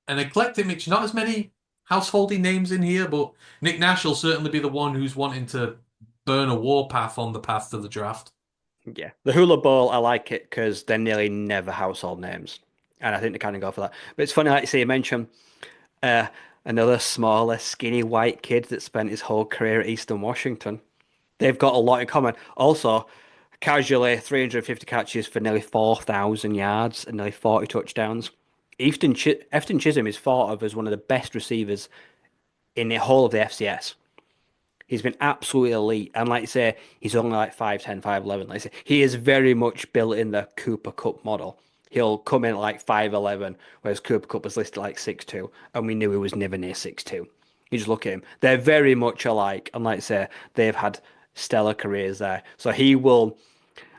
eclectic mix, not as many householdy names in here, but Nick Nash will certainly be the one who's wanting to burn a warpath on the path to the draft. Yeah, the Hula Bowl, I like it because they're nearly never household names, and I think they kind of go for that. But it's funny, like you say, you mentioned uh, another smaller, skinny white kid that spent his whole career at Eastern Washington. They've got a lot in common. Also, Casually, 350 catches for nearly 4,000 yards and nearly 40 touchdowns. Efton Chisholm is thought of as one of the best receivers in the whole of the FCS. He's been absolutely elite. And like I say, he's only like 5'10", 5'11". Like I say, he is very much built in the Cooper Cup model. He'll come in at like 5'11", whereas Cooper Cup was listed like 6'2", and we knew he was never near 6'2". You just look at him. They're very much alike. And like I say, they've had stellar careers there. So he will,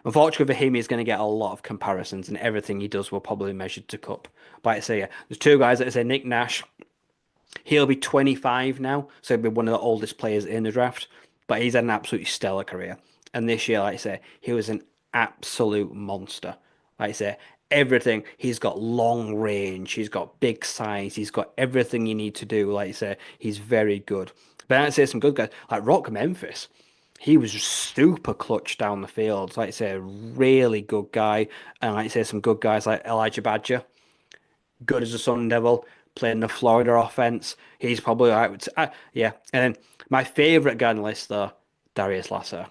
unfortunately for him, he's going to get a lot of comparisons, and everything he does will probably be measured to Cup. But like I say, yeah, there's two guys that say Nick Nash. He'll be 25 now, so he'll be one of the oldest players in the draft. But he's had an absolutely stellar career. And this year, like I say, he was an absolute monster. Like I say, everything. He's got long range, he's got big size, he's got everything you need to do. Like I say, he's very good. But I'd say some good guys, like Rock Memphis. He was just super clutch down the field. Like I say, a really good guy. And like I say, some good guys like Elijah Badger, good as a Sun Devil, playing the Florida offense. He's probably all right. Yeah. And then my favorite guy on the list, though, Darius Lasser.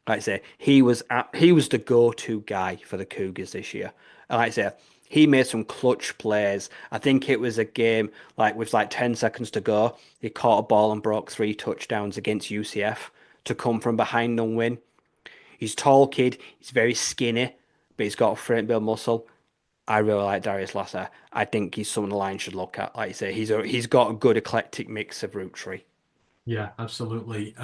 Like I say, he was the go-to guy for the Cougars this year. And like I say, he made some clutch plays. I think it was a game like with like 10 seconds to go. He caught a ball and broke 3 touchdowns against UCF to come from behind and win. He's a tall kid. He's very skinny, but he's got a frame build muscle. I really like Darius Lasser. I think he's someone the Lions should look at. Like I say, he's got a good eclectic mix of route tree. Yeah, absolutely.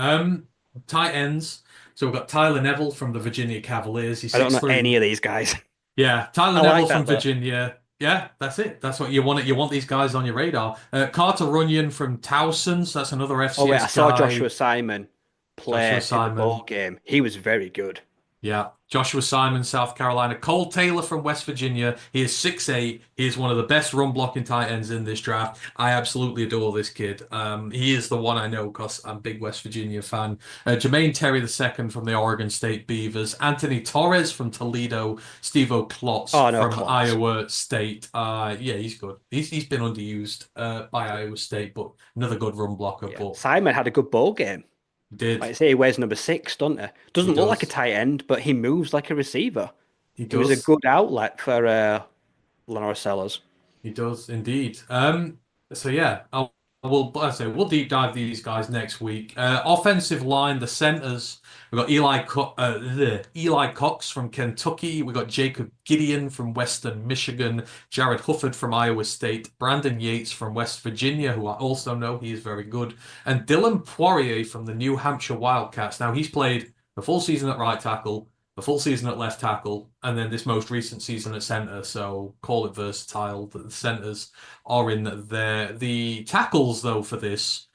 Tight ends. So we've got Tyler Neville from the Virginia Cavaliers. He's I don't six know three. any of these guys. Yeah, Tyler I Neville like from that though. Virginia. Yeah, that's it. That's what you want. You want these guys on your radar. Carter Runyon from Towson's. That's another Oh wait, I FCS saw Joshua guy. Simon Joshua play in the bowl Simon. game. He was very good. Yeah. Joshua Simon, South Carolina. Cole Taylor from West Virginia. He is 6'8". He is one of the best run blocking tight ends in this draft. I absolutely adore this kid. He is the one I know because I'm a big West Virginia fan. Jermaine Terry II from the Oregon State Beavers. Anthony Torres from Toledo. Steve Klotz Oh no, from Klotz. Iowa State. Yeah, he's good. He's been underused by Iowa State, but another good run blocker. Yeah, But Simon had a good bowl game. he did. Like I say, he wears number 6, doesn't he? He Doesn't look like a does. tight end, but he moves like a receiver. He It was a does. good outlet for Lenore Sellers. He does indeed. So yeah, I say we'll deep dive these guys next week. Offensive line, the centers. We've got Eli Cox from Kentucky. We've got Jacob Gideon from Western Michigan. Jared Hufford from Iowa State. Brandon Yates from West Virginia, who I also know he is very good. And Dylan Poirier from the New Hampshire Wildcats. Now he's played a full season at right tackle, a full season at left tackle, and then this most recent season at center. So call it versatile. The centers are in there. The tackles, though, for this,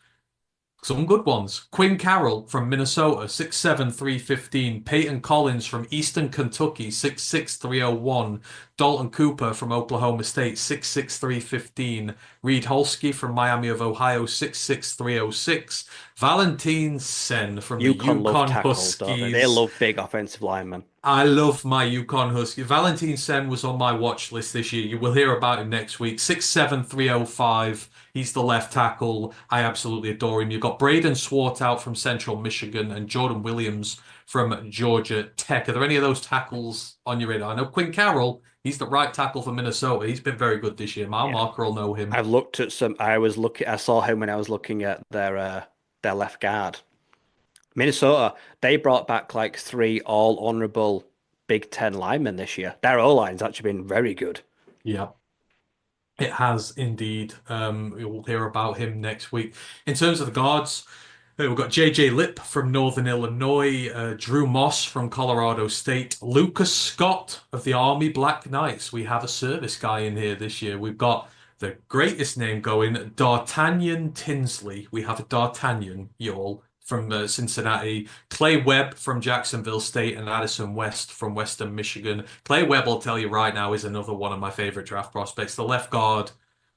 some good ones. Quinn Carroll from Minnesota, 6'7", 315. Peyton Collins from Eastern Kentucky, 6'6", 301. Dalton Cooper from Oklahoma State, 6'6", 315. Reed Holsky from Miami of Ohio, 6'6", 306. Valentine Sen from the UConn love Yukon tackles, don't they? They Huskies. love big offensive linemen. I love my Yukon Husky. Valentine Sen was on my watch list this year. You will hear about him next week. 6'7", 305. He's the left tackle. I absolutely adore him. You've got Braden Swartout from Central Michigan and Jordan Williams from Georgia Tech. Are there any of those tackles on your radar? I know Quinn Carroll, he's the right tackle for Minnesota. He's been very good this year. Mile Yeah. Marker will know him. I've looked at some. I saw him when I was looking at their left guard. Minnesota, they brought back like 3 all honorable Big Ten linemen this year. Their O-line's actually been very good. Yeah. It has indeed. We'll hear about him next week. In terms of the guards, we've got JJ Lipp from Northern Illinois, Drew Moss from Colorado State, Lucas Scott of the Army Black Knights. We have a service guy in here this year. We've got the greatest name going, D'Artagnan Tinsley. We have a D'Artagnan, y'all, from Cincinnati, Clay Webb from Jacksonville State, and Addison West from Western Michigan. Clay Webb, I'll tell you right now, is another one of my favorite draft prospects. The left guard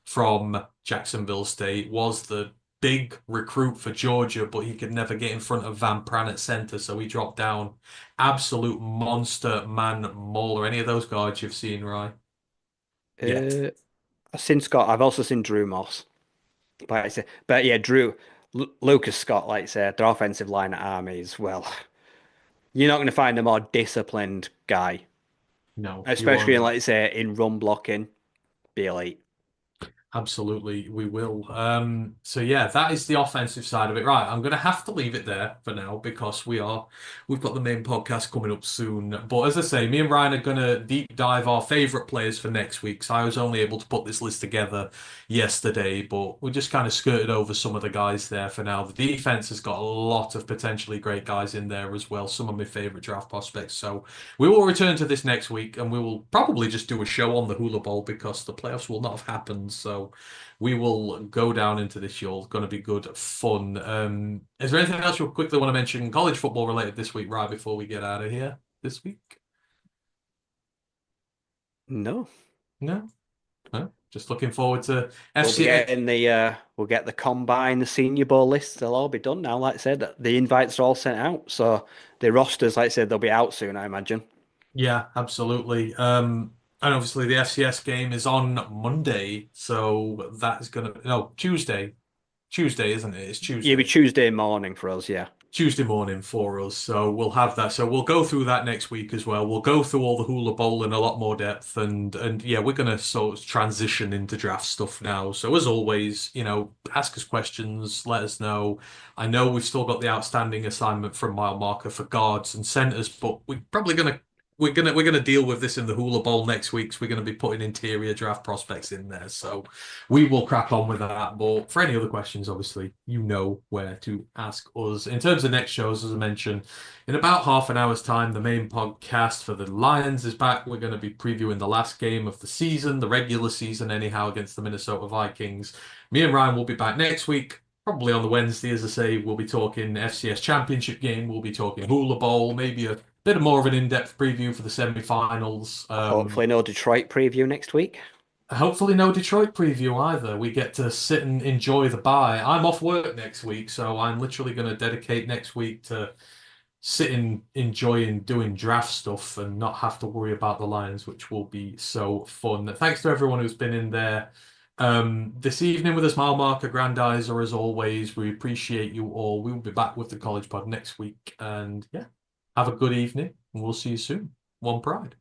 from Jacksonville State was the big recruit for Georgia, but he could never get in front of Van Pran at center, so he dropped down. Absolute monster man mauler. Any of those guards you've seen, Rye? Yet. Uh, I've seen Scott. I've also seen Drew Moss. But yeah, Lucas Scott, like I said, their offensive line at Army as well. You're not going to find a more disciplined guy, No, you especially in, won't. like say, in run blocking. Be elite. Absolutely, we will. So yeah, that is the offensive side of it. Right, I'm gonna have to leave it there for now because we've got the main podcast coming up soon. But as I say, me and Ryan are gonna deep dive our favorite players for next week. So I was only able to put this list together yesterday, but we just kind of skirted over some of the guys there for now. The defense has got a lot of potentially great guys in there as well. Some of my favorite draft prospects. So we will return to this next week, and we will probably just do a show on the Hula Bowl because the playoffs will not have happened. So we will go down into this show. It's going to be good fun. Is there anything else you quickly want to mention college football related this week, right before we get out of here this week? No, No? No? Just looking forward to we'll be FCA. getting we'll get the combine, the Senior Bowl lists. They'll all be done now. Like I said, the invites are all sent out, so the rosters, like I said, they'll be out soon, I imagine. Yeah, absolutely. And obviously the FCS game is on Monday, so that is gonna no Tuesday. Tuesday, isn't it? It's It'll be Tuesday. Tuesday morning for us, yeah. Tuesday morning for us. So we'll have that. So we'll go through that next week as well. We'll go through all the Hula Bowl in a lot more depth and yeah, we're gonna sort of transition into draft stuff now. So as always, ask us questions, let us know. I know we've still got the outstanding assignment from mile marker for guards and centers, but we're gonna deal with this in the Hula Bowl next week. So we're gonna be putting interior draft prospects in there. So we will crack on with that. But for any other questions, obviously, you know where to ask us. In terms of next shows, as I mentioned, in about half an hour's time, the main podcast for the Lions is back. We're going to be previewing the last game of the season, the regular season, anyhow, against the Minnesota Vikings. Me and Ryan will be back next week. Probably on the Wednesday, as I say, we'll be talking FCS Championship game. We'll be talking Hula Bowl, maybe a bit more of an in-depth preview for the semi-finals. Hopefully, no Detroit preview next week. Hopefully, no Detroit preview either. We get to sit and enjoy the bye. I'm off work next week, so I'm literally going to dedicate next week to sitting, enjoying doing draft stuff and not have to worry about the Lions, which will be so fun. Thanks to everyone who's been in there this evening with us, mile marker Grandizer, as always. We appreciate you all. We will be back with the College Pod next week. And yeah, have a good evening, and we'll see you soon. One Pride.